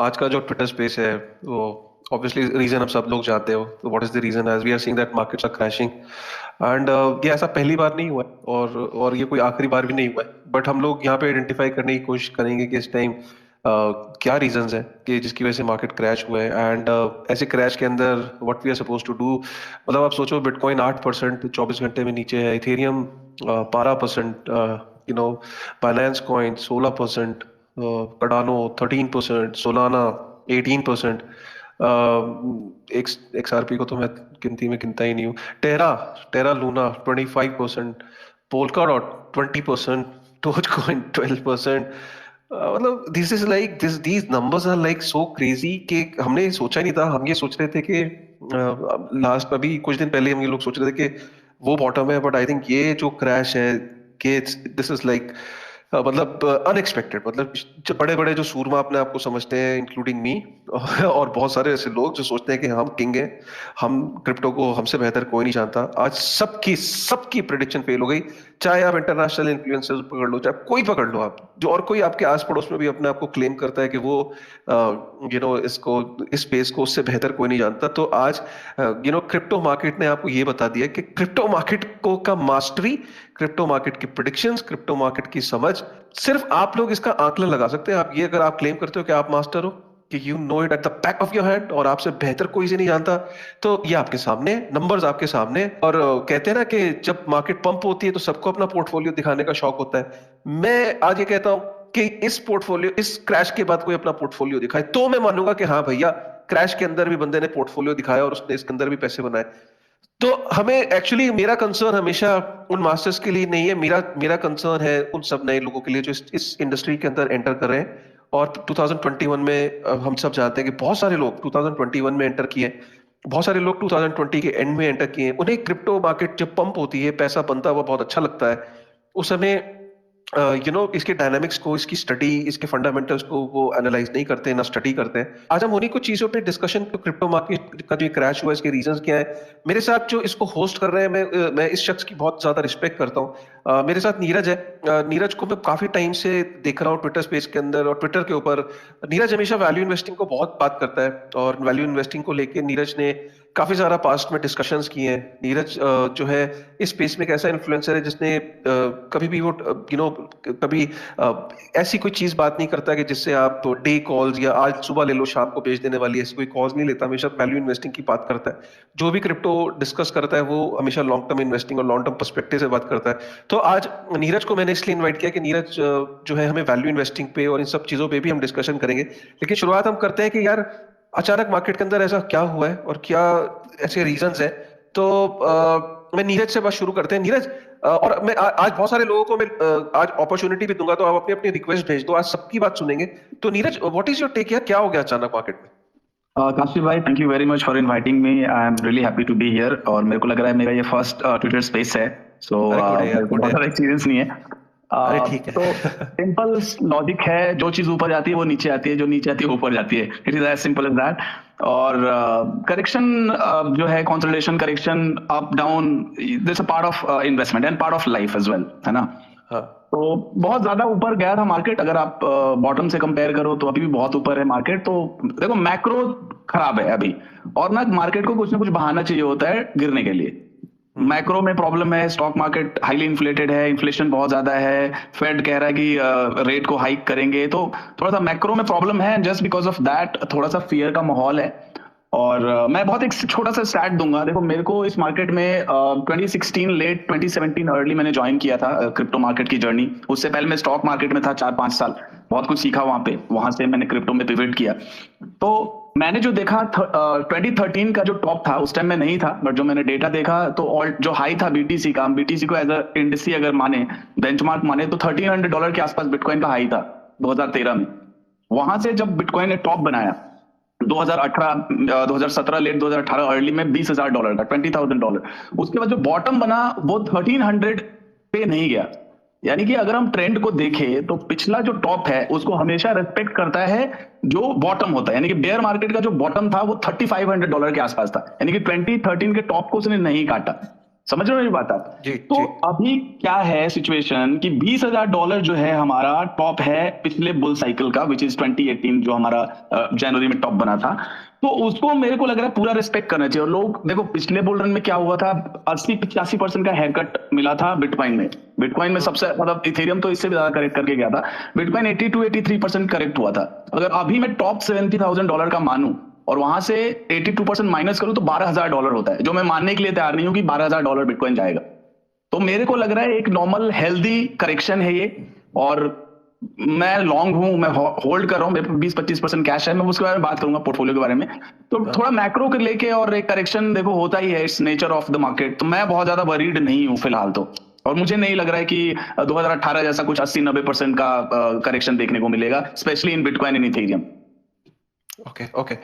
आज का जो ट्विटर स्पेस है वो ऑब्वियसली रीजन अब सब लोग जानते हो। तो what is the reason? As we are seeing that markets are crashing and ये ऐसा पहली बार नहीं हुआ है और ये कोई आखिरी बार भी नहीं हुआ है। बट हम लोग यहाँ पे आइडेंटिफाई करने की कोशिश करेंगे कि इस टाइम क्या रीजंस हैं कि जिसकी वजह से मार्केट क्रैश हुआ है एंड ऐसे क्रैश के अंदर what we are suppose to do. मतलब आप सोचो, बिटकॉइन 8% 24 घंटे में नीचे है, Ethereum 12%, you know, Binance coin 16%, Cardano 13%, Solana 18%, XRP को तो मैं गिनती में गिनता ही नहीं हूँ। Terra Terra Luna 25%, Polkadot 20%, Dogecoin 12%। मतलब this is like these numbers are like so crazy कि हमने सोचा ही नहीं था। हम ये सोच रहे थे कि लास्ट अभी कुछ दिन पहले हम ये लोग सोच रहे थे कि वो बॉटम है, बट आई थिंक ये जो क्रैश है कि दिस इज लाइक मतलब अनएक्सपेक्टेड। मतलब जो बड़े बड़े जो सूरमा अपने आप को समझते हैं, इंक्लूडिंग मी और बहुत सारे ऐसे लोग जो सोचते हैं कि हम किंग हैं, हम क्रिप्टो को हमसे बेहतर कोई नहीं जानता, आज सबकी सबकी प्रेडिक्शन फेल हो गई। चाहे आप इंटरनेशनल इन्फ्लुएंसर्स पकड़ लो, चाहे कोई पकड़ लो, आप जो और कोई आपके आस पड़ोस में भी अपने आप को क्लेम करता है कि वो इसको इस स्पेस को उससे बेहतर कोई नहीं जानता। तो आज क्रिप्टो मार्केट ने आपको ये बता दिया कि क्रिप्टो मार्केट को का मास्टरी, क्रिप्टो मार्केट की प्रिडिक्शंस, क्रिप्टो मार्केट की समझ, सिर्फ आप लोग इसका आकलन लगा सकते हैं। आप ये अगर आप क्लेम करते हो कि आप मास्टर हो, कि you know it at the back of your hand और आपसे बेहतर कोई से नहीं जानता, तो ये आपके सामने नंबर्स आपके सामने। और कहते हैं ना कि जब मार्केट पंप होती है तो सबको अपना पोर्टफोलियो दिखाने का शौक होता है। मैं आज ये कहता हूं कि इस पोर्टफोलियो, इस क्रैश के बाद कोई अपना पोर्टफोलियो दिखाए तो मैं मानूंगा कि हाँ भैया, क्रैश के अंदर भी बंदे ने पोर्टफोलियो दिखाया और उसने इसके अंदर भी पैसे बनाए। तो हमें एक्चुअली, मेरा कंसर्न हमेशा उन मास्टर्स के लिए नहीं है, मेरा मेरा कंसर्न है उन सब नए लोगों के लिए जो इस इंडस्ट्री के अंदर एंटर कर रहे हैं। और 2021 में हम सब जानते हैं कि बहुत सारे लोग 2021 में एंटर किए, बहुत सारे लोग 2020 के एंड में एंटर किए। उन्हें क्रिप्टो मार्केट जब पंप होती है, पैसा बनता है, वो बहुत अच्छा लगता है। उस समय इसके डायनामिक्स को, इसकी स्टडी, इसके फंडामेंटल्स को वो एनालाइज नहीं करते, ना स्टडी करते हैं। आज हम उन्हीं कुछ चीजों पे डिस्कशन, क्रिप्टो मार्केट का जो क्रैश हुआ, इसके रीजंस क्या है। मेरे साथ जो इसको होस्ट कर रहे हैं, मैं इस शख्स की बहुत ज्यादा रिस्पेक्ट करता हूँ। मेरे साथ नीरज है। नीरज को मैं काफी टाइम से देख रहा हूँ ट्विटर स्पेस के अंदर और ट्विटर के ऊपर। नीरज हमेशा वैल्यू इन्वेस्टिंग को बहुत बात करता है और वैल्यू इन्वेस्टिंग को लेके नीरज ने काफी सारा पास्ट में डिस्कशंस किए हैं। नीरज जो है इस स्पेस में एक ऐसा इन्फ्लुएंसर है जिसने कभी भी वो कभी ऐसी कोई चीज बात नहीं करता कि जिससे आप डे कॉल्स या आज सुबह ले लो शाम को बेच देने वाली ऐसी कोई कॉल्स नहीं लेता। हमेशा वैल्यू इन्वेस्टिंग की बात करता है। जो भी क्रिप्टो डिस्कस करता है वो हमेशा लॉन्ग टर्म इन्वेस्टिंग और लॉन्ग टर्म पर्सपेक्टिव से बात करता है। तो आज नीरज को मैंने इसलिए इन्वाइट किया कि नीरज जो है, हमें वैल्यू इन्वेस्टिंग पे और इन सब चीजों पे भी हम डिस्कशन करेंगे। लेकिन शुरुआत हम करते हैं कि यार, अचानक मार्केट के अंदर ऐसा क्या हुआ है और क्या ऐसे रीजंस है। तो मैं नीरज से बात शुरू करते हैं। नीरज, और मैं आज बहुत सारे लोगों को मैं आज अपॉर्चुनिटी भी दूंगा, तो आप अपनी अपनी रिक्वेस्ट भेज दो, आज सबकी बात सुनेंगे। तो Neeraj, what is your take यार, क्या हो गया अचानक मार्केट में? काशिफ भाई, thank you very much for inviting me. I am really happy to be here. और मेरे को लग रहा है मेरा ये फर्स्ट ट्विटर स्पेस है, सो बहुत सारा एक्सपीरियंस नहीं है। अरे ठीक है। तो सिंपल लॉजिक है, जो चीज ऊपर जाती है वो नीचे आती है, जो नीचे आती है ऊपर जाती है। It is as simple as that. और करेक्शन जो है, consolidation, correction, up down, this a part of investment and part of life as well, है ना। तो बहुत ज्यादा ऊपर गया था मार्केट। अगर आप बॉटम से कंपेयर करो तो अभी भी बहुत ऊपर है मार्केट। तो देखो, मैक्रो खराब है अभी, और ना मार्केट को कुछ ना कुछ बहाना चाहिए होता है गिरने के लिए। मैक्रो में प्रॉब्लम है, स्टॉक मार्केट हाईली इन्फ्लेटेड है, इन्फ्लेशन बहुत ज्यादा है, फेड कह रहा है कि रेट को हाइक करेंगे, तो थोड़ा सा मैक्रो में प्रॉब्लम है। जस्ट बिकॉज ऑफ दैट थोड़ा सा फियर का माहौल है। और मैं बहुत एक छोटा सा स्टैट दूंगा। देखो, मेरे को इस मार्केट में 2016 लेट 2017 अर्ली मैंने ज्वाइन किया था क्रिप्टो मार्केट की जर्नी। उससे पहले मैं स्टॉक मार्केट में था 4-5 साल, बहुत कुछ सीखा वहां पे। वहां से मैंने क्रिप्टो में पिवट किया। तो मैंने जो देखा 2013 का जो टॉप था, उस टाइम में नहीं था, बट जो मैंने डेटा देखा तो जो हाई था बीटीसी का, बीटीसी को एज अ इंडस्ट्री अगर माने, बेंचमार्क माने, तो $1300 के आसपास बिटकॉइन का हाई था 2013 में। वहां से जब बिटकॉइन ने टॉप बनाया 2017 लेट 2018 अर्ली में $20,000 था, $20,000। उसके बाद जो बॉटम बना वो 1300 पे नहीं गया। यानी कि अगर हम ट्रेंड को देखें तो पिछला जो टॉप है उसको हमेशा रेस्पेक्ट करता है जो बॉटम होता है। यानी कि बेयर मार्केट का जो बॉटम था वो $3,500 के आसपास था। यानी कि 2013 के टॉप को उसने नहीं काटा। समझ रहे हो मेरी बात आप? जी तो जी। अभी क्या है सिचुएशन कि $20,000 जो है हमारा टॉप है पिछले बुल साइकिल का, विच इज 2018, जो हमारा जनवरी में टॉप बना था। तो उसको मेरे को लग रहा है पूरा रिस्पेक्ट करना चाहिए। और लोग देखो, पिछले बुल रन में क्या हुआ था, 80-85% का हेयर कट मिला था बिटकॉइन में। बिटकॉइन में सबसे, मतलब इथेरियम तो इससे भी ज्यादा करेक्ट करके गया था, बिटकॉइन 82-83% करेक्ट हुआ था। अगर अभी मैं टॉप $70,000 का मानूं और वहां से 82% माइनस करूं तो $12,000 होता है, जो मैं मानने के लिए तैयार नहीं हूं कि $12,000 बिटकॉइन जाएगा। तो मेरे को लग रहा है एक नॉर्मल हेल्दी करेक्शन है ये। और मैं लॉन्ग हूं, मैं होल्ड कर रहा हूं, मेरे पास 20-25% कैश है। मैं उसके बारे में बात करूंगा, पोर्टफोलियो के बारे में। तो हाँ थोड़ा मैक्रो के लेके और एक करेक्शन देखो होता ही है, it's nature of the market. तो मैं बहुत ज्यादा वरीड नहीं हूं फिलहाल तो। और मुझे नहीं लग रहा है कि 2018 जैसा कुछ 80-90% का करेक्शन देखने को मिलेगा, specially in bitcoin and Ethereum. Okay okay.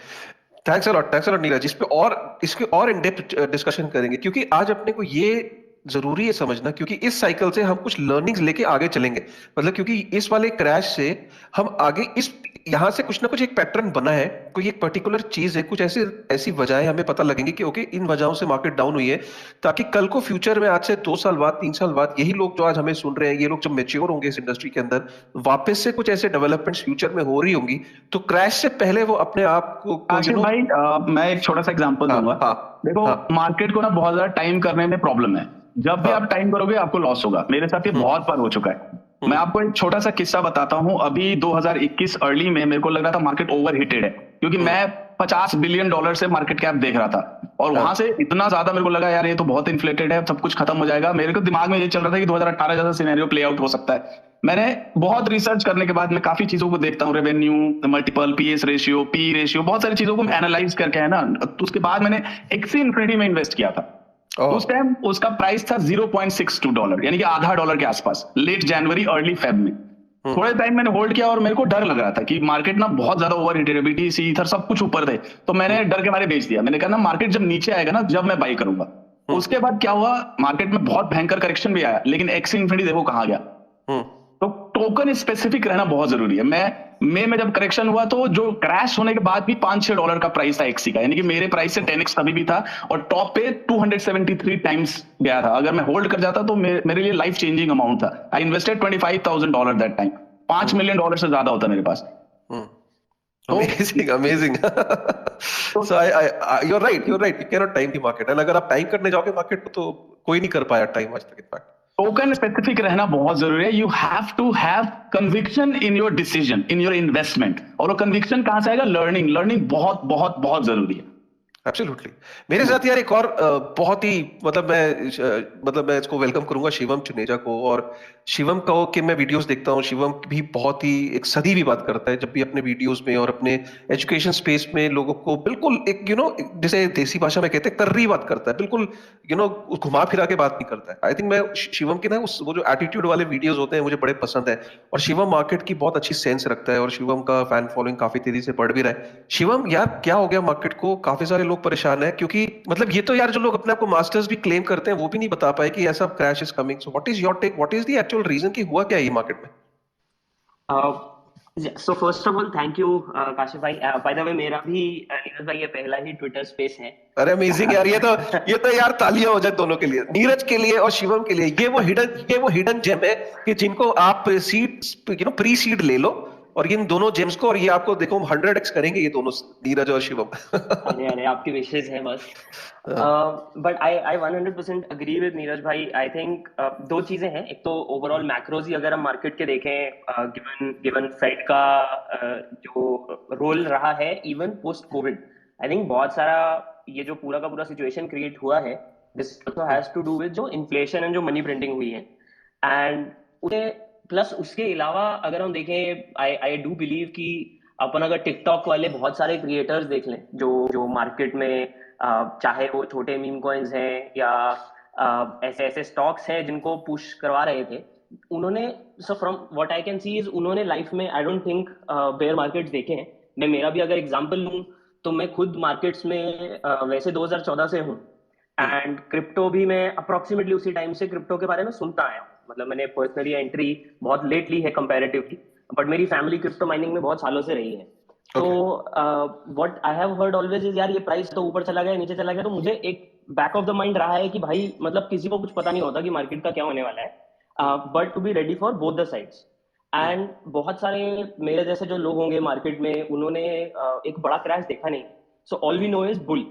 Thanks a lot Neeraj. इस पे और इसके और इन डेप्थ डिस्कशन करेंगे, क्योंकि आज अपने को ये जरूरी है समझना, क्योंकि इस साइकिल से हम कुछ लर्निंग्स लेके आगे चलेंगे। मतलब क्योंकि इस वाले क्रैश से हम आगे इस यहां से कुछ ना कुछ एक पैटर्न बना है, कोई एक पर्टिकुलर चीज है, कुछ ऐसी ऐसी वजहें हमें पता लगेंगी कि ओके इन वजहों से मार्केट डाउन हुई है, ताकि कल को फ्यूचर में आज से 2 साल बाद 3 साल बाद यही लोग जो आज हमें सुन रहे हैं, ये लोग जब मेच्योर होंगे इस इंडस्ट्री के अंदर, वापस से कुछ ऐसे डेवलपमेंट्स फ्यूचर में हो रही होंगी, तो क्रैश से पहले वो अपने आप को आशिफ भाई, मैं एक छोटा सा एग्जांपल हाँ दूंगा। हाँ देखो, हाँ मार्केट को ना बहुत ज्यादा टाइम करने में प्रॉब्लम है। जब भी हाँ। आप टाइम करोगे आपको लॉस होगा। मेरे साथ ये बहुत बार हो चुका है। मैं हम्म आपको एक छोटा सा किस्सा बताता हूँ। अभी 2021 अर्ली में मेरे को लग रहा था मार्केट ओवर हिटेड है, क्योंकि हम्म मैं $50 बिलियन से मार्केट कैप देख रहा था। और हाँ वहां से इतना ज्यादा मेरे को लगा यार ये तो बहुत इन्फ्लेटेड है, सब कुछ खत्म हो जाएगा। मेरे को दिमाग में ये चल रहा था कि 2018 जैसा सिनेरियो प्ले आउट हो सकता है। मैंने बहुत रिसर्च करने के बाद मैं काफी चीजों को देखता हूँ, revenue multiple, PS ratio, P ratio, बहुत सारी चीजों को एनालाइज करके है ना। तो उसके बाद मैंने एक्सी इन्फिनिटी में इन्वेस्ट किया था। ओह उस टाइम उसका प्राइस था $0.62, यानी कि आधा डॉलर के आसपास, लेट जनवरी अर्ली फेब में। हम्म थोड़े टाइम मैंने होल्ड किया और मेरे को डर लग रहा था कि मार्केट ना बहुत ज्यादा ओवर हिटेड है, बीटीसी इथर सब कुछ ऊपर थे। तो मैंने डर के मारे बेच दिया। मैंने कहा ना मार्केट जब नीचे आएगा ना, जब मैं बाई करूंगा। उसके बाद क्या हुआ, मार्केट में बहुत भयंकर करेक्शन भी आया, लेकिन एक्सी इन्फिनिटी देखो कहां गया। हम्म तो टोकन स्पेसिफिक रहना बहुत जरूरी है। मैं मई में जब करेक्शन हुआ तो जो क्रैश होने के बाद भी $5-6 का प्राइस था एक्सी का, यानी कि मेरे प्राइस से 10x तभी भी था। और टॉप पे 273 टाइम्स गया था। अगर मैं होल्ड कर जाता तो मेरे लिए लाइफ चेंजिंग अमाउंट था। I invested $25,000 that time. $5 million से ज्यादा होता मेरे पास। तो amazing amazing. So I you're right, you cannot time the market, and अगर आप टाइम करने जाओगे मार्केट को तो कोई नहीं कर पाया टाइम आज तक इनफैक्ट। टोकन स्पेसिफिक रहना बहुत जरूरी है। You have to have conviction in your decision, in your investment. और वो कन्विक्शन कहां से आएगा, लर्निंग। लर्निंग बहुत बहुत बहुत जरूरी है। एब्सोल्युटली। मेरे साथ यार एक और बहुत ही मतलब मैं इसको वेलकम करूंगा शिवम चुनेजा को। और शिवम को कि मैं वीडियोस देखता हूँ, शिवम भी बहुत ही एक सदी भी बात करता है जब भी अपने वीडियोस में और अपने एजुकेशन स्पेस में लोगों को बिल्कुल एक जैसे देसी भाषा में कहते हैं कर्री बात करता है, बिल्कुल घुमा फिरा के बात नहीं करता है। आई थिंक मैं शिवम के ना वो जो एटीट्यूड वाले वीडियोस होते हैं मुझे बड़े पसंद है। और शिवम मार्केट की बहुत अच्छी सेंस रखता है, और शिवम का फैन फॉलोइंग काफी तेजी से बढ़ भी रहा है। शिवम यार क्या हो गया मार्केट को, काफी सारे लोग परेशान है, क्योंकि मतलब ये तो यार जो लोग अपने आप को मास्टर्स भी क्लेम करते हैं वो भी नहीं बता पाए कि ऐसा crash is coming. So what is your take, what is the actual reason कि हुआ क्या है ये मार्केट में? So first of all thank you Kashif भाई। बाय द वे मेरा भी नीरज भाई ये पहला ही ट्विटर स्पेस है। अरे अमेजिंग यार, ये तो यार तालियां हो जाए दोनों के लिए, नीरज के लिए और शिवम के लिए। ये वो हिडन जेम है कि जिनको आप सीड प्री सीड ले लो, और इन दोनों जेम्स को, और ये आपको देखो 100x करेंगे ये दोनों, नीरज और शिवम। अरे अरे आपकी विशेष है बस। But I 100% agree with Neeraj भाई। आई थिंक दो चीजें हैं। एक तो ओवरऑल मैक्रोज ही अगर हम मार्केट के देखें, गिवन फेड का जो रोल रहा है इवन पोस्ट कोविड, आई थिंक बहुत सारा ये जो पूरा का पूरा सिचुएशन क्रिएट हुआ है, this also has to do with जो इन्फ्लेशन एंड जो मनी प्रिंटिंग हुई है। एंड उसे प्लस उसके अलावा अगर हम देखें, आई डू बिलीव कि अपन अगर टिकटॉक वाले बहुत सारे क्रिएटर्स देख लें जो जो मार्केट में चाहे वो छोटे मीम कॉइन्स हैं या ऐसे ऐसे स्टॉक्स हैं जिनको पुश करवा रहे थे, उन्होंने so from what I can see is उन्होंने लाइफ में I don't think bear markets देखे हैं। मैं मेरा भी अगर एग्जांपल लूं तो मैं खुद मार्केट्स में वैसे 2014 से हूं। एंड क्रिप्टो भी मैं अप्रोक्सीमेटली उसी टाइम से क्रिप्टो के बारे में सुनता आया हूँ। मतलब मैंने पर्सनली एंट्री बहुत लेटली है कंपैरेटिवली, बट मेरी फैमिली क्रिप्टो माइनिंग में बहुत सालों से रही है। तो what I have heard always is यार ये प्राइस तो ऊपर चला गया नीचे चला गया, तो मुझे एक बैक ऑफ द माइंड रहा है कि भाई मतलब किसी को कुछ पता नहीं होता कि मार्केट का क्या होने वाला है, but to be ready for both the sides. And बहुत सारे मेरे जैसे जो लोग होंगे मार्केट में, उन्होंने एक बड़ा क्रैश देखा नहीं, so all we know is bull.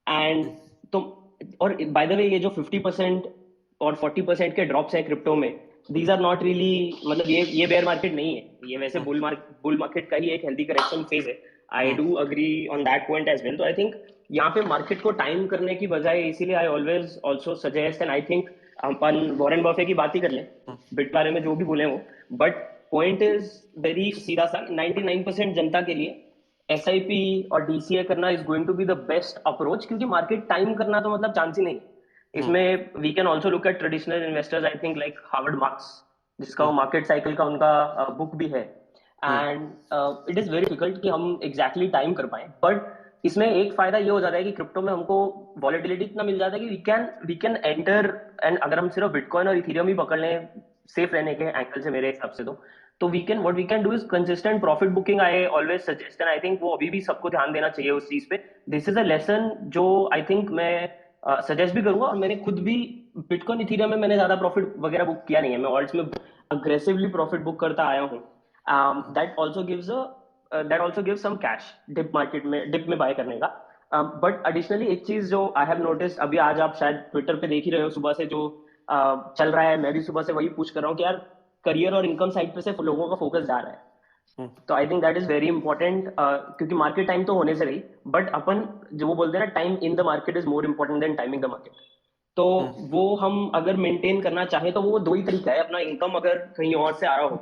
And तो और बाय द वे ये जो 50% और 40% के ड्रॉप्स हैं क्रिप्टो में, दीज आर नॉट रियली, मतलब ये बेयर मार्केट नहीं है, ये वैसे बुल मार्केट का ही एक हेल्दी करेक्शन फेज है। I do agree on that point as well. तो आई थिंक यहाँ पे मार्केट को टाइम करने की बजाय, इसीलिए I always also suggest, and I think upon Warren Buffett की बात ही कर लें बिट बारे में जो भी बोले वो, बट पॉइंट इज वेरी सीधा सा, 99% जनता के लिए SIP और DCA करना is going to be the best approach, क्योंकि मार्केट टाइम करना तो मतलब चांस ही नहीं। इसमें we can also look at traditional investors, I think like Harvard Marks, जिसका वो मार्केट साइकिल का उनका बुक भी है। And it is very difficult कि हम एग्जैक्टली टाइम कर पाए, बट इसमें एक फायदा ये हो जाता है कि क्रिप्टो में हमको वॉलेटिलिटी इतना मिल जाता है कि वी कैन एंटर, एंड अगर हम सिर्फ बिटकॉइन और इथेरियम ही पकड़ लें सेफ रहने के एंगल से मेरे हिसाब से, तो we can do is consistent profit booking. I always suggest, and I think वो अभी भी सबको ध्यान देना चाहिए उस चीज पे। दिस इज अ लेसन जो आई थिंक मैं सजेस्ट भी करूंगा, और मैंने खुद भी बिटकॉइन इथेरियम में मैंने ज्यादा प्रॉफिट वगैरह बुक किया नहीं है, मैं ऑल्ट्स में अग्रेसिवली प्रॉफिट बुक करता आया हूँ। That also gives some cash dip में बाय करने का। बट एडिशनली एक चीज जो आई हैव नोटिस, अभी आज आप शायद ट्विटर पे देख ही रहे हो, सुबह से जो चल रहा है, मैं भी सुबह से वही पूछ कर रहा हूँ कि यार करियर और इनकम साइड पे से लोगों का फोकस जा रहा है। तो I think that is very important, क्योंकि मार्केट टाइम तो होने से रही, बट अपन जो वो बोलते हैं ना, time in the market is more important than timing the market. तो वो हम अगर मेंटेन करना चाहे तो वो दो ही तरीका है। अपना इनकम अगर कहीं और से आ रहा हो,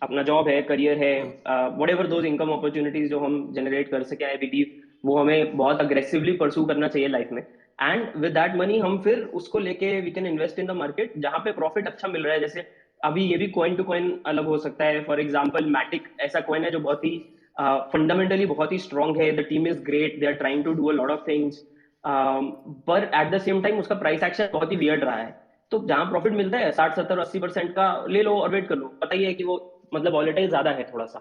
अपना जॉब है, करियर है, व्हाटएवर दोज इनकम अपॉर्चुनिटीज जो हम जनरेट कर सके, आई बिलीव वो हमें बहुत अग्रेसिवली परस्यू करना चाहिए लाइफ में। एंड विद दैट मनी हम फिर उसको लेके we can invest in the market जहां पे प्रॉफिट अच्छा मिल रहा है। जैसे अभी ये भी कॉइन टू कॉइन अलग हो सकता है। फॉर एग्जाम्पल मैटिक ऐसा कॉइन है जो बहुत ही फंडामेंटली बहुत ही स्ट्रांग है, the team is great, they are trying to do a lot of things, पर एट द सेम टाइम उसका प्राइस एक्शन बहुत ही वियर्ड रहा है। तो जहां प्रॉफिट मिलता है 60 70 80% का, ले लो और वेट कर लो, पता ही है कि वो मतलब वॉलेटाइल ज्यादा है थोड़ा सा।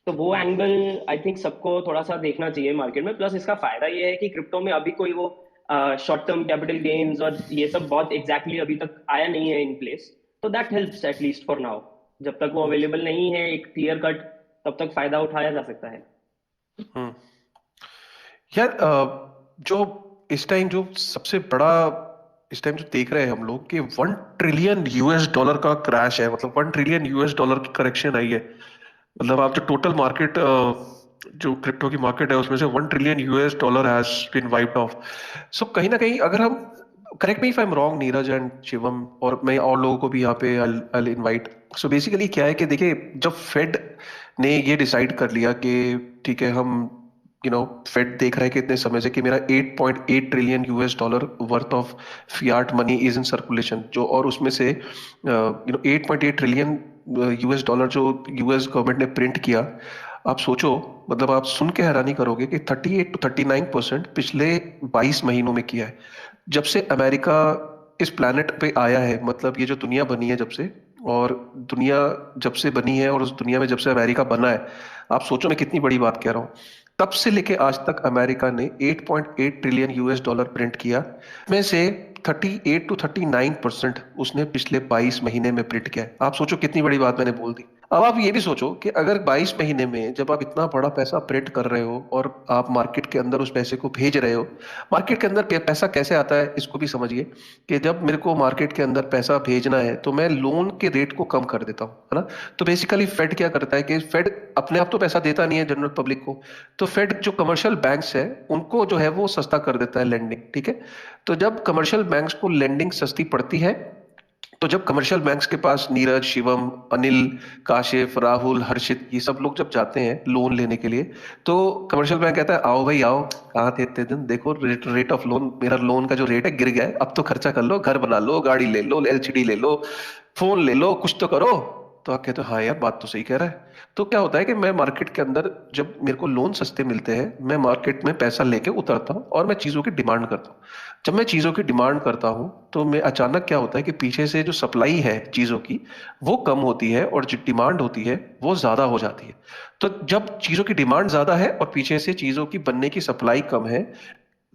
तो वो एंगल आई थिंक सबको थोड़ा सा देखना चाहिए मार्केट में। प्लस इसका फायदा ये है कि क्रिप्टो में अभी कोई वो शॉर्ट टर्म कैपिटल गेन्स और ये सब बहुत एग्जैक्टली अभी तक आया नहीं है इन प्लेस, तो that helps at least for now. जब तक वो अवेलेबल नहीं है एक क्लियर कट, तब तक फायदा उठाया जा सकता है। यार जो इस टाइम जो सबसे बड़ा इस टाइम जो देख रहे हैं हम लोग कि $1 ट्रिलियन का क्रैश है, मतलब $1 ट्रिलियन की करेक्शन आई है। मतलब आप जो टोटल मार्केट जो क्रिप्टो की मार्केट है उसमें से $1 trillion has been wiped off. So कहीं ना कहीं अगर हम, correct me if I am wrong Neeraj and Shivam, और मैं और लोगों को भी यहाँ पे आई इनवाइट। सो बेसिकली क्या है कि देखिए, जब फेड ने ये डिसाइड कर लिया कि ठीक है, हम फेड देख रहा है कि इतने समय से कि मेरा $8.8 trillion worth of Fiat money is in circulation, जो और उसमें से $8.8 ट्रिलियन जो यूएस गवर्नमेंट ने प्रिंट किया। आप सोचो, मतलब आप सुन के हैरानी करोगे कि 38 to 39% पिछले 22 महीनों में किया है। जब से अमेरिका इस प्लैनेट पे आया है, मतलब ये जो दुनिया बनी है जब से, और दुनिया जब से बनी है और उस दुनिया में जब से अमेरिका बना है, आप सोचो मैं कितनी बड़ी बात कह रहा हूँ। तब से लेके आज तक अमेरिका ने $8.8 ट्रिलियन प्रिंट किया, में से 38 to 39% उसने पिछले 22 महीने में प्रिंट किया है। आप सोचो कितनी बड़ी बात मैंने बोल दी। अब आप ये भी सोचो कि अगर 22 महीने में जब आप इतना बड़ा पैसा प्रिंट कर रहे हो और आप मार्केट के अंदर उस पैसे को भेज रहे हो, मार्केट के अंदर पैसा कैसे आता है इसको भी समझिए कि जब मेरे को मार्केट के अंदर पैसा भेजना है तो मैं लोन के रेट को कम कर देता हूँ, है ना। तो बेसिकली फेड क्या करता है कि फेड अपने आप तो पैसा देता नहीं है जनरल पब्लिक को, तो फेड जो कमर्शियल बैंक्स है उनको जो है वो सस्ता कर देता है लेंडिंग, ठीक है। तो जब कमर्शियल बैंक्स को लेंडिंग सस्ती पड़ती है, तो जब कमर्शियल बैंक्स के पास नीरज, शिवम, अनिल, काशिफ, राहुल, हर्षित, ये सब लोग जब जाते हैं लोन लेने के लिए, तो कमर्शियल बैंक कहता है आओ भाई आओ, कहाँ थे इतने दिन, देखो रेट ऑफ लोन, मेरा लोन का जो रेट है गिर गया है, अब तो खर्चा कर लो, घर बना लो, गाड़ी ले लो, LCD ले लो, फोन ले लो, कुछ तो करो। तो आप कहते हो हाँ यार बात तो सही कह रहा है। तो क्या होता है कि मैं मार्केट के अंदर जब मेरे को लोन सस्ते मिलते हैं, मैं मार्केट में पैसा लेके उतरता हूँ और मैं चीज़ों की डिमांड करता हूँ। जब मैं चीज़ों की डिमांड करता हूँ तो मैं अचानक क्या होता है कि पीछे से जो सप्लाई है चीज़ों की वो कम होती है और जो डिमांड होती है वो ज़्यादा हो जाती है। तो जब चीज़ों की डिमांड ज़्यादा है और पीछे से चीज़ों की बनने की सप्लाई कम है,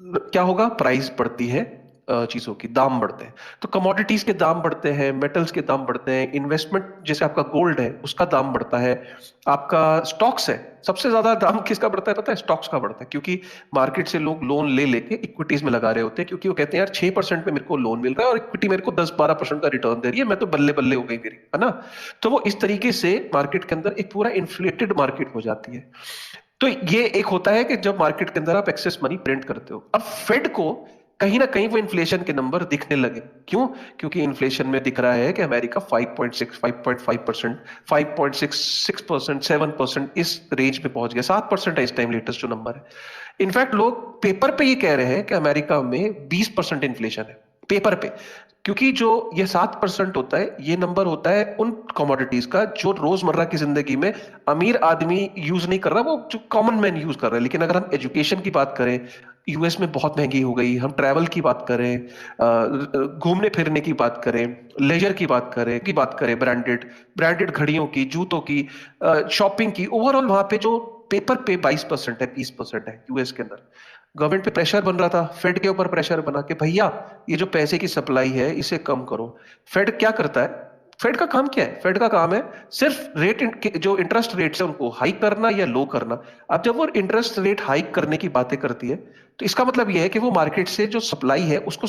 क्या होगा, प्राइस बढ़ती है, चीजों की दाम बढ़ते हैं, तो कमोडिटीज के दाम बढ़ते हैं, मेटल्स के दाम बढ़ते हैं, इन्वेस्टमेंट जैसे आपका गोल्ड है उसका दाम बढ़ता है, आपका स्टॉक्स है, सबसे ज्यादा दाम किसका बढ़ता है पता है, स्टॉक्स का बढ़ता है, क्योंकि मार्केट से लोग लोन ले लेके इक्विटीज में लगा रहे होते हैं, क्योंकि वो कहते हैं यार 6% में मेरे को लोन मिल रहा है और इक्विटी मेरे को 10-12% का रिटर्न दे रही है, मैं तो बल्ले बल्ले हो गई मेरी, है ना। तो वो इस तरीके से मार्केट के अंदर एक पूरा इन्फ्लेटेड मार्केट हो जाती है। तो ये एक होता है कि जब मार्केट के अंदर आप एक्सेस मनी प्रिंट करते हो, अब फेड को कहीं ना कहीं वो इन्फ्लेशन के नंबर दिखने लगे, क्यों, क्योंकि इन्फ्लेशन में दिख रहा है कि अमेरिका 5.6 5.5% 5.66% 7% इस रेंज में पहुंच गया, 7% है इस टाइम लेटेस्ट जो नंबर है। इनफैक्ट लोग पेपर पे ये कह रहे हैं कि अमेरिका में 20% इन्फ्लेशन है, पेपर पे, क्योंकि जो ये 7% होता है ये नंबर होता है उन कमोडिटीज का जो रोजमर्रा की जिंदगी में अमीर आदमी यूज नहीं कर रहा, वो जो कॉमन मैन यूज कर रहा है। लेकिन अगर हम एजुकेशन की बात करें, यूएस में बहुत महंगी हो गई, हम ट्रैवल की बात करें, घूमने फिरने की बात करें, लेजर की बात करें, ब्रांडेड ब्रांडेड घड़ियों की, जूतों की, शॉपिंग की, ओवरऑल वहां पे जो पेपर पे 22% है, 20% है यूएस के अंदर। गवर्नमेंट पे प्रेशर बन रहा था, फेड के ऊपर प्रेशर बना के भैया ये जो पैसे की सप्लाई है इसे कम करो। फेड क्या करता है, फेड का काम क्या है, फेड का काम है सिर्फ जो इंटरेस्ट रेट्स है उनको हाइक करना या लो करना। अब जब वो इंटरेस्ट रेट हाइक करने की बातें करती है, तो इसका मतलब यह है कि वो मार्केट से जो सप्लाई है उसको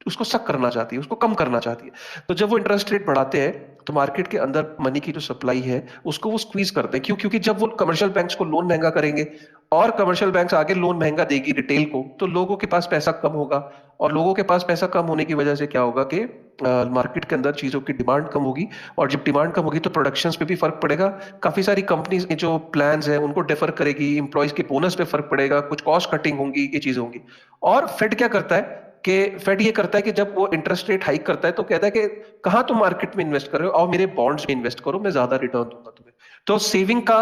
उसको सक करना चाहती है, उसको कम करना चाहती है। तो जब वो इंटरेस्ट रेट बढ़ाते हैं तो मार्केट के अंदर मनी की जो सप्लाई है उसको वो स्क्वीज करते हैं, क्यों, क्योंकि जब वो कमर्शियल बैंक्स को लोन महंगा करेंगे और कमर्शियल बैंक्स आगे लोन महंगा देगी रिटेल को, तो लोगों के पास पैसा कम होगा, और लोगों के पास पैसा कम होने की वजह से क्या होगा कि मार्केट के अंदर चीजों की डिमांड कम होगी, और जब डिमांड कम होगी तो प्रोडक्शंस पे भी फर्क पड़ेगा। काफी सारी कंपनीज के जो प्लान्स हैं उनको डिफर करेगी, इंप्लॉयज के बोनस पे फर्क पड़ेगा, कुछ कॉस्ट कटिंग होंगी, ये चीजें होंगी। और फेड क्या करता है कि फेड ये करता है कि जब वो इंटरेस्ट रेट हाइक करता है तो कहता है कि कहां तुम मार्केट में इन्वेस्ट कर रहे हो, और मेरे बॉन्ड्स में इन्वेस्ट करो, मैं ज्यादा रिटर्न दूंगा तुम्हें। तो सेविंग का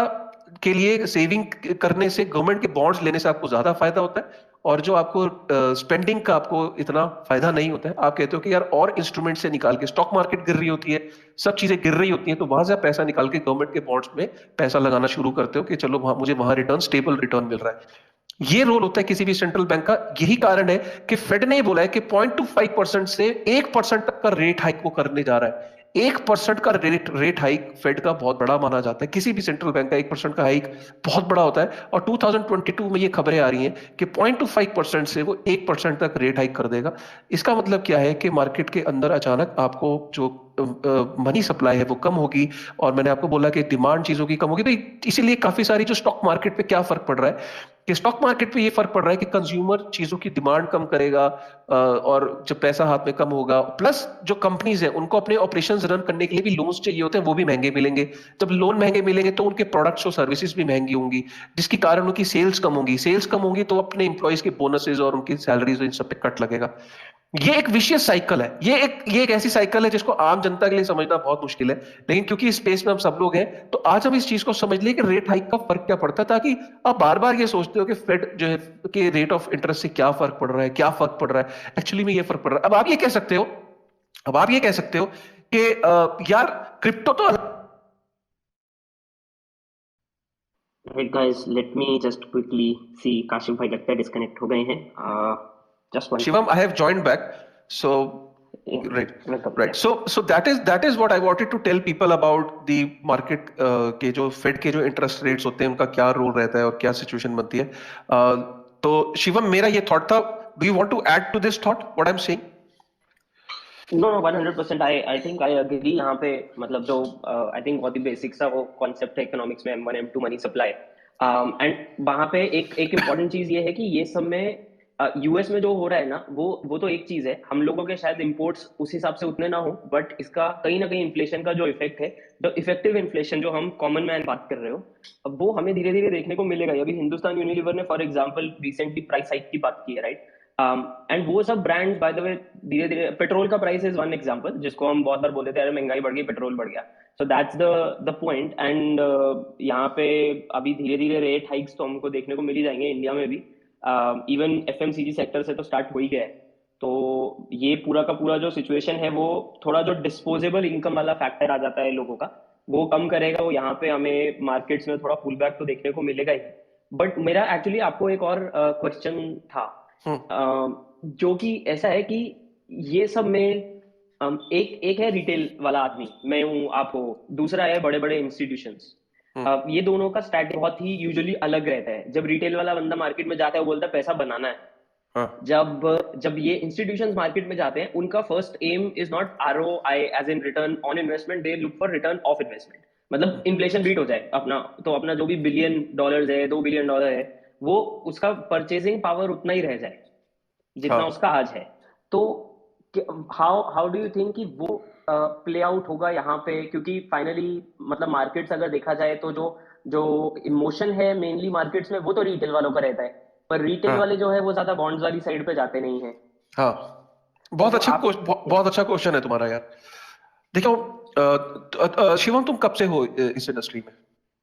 के लिए सेविंग करने से, गवर्नमेंट के बॉन्ड्स लेने से आपको ज्यादा फायदा होता है, और जो आपको स्पेंडिंग का आपको इतना फायदा नहीं होता है। आप कहते हो कि यार और इंस्ट्रूमेंट से निकाल के, स्टॉक मार्केट गिर रही होती है, सब चीजें गिर रही होती हैं, तो वहां से आप पैसा निकाल के गवर्नमेंट के बॉन्ड्स में पैसा लगाना शुरू करते हो कि चलो वहां मुझे वहां रिटर्न, स्टेबल रिटर्न मिल रहा है। ये रोल होता है किसी भी सेंट्रल बैंक का। यही कारण है कि फेड ने बोला है कि 0.25% से 1% तक का रेट हाइक वो करने जा रहा है। 1% का रेट हाइक फेड का बहुत बड़ा माना जाता है, किसी भी सेंट्रल बैंक का 1% का हाइक बहुत बड़ा होता है। और 2022 में ये खबरें आ रही हैं कि 0.25% से वो 1% तक रेट हाइक कर देगा। इसका मतलब क्या है कि मार्केट के अंदर अचानक आपको जो मनी सप्लाई है वो कम होगी, और मैंने आपको बोला कि डिमांड चीजों की कम होगी, तो इसीलिए काफी सारी जो स्टॉक मार्केट पे क्या फर्क पड़ रहा है कि स्टॉक मार्केट पे ये फर्क पड़ रहा है कि कंज्यूमर चीजों की डिमांड कम करेगा, और जब पैसा हाथ में कम होगा, प्लस जो कंपनीज हैं उनको अपने ऑपरेशंस रन करने के लिए भी लोन्स चाहिए होते हैं, वो भी महंगे मिलेंगे। जब लोन महंगे मिलेंगे तो उनके प्रोडक्ट्स और सर्विसेज भी महंगी होंगी, जिसके कारण उनकी सेल्स कम होंगी, सेल्स कम होंगी तो अपने इंप्लॉयज के बोनसेस और उनकी सैलरीज इन सब पे कट लगेगा। ये एक विशियस साइकिल है, ये एक ऐसी साइकिल है जिसको आम जनता के लिए समझना बहुत मुश्किल है, लेकिन क्योंकि इस स्पेस में हम सब लोग हैं तो आज हम इस चीज को समझ लें कि रेट हाइक का फर्क क्या पड़ता है, ताकि आप बार बार ये सोचते हो कि फेड जो है कि रेट ऑफ इंटरेस्ट से क्या फर्क पड़ रहा है, क्या फर्क पड़ रहा है, एक्चुअली में ये फर्क पड़ रहा है। अब आप ये कह सकते हो कि यार क्रिप्टो तो Right guys, let me just quickly see, Kashif भाई लगता है डिस्कनेक्ट हो गए हैं। Just one Shivam, I have joined back. So, right, welcome right. या So that is what I wanted to tell people about the market के जो Fed के जो interest rates होते हैं उनका क्या रोल रहता है और क्या सिचुएशन बनती है। तो शिवम, मेरा ये थॉट था, do you want to add to this thought what I'm saying? No no 100% I think I agree यहाँ पे। मतलब जो आई थिंक बहुत ही बेसिक सा वो कॉन्सेप्ट है इकोनॉमिक्स में, M1 M2 money supply. And वहां पे एक इम्पॉर्टेंट चीज ये है कि ये सब में यूएस में जो हो रहा है ना, वो तो एक चीज है, हम लोगों के शायद इंपोर्ट्स उस हिसाब से उतने ना हो, बट इसका कहीं ना कहीं इन्फ्लेशन का जो इफेक्ट है, जो इफेक्टिव इन्फ्लेशन जो हम कॉमन मैन बात कर रहे हो, अब वो हमें धीरे धीरे देखने को मिलेगा। अभी हिंदुस्तान यूनिलीवर ने for example recently price hike की बात की है, राइट। एंड वो सब ब्रांड्स बाय द वे धीरे धीरे, पेट्रोल का प्राइस इज वन एग्जांपल जिसको हम बहुत बार बोलते थे, अरे महंगाई बढ़ गई, पेट्रोल बढ़ गया। So that's the point. And यहाँ पे अभी धीरे धीरे रेट हाइक्स तो हमको देखने को मिल ही जाएंगे इंडिया में भी। इवन एफएमसीजी सेक्टर से तो स्टार्ट हो ही गया है। तो ये पूरा का पूरा जो सिचुएशन है वो थोड़ा जो डिस्पोजेबल इनकम वाला फैक्टर आ जाता है लोगों का, वो कम करेगा। वो यहाँ पे हमें मार्केट्स में थोड़ा पुल बैक तो देखने को मिलेगा ही। बट मेरा एक्चुअली आपको एक और क्वेश्चन था जो कि ऐसा है कि ये सब में एक है रिटेल वाला आदमी, मैं हूँ, आप हो, दूसरा है बड़े बड़े इंस्टीट्यूशंस। ये दोनों का स्ट्रैटेजी बहुत ही यूजुअली अलग रहता है। जब रिटेल वाला बंदा मार्केट में जाता है वो बोलता है पैसा बनाना है। जब जब ये इंस्टीट्यूशंस मार्केट में जाते हैं, उनका first aim is not ROI as in return on investment, they look for return of investment. मतलब इन्फ्लेशन बीट हो जाए अपना, तो अपना जो भी $1 बिलियन है, $2 बिलियन है, वो उसका परचेजिंग पावर उतना ही रह जाए जितना उसका आज है। तो हाउ डू यू थिंक कि वो प्ले आउट होगा यहाँ पे? क्योंकि फाइनली मतलब मार्केट्स अगर देखा जाए तो जो जो इमोशन है मेनली मार्केट्स में, वो तो रिटेल वालों का रहता है, पर रिटेल वाले जो है वो ज्यादा बॉन्ड्स वाली साइड पे जाते नहीं है। हाँ, बहुत अच्छा क्वेश्चन है तुम्हारा यार। देखो शिवम, तुम कब से हो इस इंडस्ट्री में?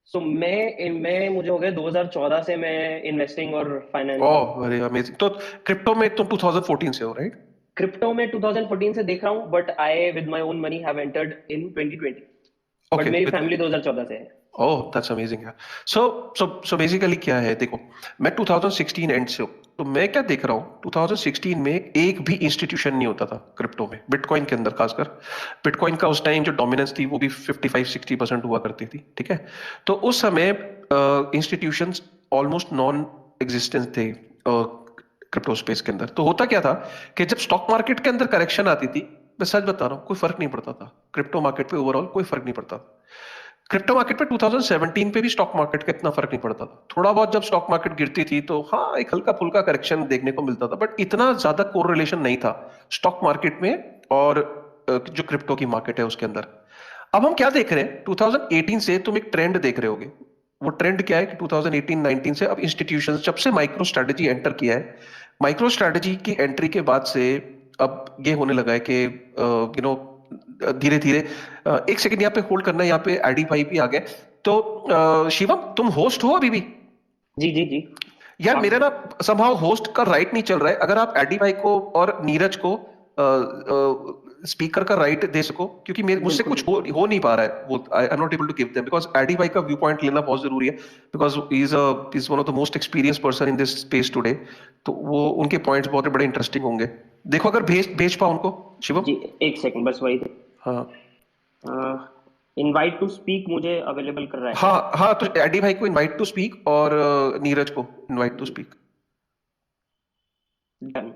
सो मैं मुझे हो गया 2014 से मैं इन्वेस्टिंग और फाइनेंस। Oh very amazing. तो क्रिप्टो में तुम 2014 से हो, राइट? क्रिप्टो में 2014 से देख रहा हूँ, but I with my own money have entered in 2020। But मेरी फैमिली 2014 से है। ओह दैट्स अमेजिंग यार। सो बेसिकली क्या है, देखो मैं 2016 एंड से हूँ, तो मैं क्या देख रहा हूँ, 2016 में एक भी इंस्टीट्यूशन नहीं होता था क्रिप्टो में, बिटकॉइन के अंदर खासकर। बिटकॉइन का उस टाइम जो डोमिनेंस थी वो भी 55-60% हुआ करती थी, ठीक है? तो उस समय इंस्टीट्यूशंस ऑलमोस्ट नॉन एग्जिस्टेंट थे क्रिप्टो स्पेस के अंदर। तो होता क्या था कि जब स्टॉक मार्केट के अंदर करेक्शन आती थी, मैं सच बता रहा हूँ, कोई फर्क नहीं पड़ता था क्रिप्टो मार्केट पे, ओवरऑल कोई फर्क नहीं पड़ता था। क्रिप्टो मार्केट पे 2017 पे भी स्टॉक मार्केट का इतना फर्क नहीं पड़ता था। थोड़ा बहुत जब स्टॉक मार्केट गिरती थी तो हाँ एक हल्का फुल्का करेक्शन देखने को मिलता था, बट इतना ज्यादा कोरिलेशन नहीं था स्टॉक मार्केट में और जो क्रिप्टो की मार्केट है उसके अंदर। अब हम क्या देख रहे हैं, 2018 से तुम एक ट्रेंड देख रहे होगे। वो ट्रेंड क्या है कि 2018-19 से अब इंस्टीट्यूशंस, जब से माइक्रो स्ट्रेटेजी एंटर किया है, माइक्रो स्ट्रेटेजी की एंट्री के बाद से अब ये होने लगा है कि धीरे धीरे, एक सेकंड यहाँ पे होल्ड करना है, यहाँ पे आईडी भाई भी आ गए। तो शिवम, तुम होस्ट हो अभी भी? जी जी जी। यार मेरा ना समहाउ होस्ट का राइट नहीं चल रहा है। अगर आप आईडी भाई को और नीरज को स्पीकर का राइट दे सको, क्योंकि मुझसे कुछ हो नहीं पा रहा है, वो I am not able to give them, because ID भाई का व्यू पॉइंट लेना बहुत जरूरी है, because he is one of the most experience person in this space today. तो वो उनके पॉइंट्स बहुत बड़े इंटरेस्टिंग होंगे। देखो अगर भेज पाओ उनको। शिवम जी एक सेकंड बस वही। हाँ, इनवाइट टू स्पीक मुझे अवेलेबल कर रहा है। हाँ, तो एडी भाई को इनवाइट टू स्पीक और नीरज को इनवाइट टू स्पीक। डन।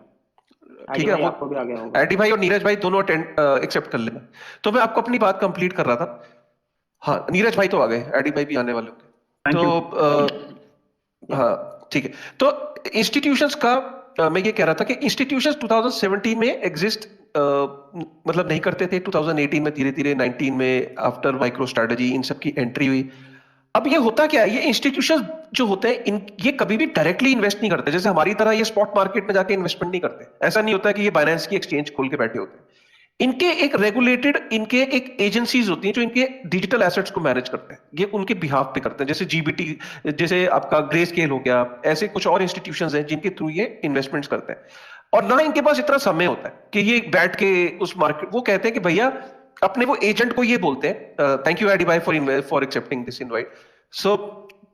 ठीक है, आपको भी आ गया होगा। एडी भाई और नीरज भाई दोनों एक्सेप्ट कर लेना। तो मैं आपको अपनी बात कंप्लीट कर रहा था। हाँ, नीरज भाई तो आ गए, एडी भाई भी आने वाले होंगे। तो हाँ ठीक है। तो इंस्टीट्यूशंस का मैं ये कह रहा था कि इंस्टीट्यूशंस 2017 में एग्जिस्ट मतलब नहीं करते थे। 2018 में धीरे धीरे, 19 में आफ्टर माइक्रो स्ट्रेटजी इन सब की एंट्री हुई। अब ये होता क्या है, ये इंस्टीट्यूशंस जो होते हैं ये कभी भी डायरेक्टली इन्वेस्ट नहीं करते, जैसे हमारी तरह ये स्पॉट मार्केट में जाके इन्वेस्टमेंट नहीं करते। ऐसा नहीं होता कि ये बाइनेंस की एक्सचेंज खोल के बैठे होते हैं। इनके एक रेगुलेटेड, इनके एक एजेंसीज होती हैं जो इनके डिजिटल एसेट्स को मैनेज करते हैं, ये उनके बिहाफ पे करते हैं। जैसे जीबीटी, जैसे आपका ग्रे स्केल हो गया, ऐसे कुछ और इंस्टीट्यूशंस हैं जिनके थ्रू ये इन्वेस्टमेंट्स करते हैं। और ना इनके पास इतना समय होता है कि ये बैठ के उस मार्केट, वो कहते हैं कि भैया अपने वो एजेंट को ये बोलते हैं, थैंक यू एडी भाई फॉर एक्सेप्टिंग दिस इनवाइट। सो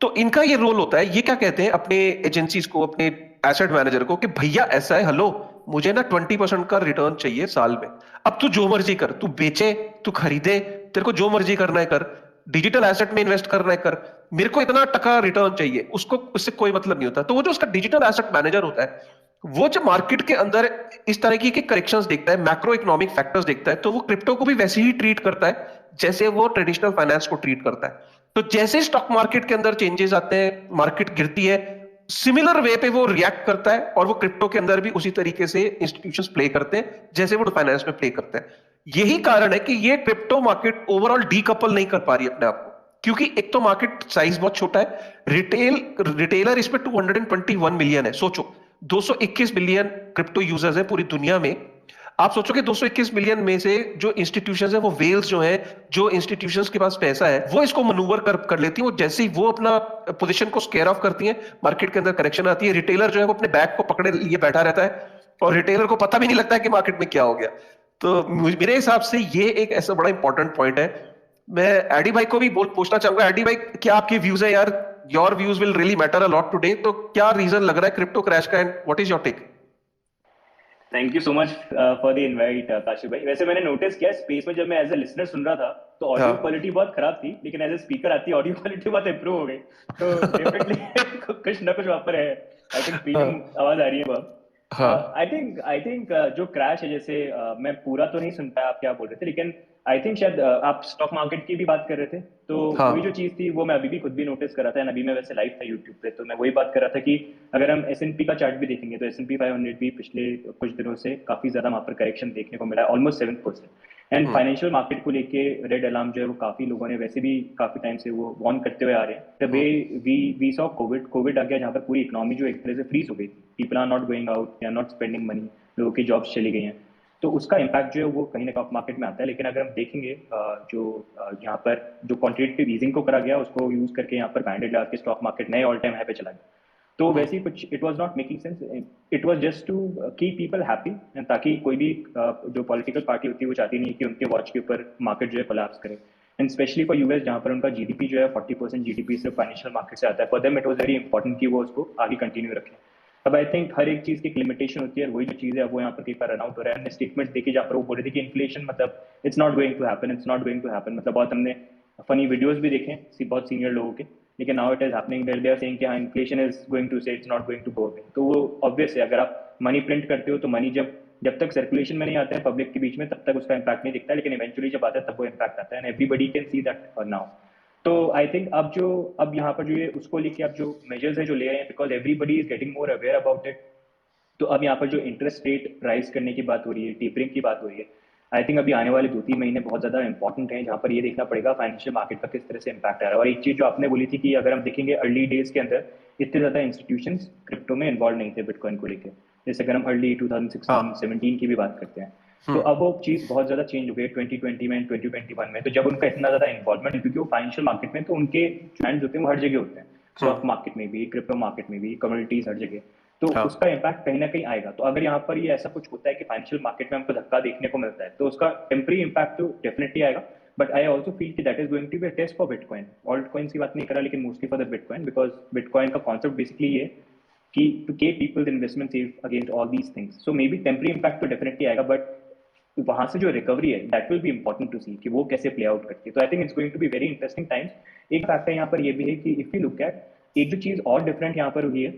तो इनका ये रोल होता है, ये क्या कहते हैं अपने एजेंसीज को, अपने एसेट मैनेजर को, कि भैया ऐसा है, हेलो मुझे ना 20% का रिटर्न चाहिए साल में। अब तू जो मर्जी कर, तू बेचे, तू खरीदे, तेरे को जो मर्जी करना है कर, डिजिटल एसेट में इन्वेस्ट करना है कर, मेरे को इतना टका रिटर्न चाहिए। उसको उससे कोई मतलब नहीं होता। तो वो जो उसका डिजिटल एसेट मैनेजर होता है, वो जब मार्केट के अंदर इस तरह की करेक्शंस देखता है, मैक्रो इकोनॉमिक फैक्टर्स देखता है, तो वो क्रिप्टो को भी वैसे ही ट्रीट करता है जैसे वो ट्रेडिशनल फाइनेंस को ट्रीट करता है। तो जैसे स्टॉक मार्केट के अंदर चेंजेस आते हैं, मार्केट गिरती है, सिमिलर वे पे वो रिएक्ट करता है, और वो क्रिप्टो के अंदर भी उसी तरीके से इंस्टीट्यूशंस प्ले करते हैं जैसे वो फाइनेंस में प्ले करते हैं। यही कारण है कि ये क्रिप्टो मार्केट ओवरऑल डीकपल नहीं कर पा रही अपने आप को, क्योंकि एक तो मार्केट साइज बहुत छोटा है। रिटेलर इसमें 221 मिलियन है। सोचो 221 मिलियन क्रिप्टो यूजर्स है पूरी दुनिया में। आप सोचो कि 221 मिलियन में से जो इंस्टीट्यूशंस है, वो वेल्स जो है, जो इंस्टीट्यूशंस के पास पैसा है, वो इसको मनूवर कर लेती है। वो जैसे ही वो अपना पोजीशन को स्केयर ऑफ करती है, मार्केट के अंदर करेक्शन आती है, रिटेलर जो है वो अपने बैग को पकड़े लिए बैठा रहता है, और रिटेलर को पता भी नहीं लगता है कि मार्केट में क्या हो गया। तो मेरे हिसाब से ये एक ऐसा बड़ा इंपॉर्टेंट पॉइंट है। मैं एडी भाई को भी पूछना चाहूंगा, एडी भाई क्या आपके व्यूज है यार? Your views will really matter a lot today. तो क्या रीजन लग रहा है क्रिप्टो क्रैश का, and what is your take? Thank you so much for the invite Kashif भाई। वैसे मैंने नोटिस किया स्पेस में, जब मैं एज अ लिसनर सुन रहा था तो ऑडियो हाँ क्वालिटी बहुत खराब थी, लेकिन एज अ स्पीकर आती ऑडियो क्वालिटी बहुत इंप्रूव हो गई। तो डेफिनेटली कुछ ना कुछ वहाँ पर है। आई थिंक प्रीमियम हाँ आवाज आ रही है बहुत। हाँ आई थिंक जो क्रैश है, जैसे मैं पूरा तो नहीं सुन पाया आप क्या बोल रहे थे, लेकिन आई थिंक शायद आप स्टॉक मार्केट की भी बात कर रहे थे। तो वही जो हाँ चीज थी वो मैं अभी भी खुद भी नोटिस कर रहा था, एंड अभी मैं वैसे लाइव था यूट्यूब पे, तो मैं वही बात कर रहा था कि अगर हम S&P का चार्ट भी देखेंगे तो S&P 500 भी पिछले कुछ दिनों से काफी ज्यादा वहां पर करेक्शन देखने को मिला है, almost 7%। And hmm financial market को लेके रेड अलार्म जो है वो काफी लोगों ने वैसे भी काफी टाइम से वो वॉर्न करते हुए आ रहे हैं। The way hmm we saw Covid आ गया, जहाँ पर पूरी इकोनॉमी जो एक तरह से फ्रीज हो गई, people are not going out, they are not spending money, लोगों की जॉब्स चली गई हैं। तो उसका इम्पैक्ट जो है वो कहीं ना कहीं मार्केट में आता है। लेकिन अगर हम देखेंगे यहाँ पर जो क्वांटिटेटिव ईजिंग को करा गया उसको यूज करके यहाँ पर बैंडेड लगा के स्टॉक मार्केट नए ऑल टाइम हाई पे चला गया। तो वैसे ही कुछ it was not making sense, it was just to keep people happy, ताकि कोई भी जो पॉलिटिकल पार्टी होती है वो चाहती नहीं कि उनके वॉच के ऊपर मार्केट जो है कोलैप्स करे। एंड स्पेशली फॉर यूएस, जहाँ पर उनका जीडीपी जो है 40% जीडीपी सिर्फ फाइनेंशियल मार्केट से आता है, for them it was very important कि वो उसको आगे कंटिन्यू रखें। अब आई थिंक हर एक चीज की एक लिमिटेशन होती है, वही जो चीज है वो यहाँ पर कई बार रन आउट हो रहा है। स्टेटमेंट देखिए जहाँ पर वो बोल रहे थे कि इन्फ्लेशन मतलब it's not going to happen, it's not going to happen, मतलब बहुत हमने फनी वीडियोस भी देखे बहुत सीनियर लोगों के, लेकिन now it is happening where they are saying कि हाँ inflation is going to say it's not going to go away. तो वो ऑब्वियस है, अगर आप मनी प्रिंट करते हो तो मनी जब जब तक सर्कुलेशन में नहीं आता है पब्लिक के बीच में तब तक उसका इम्पैक्ट नहीं दिखता, लेकिन इवेंचुअली जब आता है तब वो इम्पैक्ट आता है, and everybody can see that now. तो आई थिंक अब यहाँ पर जो ये उसको लेके अब जो मेजर्स है जो ले रहे हैं, because everybody is getting more aware about it. तो अब यहाँ पर जो इंटरेस्ट रेट राइज करने की बात हो रही है, टेपरिंग की बात हो रही है, आई थिंक अभी आने वाले 2-3 महीने बहुत ज़्यादा इंपॉर्टेंट है, जहाँ पर ये देखना पड़ेगा फाइनेंशियल मार्केट का किस तरह से इम्पैक्ट आ रहा है। और एक चीज़ जो आपने बोली थी कि अगर हम देखेंगे अर्ली डेज के अंदर इतने ज़्यादा इंस्टीट्यूशन क्रिप्टो में इन्वॉल्व नहीं थे बिटकॉइन को लेकर, जैसे अगर हम अर्ली 2016-17 की भी बात करते हैं, तो हम्म अब वो चीज़ बहुत ज़्यादा चेंज हो गई 2020 में, 2021 में। तो जब उनका इतना ज़्यादा इन्वॉल्वमेंट, क्योंकि वो फाइनेंशियल मार्केट में, तो उनके हैंड्स होते हैं वो हर जगह होते हैं, स्टॉक मार्केट में भी, क्रिप्टो मार्केट में भी, कम्युनिटीज हर जगह। तो हाँ उसका इम्पैक्ट कहीं ना कहीं आएगा। तो अगर यहाँ पर ये ऐसा कुछ होता है कि फाइनेंशियल मार्केट में हमको धक्का देखने को मिलता है, तो उसका टेम्पररी इम्पैक्ट तो डेफिनेटली आएगा। बट आई ऑल्सो फील कि that is going to be a test for bitcoin. Altcoins की बात नहीं करा, लेकिन mostly for the bitcoin, because bitcoin का कॉन्सेप्ट बेसिकली ये कि to keep people's investment safe against all these things. So maybe temporary impact तो definitely आएगा, बट वहां से जो रिकवरी है that will be important to सी कि वो कैसे प्ले आउट करती है। तो I think it's going to be very interesting times. एक फैक्टर यहाँ पर ये भी है कि इफ यू लुक एट, एक जो चीज और डिफरेंट यहाँ पर हुई है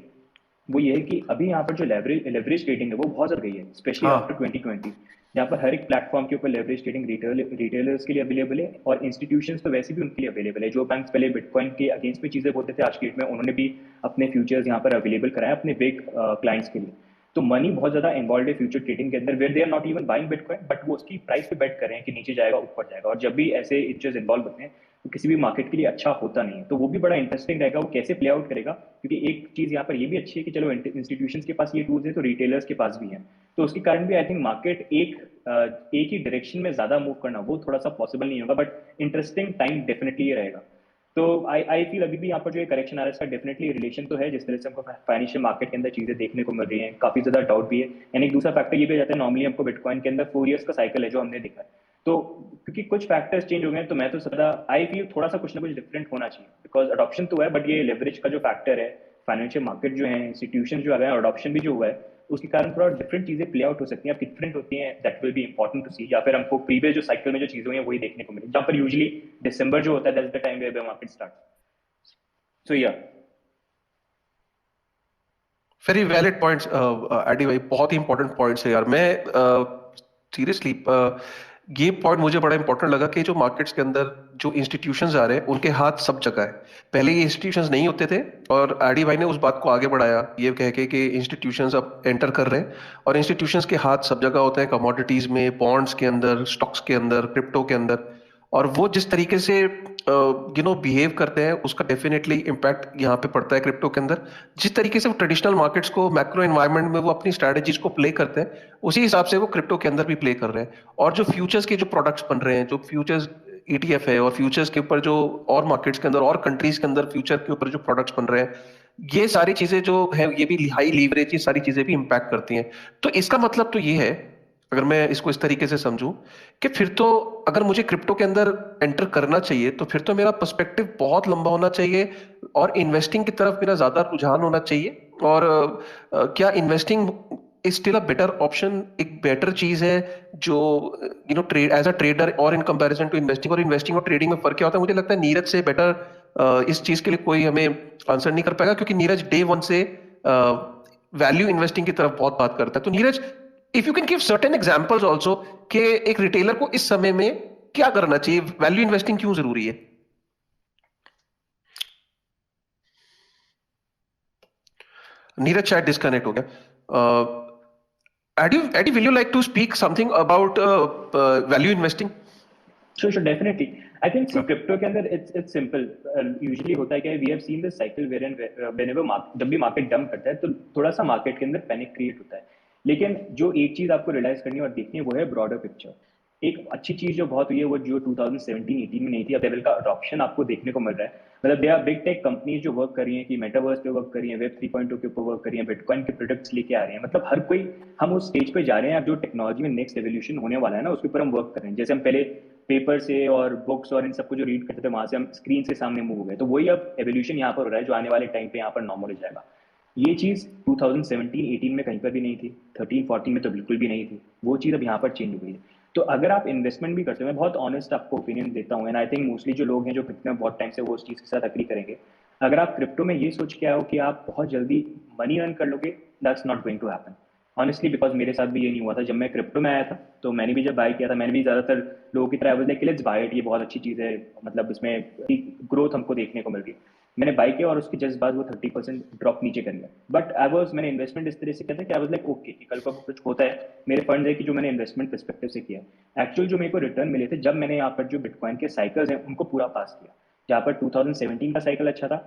वो ये है कि अभी यहाँ पर जो लेवरेज ट्रेडिंग है वो बहुत ज्यादा गई है, स्पेशली आफ्टर हाँ 2020, जहाँ पर हर एक प्लेटफॉर्म के ऊपर लेवरेज ट्रेडिंग रिटेलर्स के लिए अवेलेबल है, और इंस्टीट्यूशंस तो वैसे भी उनके लिए अवेलेबल है। जो बैंक्स पहले बिटकॉइन के अगेंस्ट में चीजें बोलते थे, आज की डेट में उन्होंने भी अपने फ्यूचर्स यहाँ पर अवेलेबल कराए अपने बिग क्लाइंट्स के लिए। तो मनी बहुत ज्यादा इन्वॉल्व है फ्यूचर ट्रेडिंग के अंदर, where they are not even buying bitcoin, but वो उसकी प्राइस पे बेट कर रहे हैं कि नीचे जाएगा ऊपर जाएगा। और जब भी ऐसे इंटरेस्ट इन्वॉल्व होते हैं तो किसी भी मार्केट के लिए अच्छा होता नहीं है। तो वो भी बड़ा इंटरेस्टिंग रहेगा वो कैसे प्ले आउट करेगा, क्योंकि एक चीज यहाँ पर ये भी अच्छी है कि चलो इंस्टीट्यूशंस के पास ये टूल्स है तो रिटेलर्स के पास भी है, तो उसके कारण भी आई थिंक मार्केट एक ही डायरेक्शन में ज्यादा मूव करना वो थोड़ा सा पॉसिबल नहीं होगा, बट इंटरेस्टिंग टाइम डेफिनेटली रहेगा। तो आई फील अभी भी यहाँ पर जो करेक्शन आ रहा है इसका डेफिनेटली रिलेशन तो है, जिस तरह से हमको फाइनेंशियल मार्केट के अंदर चीजें देखने को मिल रही हैं, काफी ज्यादा डाउट भी है। एंड एक दूसरा फैक्टर ये भी आ जाता है, नॉर्मली हमको बिटकॉइन के अंदर 4 इयर्स का साइकिल है जो हमने देखा है। तो क्योंकि कुछ फैक्टर्स चेंज हो गए हैं, तो मैं तो सदा आई फील थोड़ा सा कुछ ना कुछ डिफरेंट होना चाहिए, बिकॉज अडॉप्शन तो है, बट ये लेवरेज का जो फैक्टर है, फाइनेंशियल मार्केट जो है, इंस्टीट्यूशन जो आ गए, अडॉप्शन भी जो हुआ है, उसके कारण थोड़ा डिफरेंट चीजें प्ले आउट हो सकती हैं। अब डिफरेंट होती हैं that will be important to see, या फिर हमको प्रीवियस जो साइकिल में जो चीजें हुई हैं वही देखने को मिले, जहाँ पर यूजुअली दिसंबर जो होता है that's the time where the market start. So yeah very valid points AD भाई, बहुत ही इंपॉर्टेंट पॉइंट्स है यार। मैं सीरियसली ये पॉइंट मुझे बड़ा इंपॉर्टेंट लगा कि जो मार्केट्स के अंदर जो इंस्टीट्यूशंस आ रहे हैं उनके हाथ सब जगह है। पहले ये इंस्टीट्यूशंस नहीं होते थे, और एडी भाई ने उस बात को आगे बढ़ाया ये कह के कि इंस्टीट्यूशंस अब एंटर कर रहे हैं, और इंस्टीट्यूशंस के हाथ सब जगह होते हैं, कमोडिटीज में, बॉन्ड्स के अंदर, स्टॉक्स के अंदर, क्रिप्टो के अंदर। और वो जिस तरीके से बिहेव करते हैं उसका डेफिनेटली इम्पैक्ट यहाँ पे पड़ता है क्रिप्टो के अंदर। जिस तरीके से वो ट्रेडिशनल मार्केट्स को मैक्रो एनवायरनमेंट में वो अपनी स्ट्रैटेजीज को प्ले करते हैं, उसी हिसाब से वो क्रिप्टो के अंदर भी प्ले कर रहे हैं। और जो फ्यूचर्स के जो प्रोडक्ट्स बन रहे हैं, जो फ्यूचर्स ETF है, और फ्यूचर्स के ऊपर जो और मार्केट्स के अंदर और कंट्रीज के अंदर फ्यूचर के ऊपर जो प्रोडक्ट्स बन रहे हैं, ये सारी चीजें जो है ये भी हाई लीवरेज, ये सारी चीजें भी इम्पैक्ट करती हैं। तो इसका मतलब तो ये है, अगर मैं इसको इस तरीके से समझूं, कि फिर तो अगर मुझे क्रिप्टो के अंदर एंटर करना चाहिए तो फिर तो मेरा पर्सपेक्टिव बहुत लंबा होना चाहिए, और इन्वेस्टिंग की तरफ मेरा ज्यादा रुझान होना चाहिए। और क्या investing is still a better option, एक बेटर चीज है जो ट्रेड एज अ ट्रेडर और इन कंपैरिजन टू इन्वेस्टिंग, और इन्वेस्टिंग और ट्रेडिंग में फर्क क्या होता है? मुझे लगता है नीरज से बेटर इस चीज के लिए कोई हमें आंसर नहीं कर पाएगा, क्योंकि नीरज डे वन से वैल्यू इन्वेस्टिंग की तरफ बहुत बात करता है। तो Neeraj, if you can give certain examples also कि एक रिटेलर को इस समय में क्या करना चाहिए, वैल्यू इन्वेस्टिंग क्यों जरूरी है? नीरज शायद डिस्कनेक्ट हो गया। Eddie, will you like to speak something about value investing? Sure, definitely. I think so crypto के अंदर it's simple. Usually होता है कि we have seen this cycle wherein whenever जब भी market dump करता है तो थोड़ा सा market के अंदर panic create होता है, लेकिन जो एक चीज आपको realize करनी है और देखनी है वो है broader picture. एक अच्छी चीज जो बहुत हुई है वो जो 2017-18 में नहीं थी, अब लेवल का अडॉप्शन आपको देखने को मिल रहा है। मतलब they are big tech companies जो वर्क कर रही हैं कि मेटावर्स पे वर्क कर रही हैं, वेब 3.2 के ऊपर वर्क कर रही हैं, बिटकॉइन के प्रोडक्ट्स लेके आ रहे हैं। मतलब हर कोई, हम उस स्टेज पे जा रहे हैं अब जो टेक्नोलॉजी में नेक्स्ट एवोल्यूशन होने वाला है ना, उसके ऊपर हम वर्क कर रहे हैं। जैसे हम पहले पेपर से और बुक्स और इन सबको जो रीड करते थे वहां से हम स्क्रीन से सामने मूव हो गए, तो वही अब एवोल्यूशन यहाँ पर हो रहा है जो आने वाले टाइम पे यहाँ पर नॉर्मल हो जाएगा। ये चीज 2017-18 में कहीं पर भी नहीं थी, 13-14 में तो बिल्कुल भी नहीं थी, वो चीज अब यहाँ पर चेंज हो गई है। तो अगर आप इन्वेस्टमेंट भी करते हो, मैं बहुत ऑनेस्ट आपको ओपिनियन देता हूँ, एंड आई थिंक मोस्टली जो लोग हैं जो क्रिप्टो में बहुत टाइम से वो उस चीज़ के साथ अग्री करेंगे। अगर आप क्रिप्टो में ये सोच के आओ कि आप बहुत जल्दी मनी अर्न कर लोगे, that's not going to happen honestly, because मेरे साथ भी ये नहीं हुआ था। जब मैं क्रिप्टो में आया था तो मैंने भी जब बाय किया था, मैंने भी ज़्यादातर लोगों की तरह I was like let's buy it, ये बहुत अच्छी चीज़ है, मतलब इसमें ग्रोथ हमको देखने को मिल रही है। मैंने बाय किया और उसके जस्ट बाद वो 30% ड्रॉप नीचे कर लिया। बट मैंने इन्वेस्टमेंट इस तरह से किया था कि आई वाज लाइक ओके कि कल को कुछ होता है, मेरे फंड है कि जो मैंने इन्वेस्टमेंट परस्पेक्टिव से किया। एक्चुअल जो मेरे को रिटर्न मिले थे जब मैंने यहाँ पर जो बिटकॉइन के साइकिल्स हैं उनको पूरा पास किया। जहाँ पर 2017 का साइकिल अच्छा था,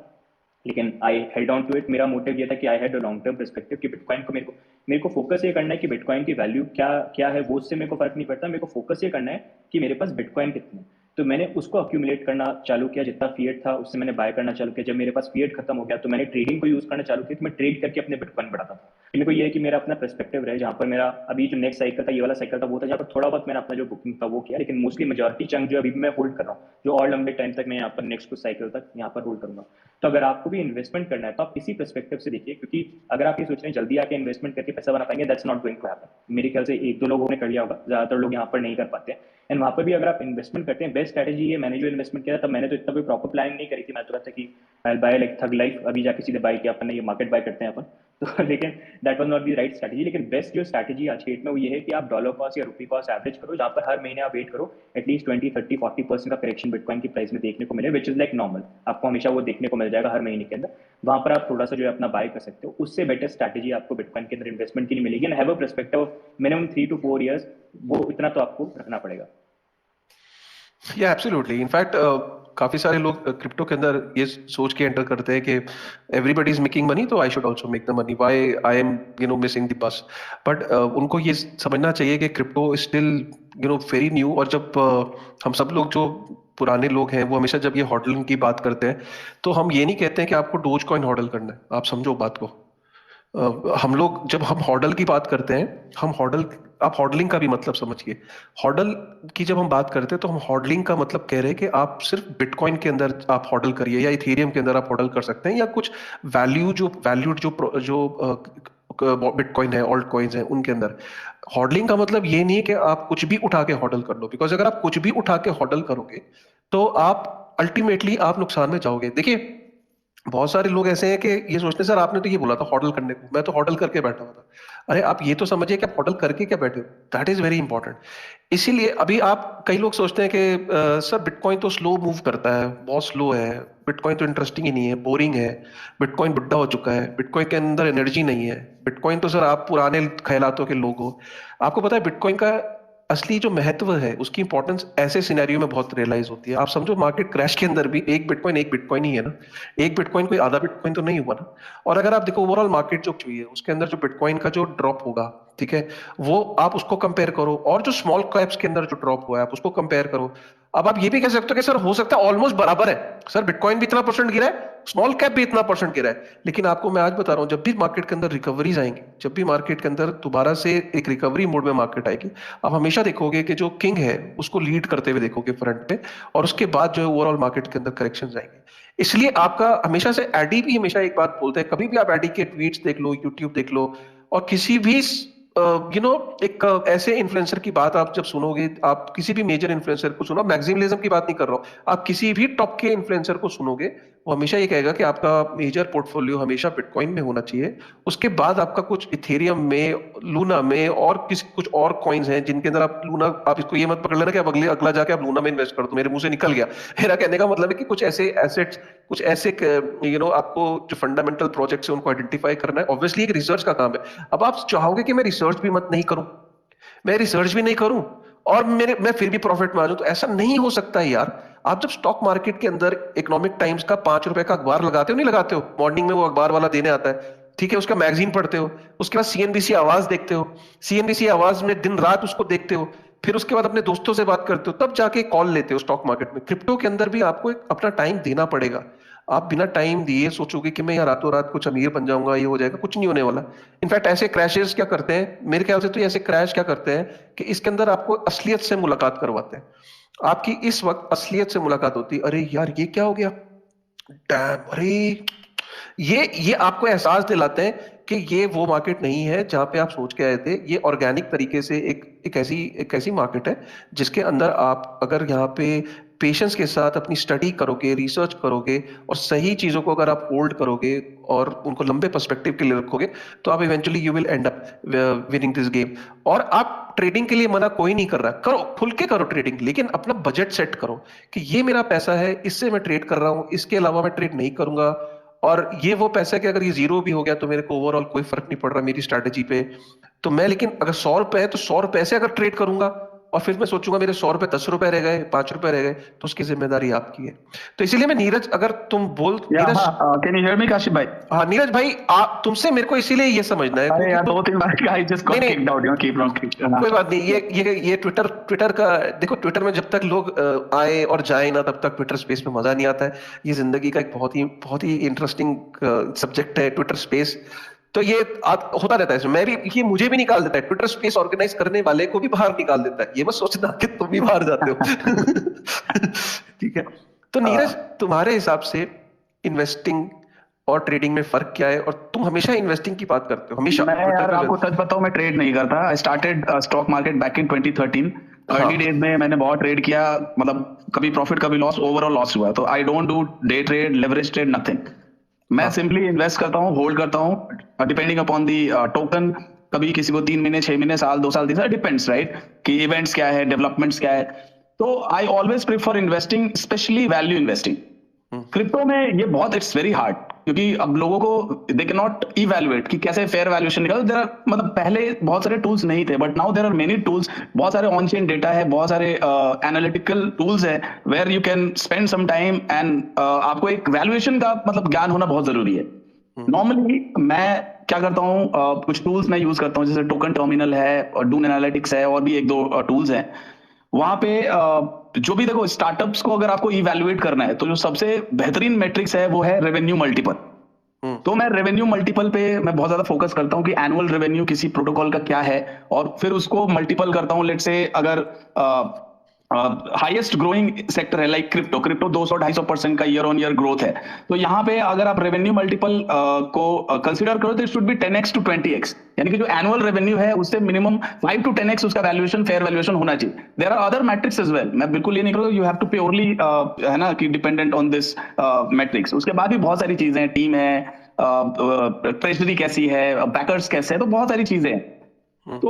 लेकिन I held on to it. मेरा मोटिव ये था कि I had a long term perspective कि बिटकॉइन को मेरे को फोकस ये करना है कि बिटकॉइन की वैल्यू क्या है, वो उससे मेरे को फर्क नहीं पड़ता। मेरे को फोकस ये करना है कि मेरे पास बिटकॉइन कितने। तो मैंने उसको अक्यूमुलेट करना चालू किया, जितना फिएट था उससे मैंने बाय करना चालू किया। जब मेरे पास फिएट खत्म हो गया तो मैंने ट्रेडिंग को यूज करना चालू किया, तो मैं ट्रेड करके अपने बिटकॉइन बढ़ाता था। मेरे को ये है कि मेरा अपना पर्सपेक्टिव रहे, जहाँ पर मेरा अभी जो नेक्स्ट साइकिल था, ये वाला साइकिल था, वो था जहाँ पर थोड़ा बहुत मैंने अपना जो बुकिंग था वो किया, लेकिन मोस्टली मेजॉरिटी चंक जो अभी मैं होल्ड कर रहा हूँ, जो और लंबे टाइम तक मैं यहाँ पर नेक्स्ट कुछ साइकिल तक यहाँ पर होल्ड करूंगा। तो अगर आपको भी इन्वेस्टमेंट करना है तो आप इसी पर्सपेक्टिव से देखिए, क्योंकि अगर आप ये सोच रहे हैं जल्दी आके इन्वेस्टमेंट करके पैसा बना पाएंगे, that's not going to happen. मेरे ख्याल से एक दो लोगों ने कर लिया होगा, ज्यादातर लोग यहाँ पर नहीं कर पाते। एंड वहाँ पर भी अगर आप इन्वेस्टमेंट करते हैं, बेस्ट स्ट्रैटेजी है। मैंने जो इन्वेस्टमेंट किया तब मैंने तो इतना कोई प्रॉपर प्लानिंग नहीं करी थी, मैं तो कहता कि आई बाय लाइक थग लाइफ, अभी जाके सीधे बाय किया अपन ने, ये मार्केट बाय करते हैं अपन तो लेकिन that was not the right strategy. लेकिन बेस्ट जो स्ट्रैटेजी आज के डेट में वो ये है कि आप डॉलर कॉस्ट या रुपी कॉस्ट एवरेज करो, जहाँ पर हर महीने आप वेट करो एटलीस्ट 20-30-40% का करेक्शन बिटकॉइन की प्राइस में देखने को मिले, विच इज लाइक नॉर्मल। आपको हमेशा वो देखने को मिल जाएगा हर महीने के अंदर। वहां पर आप थोड़ा सा जो है अपना बाय कर सकते हो, उससे बेटर स्ट्रैटेजी आपको बिटकॉइन के अंदर इन्वेस्टमेंट के लिए मिलेगी। And have a perspective minimum 3 to 4 years, वो इतना तो आपको रखना पड़ेगा। या एब्सोल्युटली। इनफैक्ट काफी सारे लोग क्रिप्टो के अंदर ये सोच के एंटर करते हैं कि एवरीबडी इज मेकिंग मनी तो I should also make the money, why I am missing the bus. But उनको ये समझना चाहिए कि crypto is still very new. और जब हम सब लोग जो पुराने लोग हैं वो हमेशा जब ये हॉडलिंग की बात करते हैं तो हम ये नहीं कहते हैं कि आपको डोज कॉइन हॉडल करना है। आप समझो बात को। हम लोग जब हम हॉडल की बात करते हैं, हम हॉडल, आप हॉडलिंग का भी मतलब समझिए। हॉडल की जब हम बात करते हैं तो हम हॉडलिंग का मतलब कह रहे हैं कि आप सिर्फ बिटकॉइन के अंदर आप हॉडल करिए या इथेरियम के अंदर आप हॉडल कर सकते हैं, या कुछ वैल्यूड जो बिटकॉइन है, ऑल्ट कॉइन्स हैं, उनके अंदर। हॉडलिंग का मतलब ये नहीं है कि आप कुछ भी उठा के हॉडल कर लो, बिकॉज अगर आप कुछ भी उठा के हॉडल करोगे तो आप अल्टीमेटली आप नुकसान में जाओगे। देखिए, बहुत सारे लोग ऐसे हैं कि ये सोचते हैं सर आपने तो ये बोला था हॉडल करने को, मैं तो हॉडल करके बैठा हुआ था। अरे आप ये तो समझिए कि आप हॉडल करके क्या बैठे हो, दैट इज वेरी इंपॉर्टेंट। इसीलिए अभी आप, कई लोग सोचते हैं कि सर बिटकॉइन तो स्लो मूव करता है, बहुत स्लो है, बिटकॉइन तो इंटरेस्टिंग ही नहीं है, बोरिंग है, बिटकॉइन बुड्ढा हो चुका है, बिटकॉइन के अंदर एनर्जी नहीं है, बिटकॉइन तो सर आप पुराने ख्यालातों के लोग हो। आपको पता है बिटकॉइन का असली जो महत्व है, उसकी इंपॉर्टेंस ऐसे सिनेरियो में बहुत रियलाइज होती है। आप समझो मार्केट क्रैश के अंदर भी एक बिटकॉइन ही है ना, एक बिटकॉइन कोई आधा बिटकॉइन तो नहीं हुआ ना। और अगर आप देखो ओवरऑल मार्केट जो हुई है उसके अंदर जो बिटकॉइन का जो ड्रॉप होगा, ठीक है, वो आप उसको कंपेयर करो, और जो स्मॉल कैप्स के अंदर जो ड्रॉप हुआ है आप उसको कंपेयर करो। अब आप ये भी कह सकते हो कि सर हो सकता है ऑलमोस्ट बराबर है, सर बिटकॉइन भी इतना परसेंट गिरा है, स्मॉल कैप भी इतना परसेंट गिरा है। लेकिन आपको मैं आज बता रहा हूं, जब भी मार्केट के अंदर रिकवरीज आएंगी, जब भी मार्केट के अंदर दोबारा से एक रिकवरी मोड में मार्केट आएगी, आप हमेशा देखोगे कि जो किंग है उसको लीड करते हुए देखोगे फ्रंट पे, और उसके बाद जो है ओवरऑल मार्केट के अंदर करेक्शन आएंगे। इसलिए आपका हमेशा से एडी भी हमेशा एक बात बोलते हैं, कभी भी आप एडी के ट्वीट्स देख लो, यूट्यूब देख लो, और किसी भी एक ऐसे इन्फ्लुएंसर की बात आप जब सुनोगे, आप किसी भी मेजर इन्फ्लुएंसर को सुनो, मैक्सिमलिज्म की बात नहीं कर रहा हूँ, आप किसी भी टॉप के इन्फ्लुएंसर को सुनोगे, वो हमेशा ये कहेगा कि आपका मेजर पोर्टफोलियो हमेशा बिटकॉइन में होना चाहिए। उसके बाद आपका कुछ इथेरियम में, लूना में, और कुछ और कॉइन्स हैं जिनके अंदर आप लूना, आप इसको ये मत पकड़ लेना कि आप अगला जाके आप लूना में इन्वेस्ट कर दो, मेरे मुंह से निकल गया। मेरा कहने का मतलब है कि कुछ ऐसे एसेट्स, कुछ ऐसे आपको जो फंडामेंटल प्रोजेक्ट्स है उनको आइडेंटिफाई करना है। ऑब्वियसली एक रिसर्च का काम है। अब आप चाहोगे कि मैं रिसर्च भी मत नहीं करूं, मैं रिसर्च भी नहीं करूं और मैं फिर भी प्रॉफिट में आ जाऊं, तो ऐसा नहीं हो सकता है यार। आप जब स्टॉक मार्केट के अंदर इकोनॉमिक टाइम्स का 5 रुपए का अखबार लगाते हो, नहीं लगाते हो, मॉर्निंग में वो अखबार वाला देने आता है, ठीक है, उसका मैगजीन पढ़ते हो, उसके बाद सीएनबीसी आवाज देखते हो, सीएनबीसी आवाज में दिन रात उसको देखते हो, फिर उसके बाद अपने दोस्तों से बात करते हो, तब जाके कॉल लेते हो स्टॉक मार्केट में। क्रिप्टो के अंदर भी आपको अपना टाइम देना पड़ेगा। आप बिना टाइम दिए सोचोगे कि मैं यार रातों रात कुछ अमीर बन जाऊंगा, ये हो जाएगा, कुछ नहीं होने वाला। इनफैक्ट ऐसे क्रैशेस क्या करते हैं, मेरे ख्याल से तो ऐसे क्रैश क्या करते हैं कि इसके अंदर आपको असलियत से मुलाकात करवाते हैं। आपकी इस वक्त असलियत से मुलाकात होती है, अरे यार ये क्या हो गया, डैम, अरे ये आपको एहसास दिलाते हैं कि ये वो मार्केट नहीं है जहां पे आप सोच के आए थे। ये ऑर्गेनिक तरीके से एक ऐसी मार्केट है जिसके अंदर आप अगर यहाँ पे पेशेंस के साथ अपनी स्टडी करोगे, रिसर्च करोगे और सही चीजों को अगर आप होल्ड करोगे और उनको लंबे पर्सपेक्टिव के लिए रखोगे, तो आप eventually you will and up winning this game. और आप ट्रेडिंग के लिए मना कोई नहीं कर रहा, करो, खुल के करो ट्रेडिंग, लेकिन अपना बजट सेट करो कि ये मेरा पैसा है, इससे मैं ट्रेड कर रहा हूं, इसके अलावा मैं ट्रेड नहीं करूंगा। और ये वो पैसा है कि अगर ये जीरो भी हो गया तो मेरे को ओवरऑल कोई फर्क नहीं पड़ रहा मेरी स्ट्रैटेजी पे। तो मैं, लेकिन अगर 100 रुपए है तो 100 रुपए से अगर ट्रेड करूंगा और फिर मैं सोचूंगा मेरे 100 रुपए 10 रुपए रह गए, 5 रुपए रह गए, तो उसकी जिम्मेदारी आपकी है। तो इसीलिए मैं नीरज, अगर तुम Neeraj, can you hear me Kashif भाई? हाँ नीरज भाई, तुमसे मेरे को इसीलिए ये समझना है, अरे यार 2-3 बार I just got kicked out, keep on kick. कोई बात नहीं, ये ट्विटर का देखो, ट्विटर में जब तक लोग आए और जाए ना, तब तक ट्विटर स्पेस में मजा नहीं आता है। ये जिंदगी का एक बहुत ही इंटरेस्टिंग सब्जेक्ट है ट्विटर स्पेस। तो ये होता रहता है, मैं भी, ये मुझे भी निकाल देता है, ट्विटर स्पेस ऑर्गेनाइज करने वाले को भी बाहर निकाल देता है। ये मत सोचना कि तुम भी बाहर जाते हो। ठीक है, तो नीरज तुम्हारे हिसाब से इन्वेस्टिंग और ट्रेडिंग में फर्क क्या है? और तुम हमेशा इन्वेस्टिंग की बात करते हो, हमेशा। मैं यार आपको सच बताऊं, मैं ट्रेड नहीं करता। I started stock market back in 2013। Early days में मैंने बहुत ट्रेड किया, मतलब कभी प्रॉफिट कभी लॉस, ओवरऑल लॉस हुआ। तो I don't do day trade, leverage trade, nothing. मैं सिंपली इन्वेस्ट करता हूँ, होल्ड करता हूँ, डिपेंडिंग अपॉन दी टोकन। कभी किसी को 3 महीने, 6 महीने, साल, 2 साल, 3 साल, डिपेंड्स, राइट, कि इवेंट्स क्या है, डेवलपमेंट्स क्या है। तो I always prefer investing, specially value investing. Crypto में ये बहुत, इट्स वेरी हार्ड, क्योंकि अब लोगों को दे कैन नॉट इवैल्यूएट कि कैसे फेयर वैल्यूएशन निकालो। देयर आर, मतलब पहले बहुत सारे टूल्स नहीं थे, but now there are many tools. बहुत सारे ऑन चेन डेटा है, बहुत सारे एनालिटिकल टूल्स है, where you can spend some time and आपको एक वैल्यूएशन का मतलब ज्ञान होना बहुत जरूरी है। नॉर्मली मैं क्या करता हूँ, कुछ टूल्स मैं यूज करता हूँ, जैसे टोकन टर्मिनल है और डून एनालिटिक्स है, और भी 1-2 टूल्स हैं। वहां पे जो भी, देखो, स्टार्टअप्स को अगर आपको इवैल्यूएट करना है, तो जो सबसे बेहतरीन मैट्रिक्स है वो है रेवेन्यू मल्टीपल। तो मैं रेवेन्यू मल्टीपल पे मैं बहुत ज्यादा फोकस करता हूँ कि एनुअल रेवेन्यू किसी प्रोटोकॉल का क्या है, और फिर उसको मल्टीपल करता हूँ। लेट्स से अगर हाईएस्ट ग्रोइंग सेक्टर है लाइक क्रिप्टो 200-250% का ईयर ऑन ईयर ग्रोथ है, तो यहाँ पे अगर आप रेवेन्यू मल्टीपल को कंसीडर करो तो it should be 10x to 20x, यानी कि जो एनुअल रेवेन्यू है उससे मिनिमम 5 to 10x उसका वैल्यूएशन, फेयर वैल्यूएशन होना चाहिए। There are other metrics as well, मैं बिल्कुल ये नहीं करूँ यू हैव टू प्योरली है ना कि डिपेंडेंट ऑन दिस मैट्रिक्स। उसके बाद भी बहुत सारी चीजें हैं, टीम है, ट्रेजरी कैसी है, बैकर्स कैसे है, तो बहुत सारी चीजें हैं। तो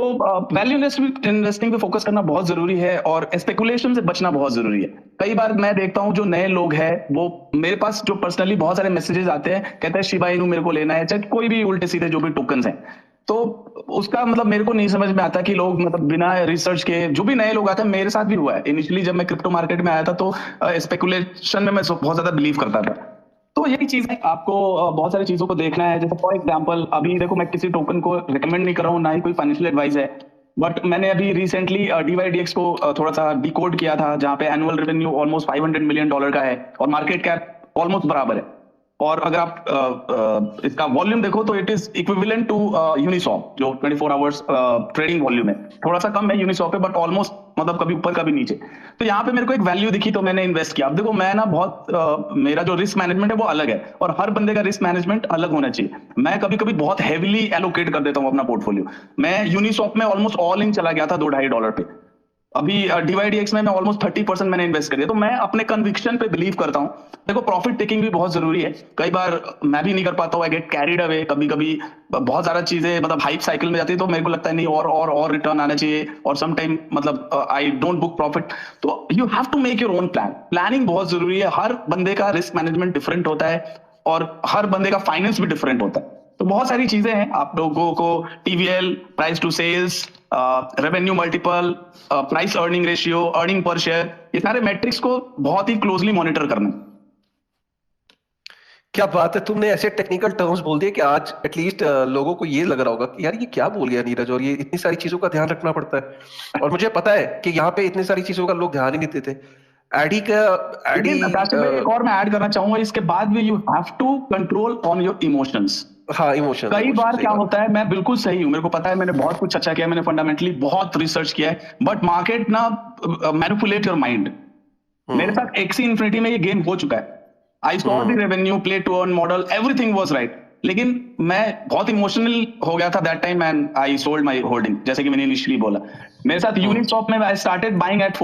वैल्यू इन्वेस्टिंग पे फोकस करना बहुत जरूरी है, और स्पेकुलेशन से बचना बहुत जरूरी है। कई बार मैं देखता हूँ जो नए लोग हैं, वो मेरे पास जो पर्सनली बहुत सारे मैसेजेस आते हैं, कहते हैं शिबा इनू मेरे को लेना है, चाहे कोई भी उल्टे सीधे जो भी टोकन्स हैं। तो उसका मतलब मेरे को नहीं समझ में आता कि लोग मतलब बिना रिसर्च के, जो भी नए लोग आते हैं, मेरे साथ भी हुआ है। इनिशियली जब मैं क्रिप्टो मार्केट में आया था तो स्पेकुलेशन में मैं बहुत ज्यादा बिलीव करता था। तो यही चीज है, आपको बहुत सारी चीजों को देखना है। जैसे फॉर एग्जांपल अभी देखो, मैं किसी टोकन को रिकमेंड नहीं कर रहा हूँ, ना ही कोई फाइनेंशियल एडवाइस है, बट मैंने अभी रिसेंटली DYDX को थोड़ा सा डिकोड किया था, जहां पे एनुअल रेवेन्यू ऑलमोस्ट $500 मिलियन का है और मार्केट कैप ऑलमोस्ट बराबर है। और अगर आप इसका वॉल्यूम देखो तो it is equivalent to Uniswap, जो 24 आवर्स ट्रेडिंग वॉल्यूम है। थोड़ा सा कम है यूनिसॉप पे, बट ऑलमोस्ट मतलब कभी ऊपर कभी नीचे। तो यहाँ पे मेरे को एक वैल्यू दिखी तो मैंने इन्वेस्ट किया। अब देखो मैं ना बहुत मेरा जो रिस्क मैनेजमेंट है वो अलग है, और हर बंदे का रिस्क मैनेजमेंट अलग होना चाहिए। मैं कभी कभी बहुत हैविली एलोकेट कर देता हूँ अपना पोर्टफोलियो। मैं यूनिसॉप में ऑलमोस्ट ऑल इन चला गया था $2-2.5 पे। अभी DYDX में मैं ऑलमोस्ट 30% मैंने इन्वेस्ट कर दिया। तो मैं अपने कन्विक्शन पे बिलीव करता हूँ। देखो प्रॉफिट टेकिंग भी बहुत जरूरी है, कई बार मैं भी नहीं कर पाता हूँ, आई गेट कैरिड अवे। कभी कभी बहुत ज्यादा चीजें मतलब हाइप साइकिल में जाती है, तो मेरे को लगता है नहीं और रिटर्न आना चाहिए, और सम टाइम मतलब आई डोंट बुक प्रॉफिट। तो you have to make your own plan. Planning बहुत जरूरी है। हर बंदे का रिस्क मैनेजमेंट डिफरेंट होता है, और हर बंदे का फाइनेंस भी डिफरेंट होता है। तो बहुत सारी चीजें हैं, आप लोगों को TVL, price to sales, revenue multiple, price earning ratio, earning per share, ये सारे मैट्रिक्स को बहुत ही क्लोजली मॉनिटर करना। क्या बात है, तुमने ऐसे टेक्निकल टर्म्स बोल दिए कि आज एटलीस्ट लोगों को ये लग रहा होगा कि यार ये क्या बोल गया नीरज, और ये इतनी सारी चीजों का ध्यान रखना पड़ता है। और मुझे पता है कि यहाँ पे इतनी सारी चीजों का लोग ध्यान ही नहीं देते। एडी का एडी लेकिन काशिफ भाई एक और मैं ऐड करना चाहूंगा इसके बाद भी, you have to control on your emotions. हाँ, इमोशन कई बार क्या होता है, मैं बिल्कुल सही हूं, मेरे को पता है, मैंने बहुत कुछ अच्छा किया, मैंने फंडामेंटली बहुत रिसर्च किया है, बट मार्केट ना मैनिपुलेट योर माइंड। मेरे साथ एक्सी इन्फिनिटी में ये गेम हो चुका है। I saw the revenue, play to earn model, everything was right, लेकिन मैं बहुत इमोशनल हो गया था that time and I sold my holding. जैसे कि मैंने इनिशियली बोला, मेरे साथ यूनिसॉप में आई स्टार्टेड बाइंग एट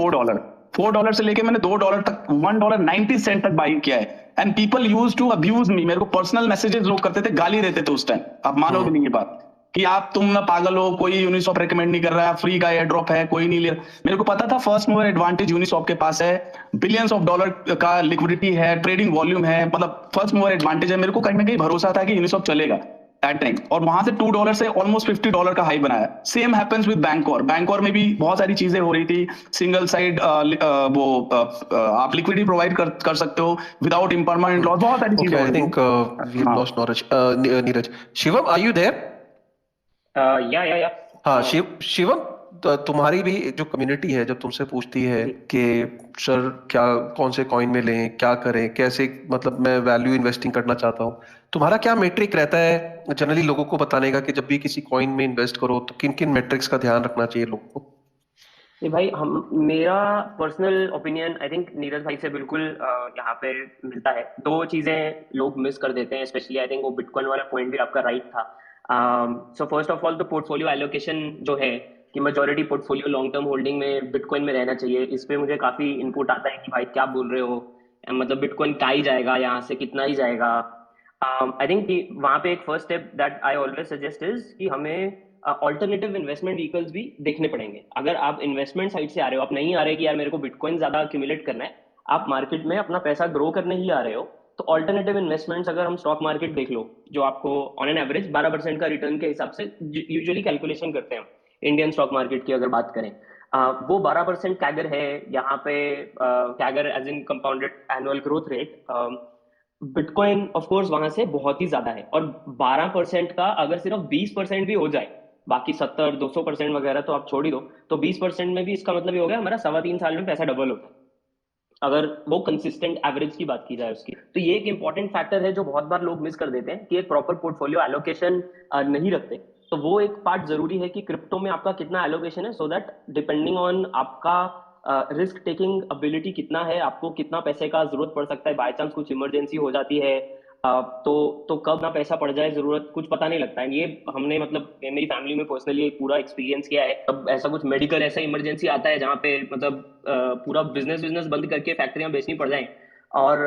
$4 से लेके मैंने $2 तक, $1.90 तक बाइंग किया है। And people use to abuse me. मेरे को पर्सनल मैसेजेस लोग करते थे, गाली देते थे उस टाइम। आप मानोगे नहीं ये बात कि आप तुम ना पागल हो, कोई यूनिसॉप रेकमेंड नहीं कर रहा है, फ्री का एयर ड्रॉप है, कोई नहीं ले रहा। मेरे को पता था फर्स्ट मूवर एडवांटेज यूनिसॉप के पास है, बिलियंस ऑफ डॉलर का लिक्विडिटी है, ट्रेडिंग वॉल्यूम है, मतलब फर्स्ट मूवर एडवांटेज है। मेरे को कहीं ना कहीं भरोसा था कि यूनिसॉप चलेगा दैट टाइम, और वहां से $2 से ऑलमोस्ट $50 का हाई बनाया। Same happens with Bancor. Bancor में भी बहुत सारी चीजें हो रही थी, सिंगल साइड आप लिक्विडिटी प्रोवाइड कर सकते हो विदाउट इम्परमानेंट लॉस, बहुत सारी चीजें। I think we have lost Neeraj. Shivam, are you there? या हाँ शिवम, तुम्हारी भी जो कम्युनिटी है जब तुमसे पूछती है कि सर क्या कौन से कॉइन में लें, क्या करें, कैसे, मतलब मैं वैल्यू इन्वेस्टिंग करना चाहता हूँ, तुम्हारा क्या मेट्रिक रहता है जनरली लोगों को बताने का कि जब भी किसी कॉइन में इन्वेस्ट करो तो किन किन मेट्रिक्स का ध्यान रखना चाहिए लोगों को? नहीं भाई, हम मेरा personal opinion I think Neeraj भाई से बिल्कुल यहाँ पे मिलता है। दो चीजें लोग मिस कर देते हैं, स्पेशली आई थिंक वो बिटकॉइन वाला पॉइंट भी आपका राइट था। सो फर्स्ट ऑफ ऑल तो पोर्टफोलियो एलोकेशन जो है कि majority portfolio long term holding में बिटकॉइन में रहना चाहिए, इस पे मुझे काफी इनपुट आता है कि भाई क्या बोल रहे हो, मतलब बिटकॉइन क्या ही जाएगा यहाँ से, कितना ही जाएगा। आई थिंक वहां पे एक first step that I always suggest is कि हमें ऑल्टरनेटिव इन्वेस्टमेंट व्हीकल्स भी देखने पड़ेंगे। अगर आप इन्वेस्टमेंट साइड से आ रहे हो, आप नहीं आ रहे कि यार मेरे को बिटकॉइन ज्यादा अक्यूमुलेट करना है, आप मार्केट में अपना पैसा ग्रो करने ही आ रहे हो, तो ऑल्टरनेटिव इन्वेस्टमेंट्स अगर हम स्टॉक मार्केट देख लो, जो आपको ऑन एन एवरेज 12% का रिटर्न के हिसाब से यूजुअली कैलकुलेशन करते हैं, इंडियन स्टॉक मार्केट की अगर बात करें, वो 12% कैगर है यहाँ पे। CAGR as in compounded annual growth rate. Bitcoin of course वहां से बहुत ही ज्यादा है, और 12% का अगर सिर्फ 20% भी हो जाए, बाकी 70-200% वगैरह तो आप छोड़ ही दो, तो 20% में भी इसका मतलब ये हो गया हमारा 3.25 साल में पैसा डबल होता है, अगर वो कंसिस्टेंट एवरेज की बात की जाए उसकी। तो ये एक इंपॉर्टेंट फैक्टर है जो बहुत बार लोग मिस कर देते हैं कि एक प्रॉपर पोर्टफोलियो एलोकेशन नहीं रखते। तो वो एक पार्ट जरूरी है कि क्रिप्टो में आपका कितना एलोकेशन है, सो दैट डिपेंडिंग ऑन आपका रिस्क टेकिंग एबिलिटी कितना है, आपको कितना पैसे का जरूरत पड़ सकता है, बाय चांस कुछ इमरजेंसी हो जाती है, तो कब ना पैसा पड़ जाए जरूरत कुछ पता नहीं लगता है। ये हमने मतलब मेरी फैमिली में पर्सनली पूरा एक्सपीरियंस किया है। अब ऐसा कुछ मेडिकल ऐसा इमरजेंसी आता है जहाँ पे मतलब पूरा बिजनेस बंद करके फैक्ट्रियां बेचनी पड़ जाएं और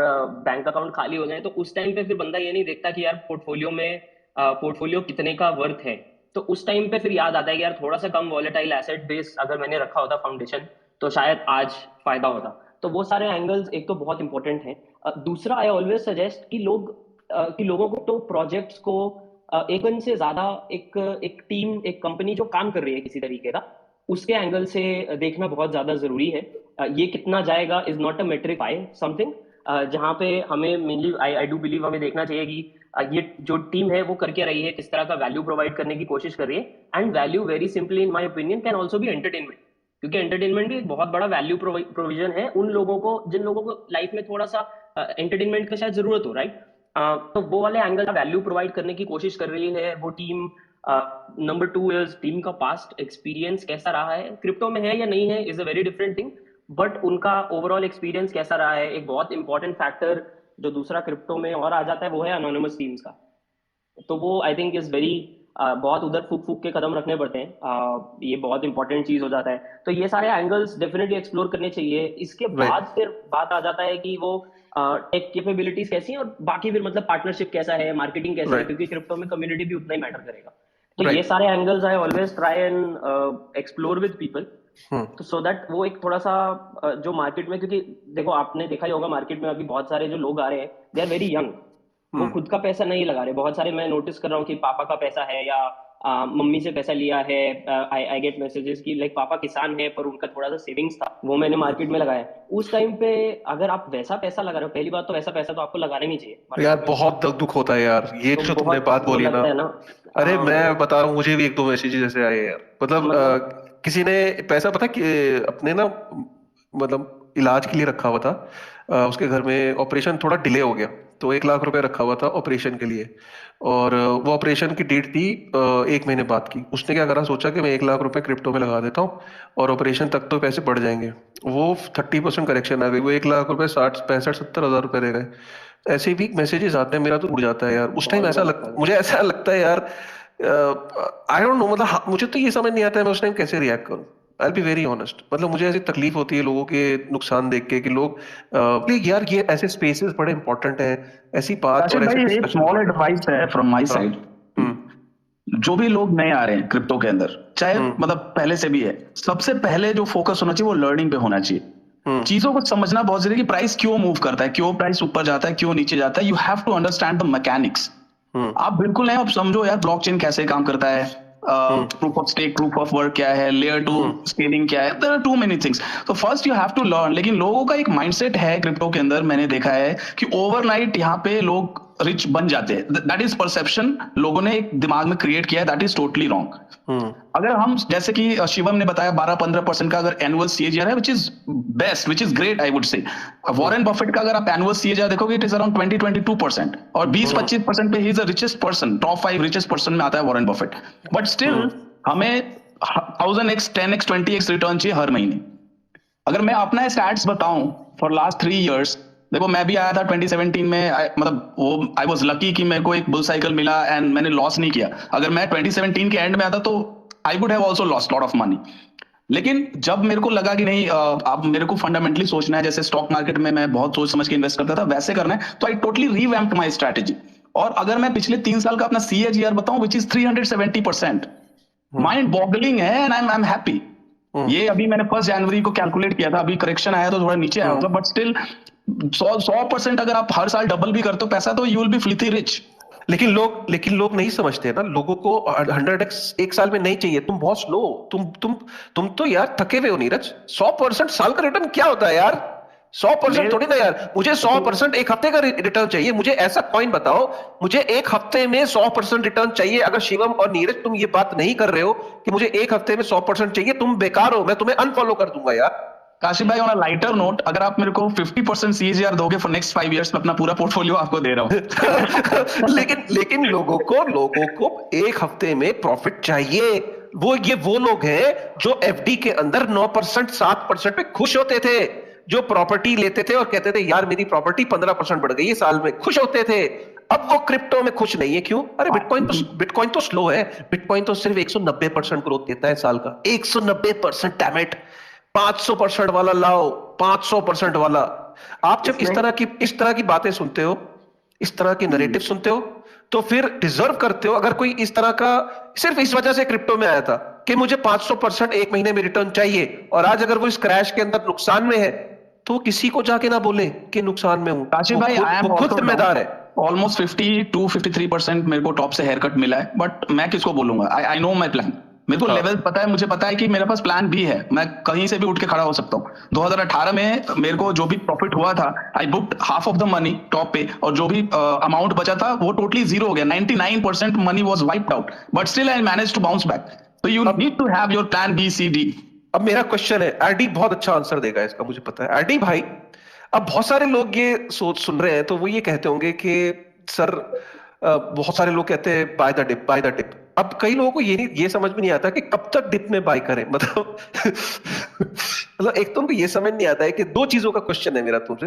बैंक अकाउंट खाली हो जाए, तो उस टाइम पे फिर बंदा ये नहीं देखता कि यार पोर्टफोलियो कितने का वर्थ है। तो उस टाइम पे फिर याद आता है कि यार थोड़ा सा कम वॉलेटाइल एसेट बेस अगर मैंने रखा होता फाउंडेशन, तो शायद आज फायदा होता। तो वो सारे एंगल्स एक तो बहुत इंपॉर्टेंट है। दूसरा, आई ऑलवेज सजेस्ट कि लोगों को तो प्रोजेक्ट्स को एक से ज्यादा एक टीम, एक कंपनी जो काम कर रही है किसी तरीके का, उसके एंगल से देखना बहुत ज्यादा जरूरी है। ये कितना जाएगा is not a metric by something, जहाँ पे हमें मेनली आई डू बिलीव हमें देखना चाहिए कि ये जो टीम है वो करके रही है, किस तरह का वैल्यू प्रोवाइड करने की कोशिश कर रही है। And value very simply in my opinion can also be entertainment, क्योंकि एंटरटेनमेंट भी एक बहुत बड़ा वैल्यू प्रोविजन है उन लोगों को जिन लोगों को लाइफ में थोड़ा सा एंटरटेनमेंट का शायद जरूरत हो, राइट। तो वो वाले एंगल का वैल्यू प्रोवाइड करने की कोशिश कर रही है वो टीम। नंबर 2 इज टीम का पास्ट एक्सपीरियंस कैसा रहा है, क्रिप्टो में है या नहीं है is a very different thing, but उनका ओवरऑल एक्सपीरियंस कैसा रहा है। एक बहुत इंपॉर्टेंट फैक्टर जो दूसरा क्रिप्टो में और आ जाता है वो है अनोनिमस टीम्स का। तो वो आई थिंक इज वेरी बहुत उधर फूक फूक के कदम रखने पड़ते हैं। ये बहुत इंपॉर्टेंट चीज हो जाता है। तो ये सारे एंगल्स डेफिनेटली एक्सप्लोर करने चाहिए। इसके बाद फिर बात आ जाता है कि वो टेक कैपेबिलिटीज कैसी हैं और बाकी फिर मतलब पार्टनरशिप कैसा है, मार्केटिंग कैसा है, क्योंकि क्रिप्टो में कम्युनिटी भी उतना ही मैटर करेगा। तो ये सारे angles I always try and explore with people, तो सो दैट वो एक थोड़ा सा जो मार्केट में, क्योंकि देखो आपने देखा ही होगा मार्केट में अभी बहुत सारे जो लोग आ रहे हैं दे आर वेरी यंग, वो खुद का पैसा नहीं लगा रहे। बहुत सारे मैं नोटिस कर रहा हूँ कि पापा का पैसा है या मम्मी से पैसा लिया है। आई गेट मैसेजेस कि लाइक पापा किसान है पर उनका थोड़ा सा सेविंग्स था वो मैंने मार्केट में लगाया। उस टाइम पे अगर आप वैसा पैसा लगा रहे हो, पहली बात तो वैसा पैसा तो आपको लगाना ही नहीं चाहिए यार। बहुत दुख होता है यार, ये तो जो तुमने बहुत बात बोली लगता है ना। ना। अरे मैं बता रहा हूँ, मुझे भी एक दो मैसेजेस ऐसे आए यार। मतलब किसी ने पैसा पता कि अपने ना मतलब इलाज के लिए रखा हुआ था। उसके घर में ऑपरेशन थोड़ा डिले हो गया, तो 1 लाख रुपए रखा हुआ था ऑपरेशन के लिए। और वो ऑपरेशन की डेट थी 1 महीने बाद की। उसने क्या करा, सोचा कि मैं 1 लाख रुपए क्रिप्टो में लगा देता हूँ और ऑपरेशन तक तो पैसे बढ़ जाएंगे। वो 30% करेक्शन आ गई, वो 1 लाख रुपए 60 65 70 हजार रुपए रह गए। ऐसे भी मैसेजेस आते हैं, मेरा तो उड़ जाता है यार उस टाइम। मुझे ऐसा लगता है यार, आई डोंट नो, मतलब मुझे तो ये समझ नहीं आता है मैं उस टाइम कैसे रिएक्ट करूं। आई बी वेरी ऑनेस्ट, मतलब मुझे ऐसी तकलीफ होती है लोगों के नुकसान देख के कि लोग यार ये ऐसे स्पेसेस बड़े इंपॉर्टेंट हैं, ऐसी बात और भाई ऐसे एक स्मॉल एडवाइस है फ्रॉम माय साइड। जो भी लोग नए आ रहे हैं क्रिप्टो के अंदर, चाहे मतलब पहले से भी है, सबसे पहले जो फोकस होना चाहिए वो लर्निंग पे होना चाहिए। चीजों को समझना बहुत जरूरी है कि प्राइस क्यों मूव करता है, क्यों प्राइस ऊपर जाता है, क्यों नीचे जाता है। You have to understand the mechanics. आप बिल्कुल नहीं, आप समझो यार ब्लॉकचेन कैसे काम करता है, proof of stake, proof of work क्या है, लेयर 2 स्केलिंग क्या है, there are too many things. तो first you have to learn. लेकिन लोगों का एक माइंडसेट है क्रिप्टो के अंदर, मैंने देखा है कि ओवरनाइट यहाँ पे लोग रिच बन जाते हैं। दैट इज परसेप्शन लोगों ने एक दिमाग में क्रिएट किया है, दैट इज टोटली रॉन्ग। अगर हम जैसे कि शिवम ने बताया 12-15% का अगर एनुअल सीएजीआर है, which is best, which is great I would say. Warren Buffett का अगर आप एनुअल सीएजीआर देखोगे इट इज अराउंड 20-22%, और 20-25% पे he is the richest person, top 5 richest person में आता है वॉरेन बफेट। बट स्टिल हमें 1000x 10x 20x रिटर्न चाहिए हर महीने। अगर मैं अपना स्टैट्स बताऊं फॉर लास्ट 3 इयर्स, देखो मैं भी आया था 2017 में, मतलब वो आई वाज लकी कि मेरे को एक बुल साइकिल मिला एंड मैंने लॉस नहीं किया। अगर मैं 2017 के एंड में आता तो I would have also lost lot of money. लेकिन जब मेरे को लगा कि नहीं, अब मेरे को फंडामेंटली सोचना है, जैसे स्टॉक मार्केट में मैं बहुत सोच समझ के इन्वेस्ट करता था वैसे करना है, तो I totally revamped my strategy. और अगर मैं पिछले 3 साल का अपना सीएजीआर बताऊं विच इज 370%, माइंड बॉगलिंग है एंड आई एम हैप्पी। ये अभी मैंने 1 जनवरी को कैलकुलेट किया था, अभी करेक्शन आया तो थोड़ा नीचे आया होगा, बट स्टिल 100% अगर आप हर साल डबल भी करते हो पैसा तो you will be filthy rich. लेकिन लोग नहीं समझते ना, लोगों को 100x एक साल में नहीं चाहिए। तुम बहुत स्लो, तुम तो यार थके हुए हो नीरज। 100% साल का रिटर्न क्या होता है यार? 100% थोड़ी ना यार। मुझे 100% एक हफ्ते का रिटर्न चाहिए। मुझे ऐसा कॉइन बताओ, मुझे एक हफ्ते में 100% रिटर्न चाहिए। अगर शिवम और नीरज तुम ये बात नहीं कर रहे हो कि मुझे एक हफ्ते में 100% चाहिए, तुम बेकार हो। मैं तुम्हें अनफॉलो कर दूंगा यार। काशिफ भाई, ऑन अ लाइटर नोट, अगर आप मेरे को 50% सीएजीआर दोगे फॉर नेक्स्ट 5 इयर्स, मैं अपना पूरा पोर्टफोलियो आपको दे रहा हूं। लेकिन लोगों को एक हफ्ते में प्रॉफिट चाहिए। वो लोग हैं जो एफडी के अंदर 9% 7% पे खुश होते थे, जो प्रॉपर्टी लेते थे और कहते थे यार मेरी प्रॉपर्टी 15% बढ़ गई है साल में, खुश होते थे। अब वो क्रिप्टो में खुश नहीं है। क्यों? अरे बिटकॉइन तो स्लो है। बिटकॉइन तो सिर्फ 190% ग्रोथ देता है साल का। 190%, डैम इट। 500% वाला लाओ, 500% वाला। आप जब इस तरह की बातें सुनते हो, इस तरह के नैरेटिव सुनते हो, तो फिर डिजर्व करते हो। अगर कोई इस तरह का सिर्फ इस वजह से क्रिप्टो में आया था कि मुझे 500% एक महीने में रिटर्न चाहिए, और आज अगर वो इस क्रैश के अंदर नुकसान में है, तो किसी को जाके ना बोले कि नुकसान में हूं। काशिफ भाई, वो खुद जिम्मेदार है। ऑलमोस्ट 52-53% मेरे को टॉप से हेयर कट मिला है, बट मैं किसको बोलूंगा? I know my plan. मेरे को लेवल पता है, मुझे पता है कि मेरे पास प्लान भी है, मैं कहीं से भी उठ के खड़ा हो सकता हूँ। 2018 में मेरे को जो भी प्रॉफिट हुआ था, I booked half of the money top पे, और जो भी अमाउंट बचा था वो टोटली जीरो हो गया। 99% money was wiped out, but still I manage to bounce back. तो you need to have your plan B C D. अब मेरा क्वेश्चन है, आरडी बहुत अच्छा आंसर देगा इसका, मुझे पता है। आरडी भाई, अब बहुत सारे लोग ये सोच सुन रहे हैं, तो वो ये कहते होंगे कि सर बहुत सारे लोग कहते हैं buy the dip, buy the dip. अब कई लोगों को ये समझ में नहीं आता कि कब तक डिप में बाय करें, मतलब मतलब एक तो उनको ये समझ नहीं आता है कि दो चीजों का क्वेश्चन है मेरा तुमसे,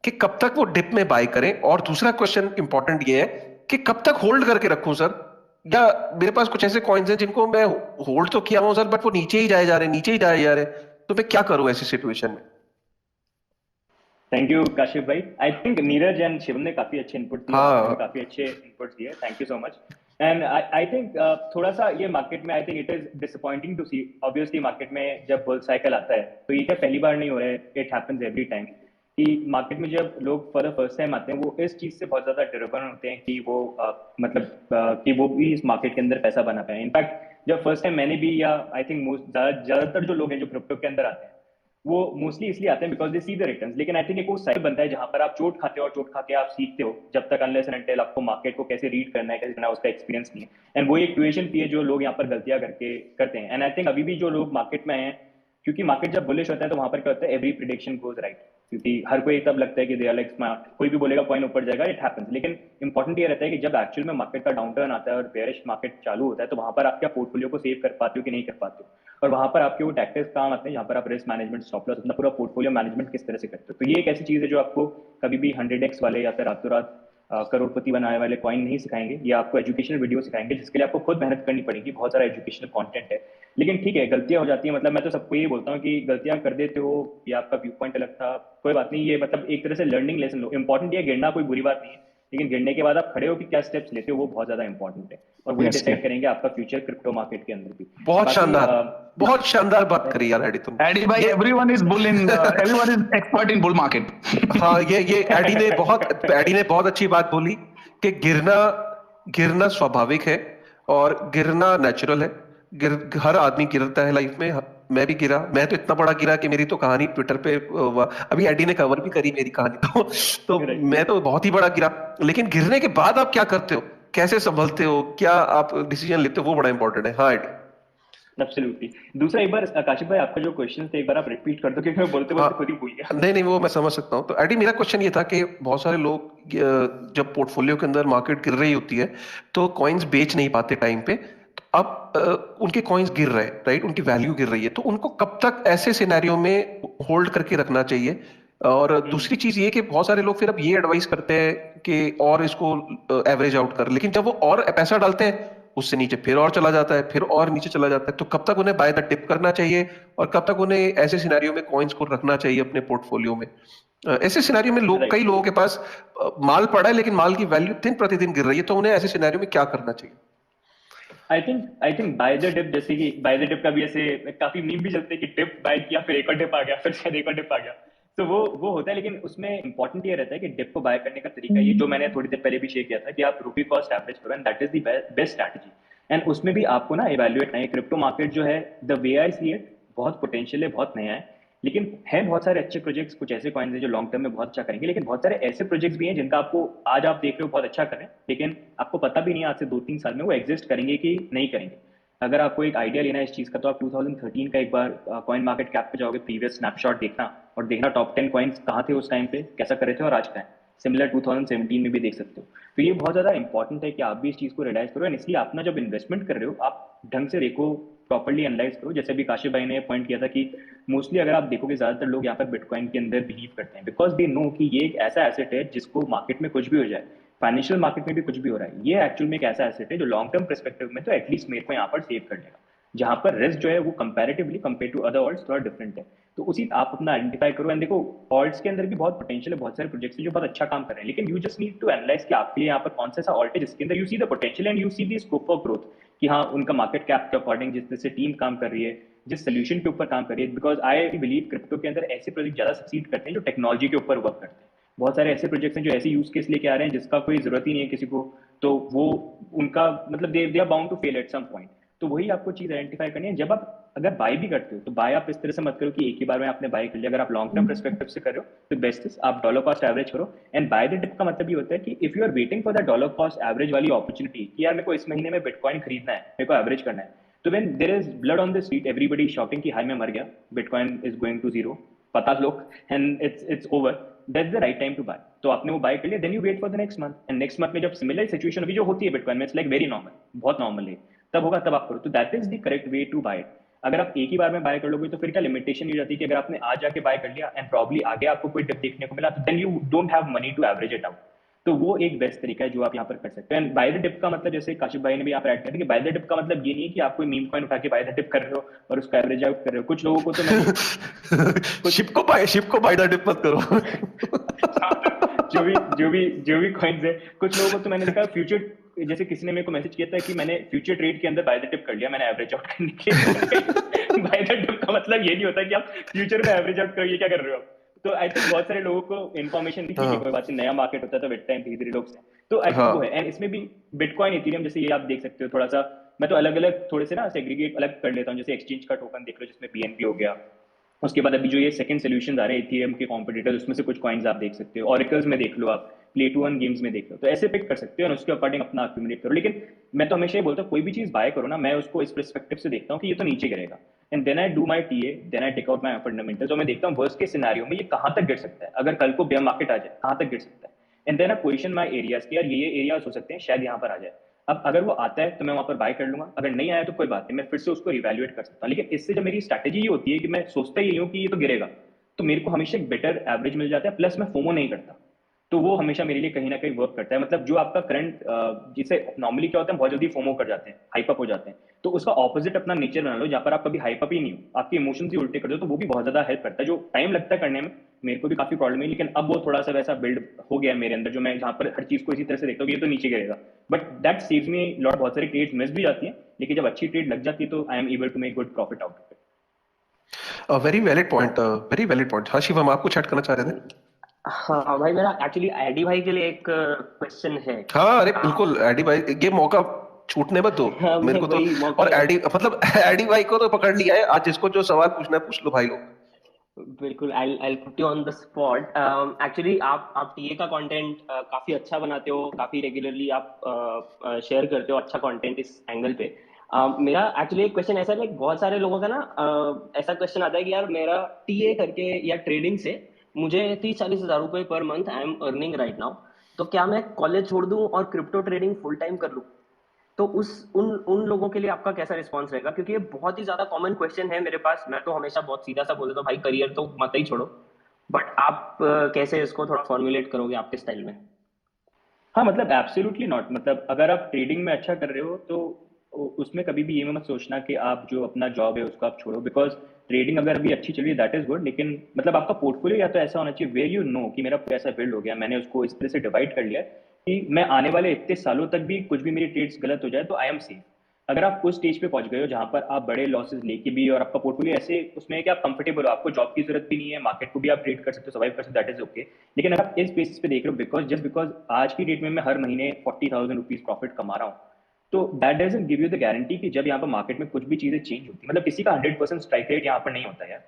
कि कब तक वो डिप में बाय करें, और दूसरा क्वेश्चन इंपॉर्टेंट ये है कि कब तक होल्ड करके रखूं सर। या मेरे पास कुछ ऐसे कॉइन्स हैं जिनको मैं होल्ड तो किया हूं सर, बट वो नीचे ही जाए जा रहे, नीचे ही जाए जा रहे, तो मैं क्या करूं ऐसी सिचुएशन में? थैंक यू काशिफ भाई। I think Neeraj and Shivam ने काफी अच्छे इनपुट दिए, आपने भी हाँ काफी अच्छे इनपुट्स दिए, thank you so much. And I think थोड़ा सा ये मार्केट में I think it is disappointing to see, obviously market में जब बुल साइकिल आता है तो ये क्या पहली बार नहीं हो रहा है, इट हैपेंस एवरी टाइम कि मार्केट में जब लोग फॉर द फर्स्ट टाइम आते हैं वो इस चीज से बहुत ज्यादा ड्रिवन होते हैं कि वो कि वो भी इस मार्केट के अंदर पैसा बना पाए। इनफैक्ट जब फर्स्ट टाइम मैंने भी, या आई थिंक ज्यादातर जो लोग हैं जो क्रिप्टो के अंदर आते हैं वो मोस्टली इसलिए आते हैं because they see the returns. लेकिन आई थिंक एक वो साइकिल बनता है जहां पर आप चोट खाते हो और चोट खा के आप सीखते हो, जब तक अनलेस एंड अनटिल आपको मार्केट को कैसे रीड करना है, कैसे करना है, उसका एक्सपीरियंस नहीं है। एंड वो एक ट्यूएशन फी है जो लोग यहाँ पर गलतियां करके करते हैं। एंड आई थिंक अभी भी जो लोग मार्केट में हैं, क्योंकि मार्केट जब बुलिश होता है तो वहां पर क्या होता है, एवरी प्रिडिक्शन गोज राइट, क्योंकि हर कोई तब लगता है कि दे आर लाइक स्मार्ट, कोई भी बोलेगा कॉइन ऊपर जाएगा, इट हैपेंस। लेकिन इंपॉर्टेंट ये रहता है कि जब एक्चुअल में मार्केट का डाउनटर्न आता है और बेयरिश मार्केट चालू होता है तो वहां पर आप क्या पोर्टफोलियो को सेव कर पाते हो कि नहीं कर पाते हो, और वहां पर आपके वो टैक्टिक्स काम आते हैं जहां पर आप रिस्क मैनेजमेंट, स्टॉप लॉस, अपना पूरा पोर्टफोलियो मैनेजमेंट किस तरह से करते हो। तो ये एक ऐसी चीज है जो आपको कभी भी 100x वाले या फिर रातों रात करोड़पति बनाने वाले कॉइन नहीं सिखाएंगे, ये आपको एजुकेशनल वीडियो सिखाएंगे जिसके लिए आपको खुद मेहनत करनी पड़ेगी, बहुत सारा एजुकेशनल कंटेंट है। लेकिन ठीक है, गलतियां हो जाती है, मतलब मैं तो सबको ये बोलता हूँ कि गलतियां कर देते हो या आपका व्यू पॉइंट अलग था, कोई बात नहीं, ये मतलब एक तरह से लर्निंग लेसन लो। इंपॉर्टेंट ये गिरना कोई बुरी बात नहीं है, लेकिन गिरने के बाद आप खड़े हो कि क्या स्टेप्स लेते हो वो बहुत ज्यादा इंपॉर्टेंट है, और वही डिसाइड करेंगे आपका फ्यूचर क्रिप्टो मार्केट के अंदर भी। बहुत बाकी शानदार, बहुत शानदार बात करी यार एडी तुम। एडी भाई, everyone is bull in, everyone is expert in bull market. हाँ ये एडी ने बहुत अच्छी बात बोली कि गिरना गिरना स्वाभाविक है और गिरना नेचुरल है। हर आदमी गिरता है लाइफ में, मैं भी गिरा, मैं तो इतना बड़ा गिरा कि मेरी तो कहानी ट्विटर पे अभी एडी ने कवर भी करी मेरी कहानी, तो मैं तो बहुत ही बड़ा गिरा। लेकिन गिरने के बाद आप क्या करते हो, कैसे संभलते हो, क्या आप डिसीजन लेते हो, वो बड़ा इंपॉर्टेंट है। हाँ एडी। एब्सोल्युटली। दूसरा एक बार काशिफ भाई आपका जो क्वेश्चन थे एक बार आप रिपीट कर दो, क्योंकि मैं बोलते बोलते खुद ही भूल गया। नहीं वो मैं समझ सकता हूँ। तो एडी मेरा क्वेश्चन ये था कि बहुत सारे लोग जब पोर्टफोलियो के अंदर मार्केट गिर रही होती है तो कॉइन्स बेच नहीं पाते टाइम पे, तो अब उनके कॉइन्स गिर रहे हैं, राइट, उनकी वैल्यू गिर रही है, तो उनको कब तक ऐसे सिनेरियो में होल्ड करके रखना चाहिए? और दूसरी चीज ये कि बहुत सारे लोग फिर अब ये एडवाइस करते हैं कि और इसको एवरेज आउट कर, लेकिन जब वो और पैसा डालते हैं उससे नीचे फिर और चला जाता है, फिर और नीचे चला जाता है, तो कब तक उन्हें बाय द टिप करना चाहिए और कब तक उन्हें ऐसे सिनेरियो में कॉइन्स को रखना चाहिए अपने पोर्टफोलियो में? ऐसे सिनेरियो में लोग, कई लोगों के पास माल पड़ा है लेकिन माल की वैल्यू दिन प्रतिदिन गिर रही है, तो उन्हें ऐसे सिनेरियो में क्या करना चाहिए? I think buy the dip, जैसे कि बाय द डिप का भी ऐसे काफी मीम भी चलते हैं कि डिप बाय किया फिर एक और डिप आ गया, फिर शायद एक और डिप आ गया, तो वो होता है। लेकिन उसमें इंपॉर्टेंट ये रहता है कि डिप को बाय करने का तरीका ये जो मैंने थोड़ी देर पहले भी शेयर किया था कि आप रूपी कॉस्ट एवरेज करो, and that is the best strategy. And उसमें भी आपको ना इवैल्यूएट नहीं, क्रिप्टो मार्केट जो है the way I see it बहुत पोटेंशियल है, बहुत नया है, लेकिन है बहुत सारे अच्छे प्रोजेक्ट्स, कुछ ऐसे कॉइन्स हैं जो लॉन्ग टर्म में बहुत अच्छा करेंगे, लेकिन बहुत सारे ऐसे प्रोजेक्ट्स भी हैं जिनका आपको आज आप देख रहे हो बहुत अच्छा कर रहे हैं, लेकिन आपको पता भी नहीं आज से 2-3 साल में वो एग्जिस्ट करेंगे कि नहीं करेंगे। अगर आपको एक आइडिया लेना है इस चीज का तो आप 2013 का एक बार कॉइन मार्केट कैप पे जाओगे, प्रीवियस स्नैपशॉट देखना और देखना टॉप 10 कॉइन्स कहाँ थे उस टाइम पे, कैसा कर रहे थे और आज का है। सिमिलर 2017 में भी देख सकते हो। तो ये बहुत ज्यादा इंपॉर्टेंट है कि आप भी इस चीज को रियलाइज करो, एंड इसलिए अपना जब इन्वेस्टमेंट कर रहे हो आप ढंग से देखो, प्रॉपर्ली एनालाइज करो। जैसे भी काशिफ भाई ने पॉइंट किया था कि मोस्टली अगर आप देखोगे ज्यादातर लोग यहाँ पर बिटकॉइन के अंदर बिलीव करते हैं बिकॉज दे नो कि ये एक ऐसा एसेट है जिसको मार्केट में कुछ भी हो जाए, फाइनेंशियल मार्केट में भी कुछ भी हो रहा है, ये एक्चुअल में एक ऐसा एसेट है जो लॉन्ग टर्म परस्पेक्टिव में तो एटलीस्ट मेरे को यहाँ पर सेव कर लेगा, जहां पर रिस्क जो है वो comparatively compare to other alts थोड़ा डिफरेंट है। तो उसी आप अपना आइडेंटिफाई करो, एंड देखो ऑल्ट्स के अंदर भी बहुत पोटेंशियल है, बहुत सारे प्रोजेक्ट्स हैं जो बहुत अच्छा काम कर रहे हैं, लेकिन you just need to analyse कि आपके लिए यहाँ पर कौन सा ऑल्ट है जिसके अंदर you see the potential and you see the scope of growth, कि हाँ उनका मार्केट कैप के अकॉर्डिंग जिस तरह से टीम काम कर रही है, जिस सोल्यूशन के ऊपर काम कर रही है। बिकॉज आई बिलीव क्रिप्टो के अंदर ऐसे प्रोजेक्ट ज्यादा सक्सीड करते हैं जो टेक्नोलॉजी के ऊपर वर्क करते हैं। बहुत सारे ऐसे प्रोजेक्ट्स हैं जो ऐसे यूज केस लेके आ रहे हैं जिसका कोई जरूरत ही नहीं है किसी को, तो वो उनका मतलब they are bound to fail at some point. तो वही आपको चीज आइडेंटिफाई करनी है। जब आप अगर बाय भी करते हो तो बाय आप इस तरह से मत करो कि एक ही बार में आपने बाय कर लिया। अगर आप लॉन्ग टर्म परस्पेक्टिव से कर रहे हो तो बेस्ट इज आप डॉलर कॉस्ट एवरेज करो। एंड बाय द डिप का मतलब ये होता है कि if you are waiting for the dollar cost average वाली अपॉर्चुनिटी कि यार मेरे को इस महीने में बिटकॉइन खरीदना है, मेरे को एवरेज करना है, तो when there is blood on the street everybody shocking कि हाय मैं मर गया, Bitcoin is going to zero, पता लोग, and it's over, that's the right time to buy. तो आपने वो बाय कर लिया, then you wait for the next month, and next month में जब सिमिलर सिचुएशन होगी, जो होती है बिटकॉइन में, इट्स लाइक वेरी नॉर्मल, बहुत नॉर्मल है, तब होगा तब आप करो। तो that is the correct way to buy. अगर आप एक ही बार में बाय कर लोगे तो फिर क्या लिमिटेशन हो जाती है कि अगर आपने आज जाके बाय कर लिया एंड प्रॉब्ली आगे आपको कोई डिप देखने को मिला, तो then you don't have money to average it out. तो वो एक बेस्ट तरीका है जो आप यहाँ पर कर सकते हैं। एंड बाय द डिप का मतलब, जैसे काशिफ भाई ने भी यहाँ पर ऐड किया कि बाय द डिप का मतलब ये नहीं है कि आप कोई मीम कॉइन उठा के बाय द डिप कर रहे हो और उसका एवरेज आउट कर रहे हो। कुछ लोगों को तो मैं शिप को बाय द डिप मत करो। जो भी कॉइन्स है, कुछ लोगों को तो मैंने देखा फ्यूचर, जैसे किसी ने मेरे को मैसेज किया था कि मैंने फ्यूचर ट्रेड के अंदर बाय द डिप कर लिया, मैंने एवरेज आउट करने के लिए। बाय द डिप का मतलब ये नहीं होता कि आप फ्यूचर में एवरेज आउट करो, ये क्या कर रहे हो आप। तो आई थिंक बहुत सारे लोगों को इन्फॉर्मेशन थी कि कोई बात नहीं, नया मार्केट होता है तो वेट टाइम धीरे-धीरे लोग से, तो आई थिंक वो है। एंड इसमें भी बिटकॉइन, इथेरियम, जैसे ये आप देख सकते हो, थोड़ा सा मैं तो अलग अलग थोड़े से ना सेग्रीगेट अलग कर लेता हूँ। जैसे एक्सचेंज का टोकन देख लो जिसमें बीएनबी हो गया, उसके बाद अभी जो ये सेकंड सॉल्यूशंस आ रहे हैं इथेरियम के कॉम्पिटिटर्स, उसमें से कुछ कॉइन्स आप देख सकते हो, ऑरेकल्स में देख लो, आप प्ले टू अर्न गेम्स में देख लो, तो ऐसे पिक कर सकते हो और उसके अकॉर्डिंग अपना अक्यूमुलेट करो। लेकिन मैं तो हमेशा ये बोलता हूँ, कोई भी चीज बाय करो ना, मैं उसको इस पर्सपेक्टिव से देखता हूँ कि ये तो नीचे गिरेगा, and then I do my TA, then I take out my fundamentals, और मैं देखता हूँ वर्स्ट के सिनेरियो में ये कहाँ तक गिर सकता है, अगर कल को बेयर मार्केट आ जाए कहाँ तक गिर सकता है, and then I position my areas कि यार ये एरियाज हो सकते हैं शायद यहाँ पर आ जाए। अब अगर वो आता है तो मैं वहां पर बाय कर लूंगा, अगर नहीं आया तो कोई बात नहीं, मैं फिर से उसको रिवैल्यूएट कर सकता हूँ। लेकिन इससे जब मेरी स्ट्रैटेजी ये होती है कि मैं सोचता ही हूँ कि ये तो गिरेगा, तो मेरे को हमेशा एक बेटर एवरेज मिल जाता है, प्लस मैं फोमो नहीं करता, तो वो हमेशा मेरे लिए कहीं ना कहीं वर्क करता है। मतलब जो आपका करंट, जिसे नॉर्मली क्या होता है, बहुत जल्दी फोमो कर जाते हैं, हाइप अप हो जाते हैं, तो उसका ऑपोजिट अपना नेचर बना लो, जहाँ पर आप कभी हाइप अप ही नहीं हो, आपके इमोशंस ही उल्टे कर दो, तो वो भी बहुत ज्यादा हेल्प करता है। जो टाइम लगता है करने में, मेरे को भी काफी प्रॉब्लम है, लेकिन अब वो थोड़ा सा वैसा बिल्ड हो गया है मेरे अंदर, जो मैं जहाँ पर हर चीज को इसी तरह से देखता हूँ कि ये तो नीचे गिरेगा, but that saves me lot. बहुत सारी ट्रेड्स मिस भी जाती हैं, लेकिन जब अच्छी ट्रेड लग जाती है तो I am able to make good profit out of it. Very valid point, very valid point. हाँ शिवम, आप कुछ ऐड करना चाह रहे थे? हाँ भाई, मेरा एक्चुअली एडी भाई के लिए एक क्वेश्चन है। हाँ अरे बिल्कुल, एडी भाई ये मौका छूटने मत दो हाँ, मेरे मैं को तो। वही मौका और एडी मतलब एडी भाई को तो पकड़ लिया है आज, जिसको जो सवाल पूछना है पूछ लो भाई लोग। बिल्कुल, I put you on the spot. Actually आप टीए का कंटेंट काफी अच्छा बनाते हो, काफी रेगुलरली आप शेयर करते हो अच्छा कंटेंट इस एंगल पे। मेरा एक्चुअली एक क्वेश्चन ऐसा है, लाइक बहुत सारे लोगों का ना ऐसा क्वेश्चन आता है कि यार मेरा टीए करके या ट्रेडिंग से मुझे 30-40 हजार रुपए per month I am earning right now, तो क्या मैं कॉलेज छोड़ दूं और क्रिप्टो ट्रेडिंग फुल टाइम कर लूं? तो उस उन उन लोगों के लिए आपका कैसा रिस्पॉन्स रहेगा? क्योंकि ये बहुत ही ज्यादा कॉमन क्वेश्चन है मेरे पास। मैं तो हमेशा बहुत सीधा सा बोल देता हूँ, भाई करियर तो मत ही छोड़ो, बट आप कैसे इसको थोड़ा फॉर्मुलेट करोगे आपके स्टाइल में? हाँ, मतलब एब्सोल्युटली नॉट। मतलब अगर आप ट्रेडिंग में अच्छा कर रहे हो तो उसमें कभी भी ये मत सोचना कि आप जो अपना जॉब है उसको आप छोड़ो, बिकॉज ट्रेडिंग अगर अभी अच्छी चल रही है दैट इज गुड, लेकिन मतलब आपका पोर्टफोलियो या तो ऐसा होना चाहिए वेयर यू नो कि मेरा पैसा बिल्ड हो गया, मैंने उसको इस तरह से डिवाइड कर लिया है कि मैं आने वाले इतने सालों तक भी कुछ भी मेरी ट्रेड्स गलत हो जाए तो आई एम सेफ। अगर आप उस स्टेज पे पहुंच गए हो जहां पर आप बड़े लॉसेस लेके भी, और आपका पोर्टफोलियो ऐसे उसमें है कि आप कंफर्टेबल हो, आपको जॉब की जरूरत भी नहीं है, मार्केट को भी आप ट्रेड कर सकते हो, सर्वाइव कर सकते हो, दैट इज ओके। लेकिन अगर आप इस बेसिस पे देख रहे हो बिकॉज आज की डेट में मैं हर महीने 40,000 रुपीज प्रॉफिट कमा रहा हूँ, तो that doesn't give you the guarantee कि जब यहाँ पर मार्केट में कुछ भी चीजें चेंज होती, मतलब किसी का 100% स्ट्राइक रेट यहाँ पर नहीं होता यार,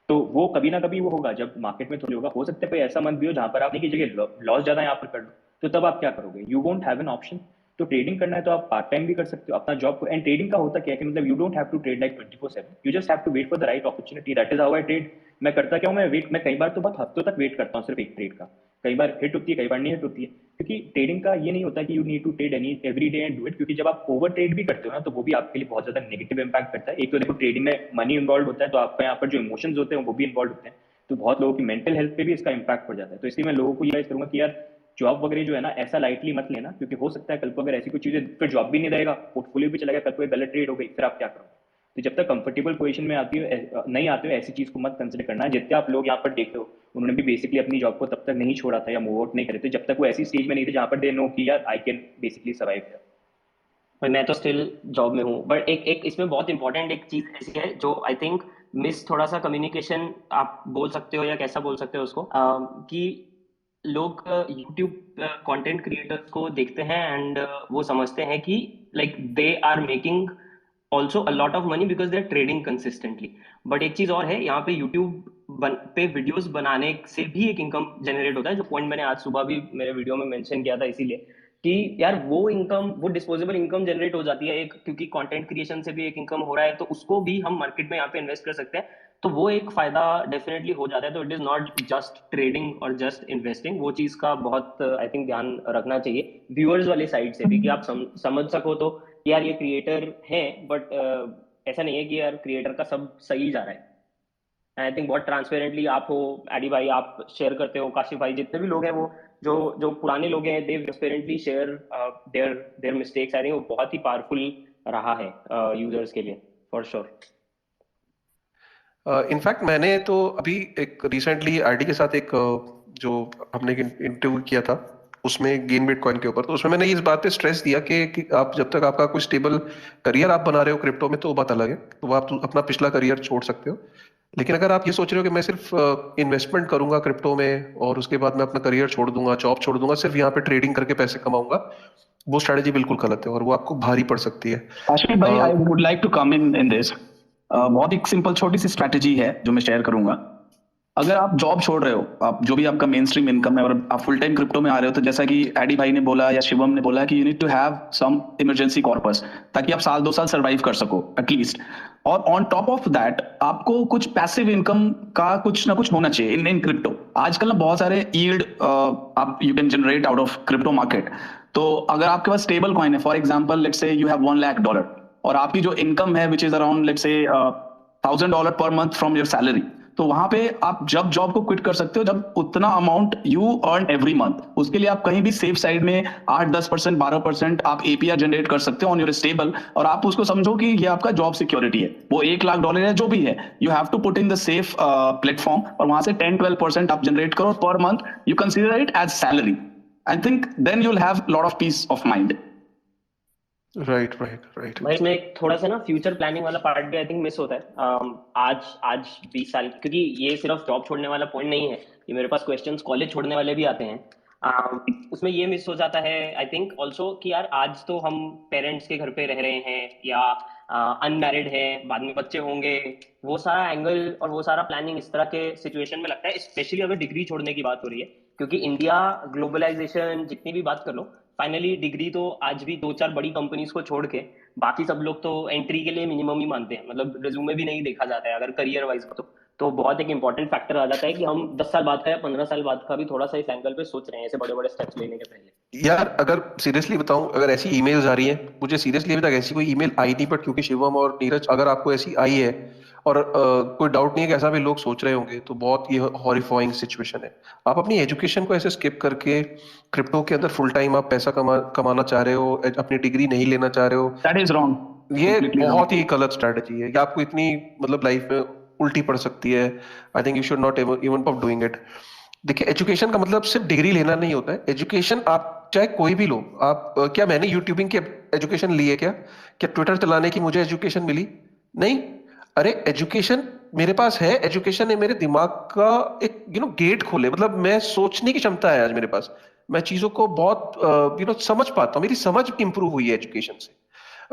तो वो कभी ना कभी वो होगा जब मार्केट में थोड़ी होगा। हो सकता है कोई ऐसा मंथ भी हो जहां पर आप नहीं की जगह लॉस ज्यादा यहाँ पर कर लो, तो तब आप क्या करोगे? You won't have an option. तो ट्रेडिंग करना है तो आप पार्ट टाइम भी कर सकते हो अपना जॉब को। एंड ट्रेडिंग का होता क्या है कि मतलब you don't have to trade like 24/7, you just have to wait for the right opportunity, that is how I trade. मैं करता क्या हूँ, मैं कई बार तो बहुत हफ्तों तक वेट करता हूँ सिर्फ एक ट्रेड का, कई बार हिट होती है कई बार नहीं हिट होती है, क्योंकि ट्रेडिंग का ये नहीं होता कि you need to trade any every day and do it, क्योंकि जब आप ओवर ट्रेड भी करते हो ना तो वो भी आपके लिए बहुत ज्यादा नेगेटिव इंपैक्ट करता है। एक तो देखो ट्रेडिंग में मनी इन्वॉल्व होता है, तो आपका यहाँ पर जो इमोशंस होते हैं वो भी इन्वॉल्व होते हैं, तो बहुत लोगों की मेंटल हेल्थ पे भी इसका इंपैक्ट पड़ जाता है। तो इसलिए मैं लोगों को ये करूंगा कि यार जॉब वगैरह जो है ना ऐसा लाइटली मत लेना, क्योंकि हो सकता है कल को अगर ऐसी कोई चीजें, फिर जॉब भी नहीं रहेगा, पोर्टफोलियो भी चलेगा, कल को गलत ट्रेड हो गई, फिर आप क्या करोगे? तो जब तक कंफर्टेबल पोजीशन में आती हो नहीं आते हो ऐसी चीज को मत कंसिडर करना। जितने आप लोग यहाँ पर देख रहे हो उन्होंने भी बेसिकली अपनी जॉब को तब तक नहीं छोड़ा था या मूव आउट नहीं करे थे जब तक वो ऐसी स्टेज में नहीं थे जहाँ पर दे नो कि यार आई कैन बेसिकली सर्वाइव। मैं तो स्टिल जॉब में हूँ, बट एक इसमें बहुत इंपॉर्टेंट एक चीज ऐसी है जो आई थिंक मिस, थोड़ा सा कम्युनिकेशन आप बोल सकते हो या कैसा बोल सकते हो उसको, कि लोग यूट्यूब कंटेंट क्रिएटर्स को देखते हैं एंड वो समझते हैं कि like they are making also a lot of money because they are trading consistently. But एक चीज और है, यहाँ पे यूट्यूब पे वीडियोस बनाने से भी एक इनकम जनरेट होता है, जो पॉइंट मैंने आज सुबह भी मेरे वीडियो में मेंशन किया था, इसीलिए कि यार वो इनकम, वो डिस्पोजेबल इनकम जनरेट हो जाती है एक, क्योंकि कंटेंट क्रिएशन से भी एक इनकम हो रहा है, तो उसको भी हम मार्केट में यहाँ पे इन्वेस्ट कर सकते हैं। तो वो एक फायदा डेफिनेटली हो जाता है। तो it is not just trading और जस्ट इन्वेस्टिंग, वो चीज का बहुत आई थिंक ध्यान रखना चाहिए व्यूअर्स वाले साइड से भी, कि आप समझ सको तो यार ये क्रिएटर है, बट ऐसा नहीं है कि यार क्रिएटर का सब सही जा रहा है। आई थिंक बहुत ट्रांसपेरेंटली आप हो, एडी भाई आप शेयर करते हो, काशिफ भाई, जितने भी लोग हैं वो जो जो पुराने लोग हैं, they transparently share their their mistakes. I think वो बहुत ही पावरफुल रहा है यूजर्स के लिए, फॉर श्योर। इनफैक्ट मैंने तो अभी एक रिसेंटली आईडी के साथ एक जो हमने इंटरव्यू किया था उसमें गेन बिटकॉइन के ऊपर, तो उसमें मैंने इस बात पे स्ट्रेस दिया कि आप जब तक आपका कोई स्टेबल करियर आप बना रहे हो क्रिप्टो में तो वो बात अलग है, तो आप अपना पिछला करियर छोड़ सकते हो। लेकिन अगर आप ये सोच रहे हो कि मैं सिर्फ इन्वेस्टमेंट करूंगा क्रिप्टो में और उसके बाद मैं अपना करियर छोड़ दूंगा, जॉब छोड़ दूंगा, सिर्फ यहाँ पे ट्रेडिंग करके पैसे कमाऊंगा, वो स्ट्रेटेजी बिल्कुल गलत है और वो आपको भारी पड़ सकती है। आशीष भाई, I would like to come in this. बहुत ही सिंपल छोटी सी स्ट्रैटेजी है जो मैं शेयर करूंगा। अगर आप जॉब छोड़ रहे हो, आप जो भी आपका मेन स्ट्रीम इनकम है, और आप फुल टाइम क्रिप्टो में आ रहे हो, तो जैसा कि एडी भाई ने बोला या शिवम ने बोला कि you need to have some emergency corpus, ताकि आप साल 2 साल सर्वाइव कर सको एटलीस्ट। और ऑन टॉप ऑफ दैट आपको कुछ पैसिव इनकम का कुछ ना कुछ होना चाहिए इन क्रिप्टो। आजकल ना बहुत सारे यील्ड आप you can generate out of crypto market. तो अगर आपके पास स्टेबल कॉइन है, for example let's say you have $1 lakh, और आपकी जो इनकम है which is around let's say $1000 per month from your salary, तो वहां पे आप जब जॉब को क्विट कर सकते हो जब उतना amount you earn every month. उसके लिए आप कहीं भी सेफ साइड में 8-10%, 12% आप एपीआर जनरेट कर सकते हो ऑन योर स्टेबल, और आप उसको समझो कि ये आपका जॉब सिक्योरिटी है। वो $1 लाख है जो भी है, you have to put in the safe platform, और वहां से 10-12% आप जनरेट करो per month, you consider it as salary. I think then you will have lot of peace of mind. Right. भाई इसमें एक थोड़ा सा ना फ्यूचर प्लानिंग वाला पार्ट भी आई थिंक मिस होता है। आज 20 साल, क्योंकि ये सिर्फ जॉब छोड़ने वाला पॉइंट नहीं है, ये मेरे पास क्वेश्चंस कॉलेज छोड़ने वाले भी आते हैं। उसमें ये मिस हो जाता है आई थिंक ऑल्सो कि यार आज तो हम पेरेंट्स के घर पे रह रहे हैं या अनमैरिड है, बाद में बच्चे होंगे, वो सारा एंगल और वो सारा प्लानिंग इस तरह के सिचुएशन में लगता है, स्पेशली अगर डिग्री छोड़ने की बात हो रही है। क्योंकि इंडिया ग्लोबलाइजेशन जितनी भी बात कर लो, फाइनली डिग्री तो आज भी 2-4 बड़ी कंपनीज को छोड़ के बाकी सब लोग तो एंट्री के लिए मिनिमम ही मानते हैं, मतलब रिज्यूमे भी नहीं देखा जाता है अगर करियर वाइज का। तो बहुत एक इंपॉर्टेंट फैक्टर आ जाता है कि हम 10 साल बाद का या 15 साल बाद का भी थोड़ा सा इस एंगल पे सोच रहे हैं ऐसे बड़े बड़े स्टेप्स लेने के पहले। यार अगर सीरियसली बताऊं, अगर ऐसी ईमेल्स आ रही हैं, मुझे सीरियसली अभी तक ऐसी कोई ईमेल आई नहीं, बट क्योंकि शिवम और नीरज अगर आपको ऐसी आई है और कोई डाउट नहीं है कि ऐसा भी लोग सोच रहे होंगे, तो बहुत ये हॉरिफाइंग सिचुएशन है। आप अपनी एजुकेशन को ऐसे स्किप करके क्रिप्टो के अंदर फुल टाइम आप पैसा कमाना चाह रहे हो, अपनी डिग्री नहीं लेना चाह रहे हो, दैट इज रॉन्ग। ये बहुत ही गलत स्ट्रेटजी है। ये आपको इतनी मतलब लाइफ में उल्टी पड़ सकती है। I think you should not even of doing it. देखिए, एजुकेशन का मतलब सिर्फ डिग्री लेना नहीं होता है। एजुकेशन आप चाहे कोई भी लो, आप क्या मैंने यूट्यूबिंग की एजुकेशन ली है? क्या ट्विटर चलाने की मुझे एजुकेशन मिली? नहीं। अरे एजुकेशन मेरे पास है, एजुकेशन ने मेरे दिमाग का एक गेट खोले, मतलब मैं सोचने की क्षमता है आज मेरे पास, मैं चीजों को बहुत समझ पाता हूँ, मेरी समझ इंप्रूव हुई है एजुकेशन से।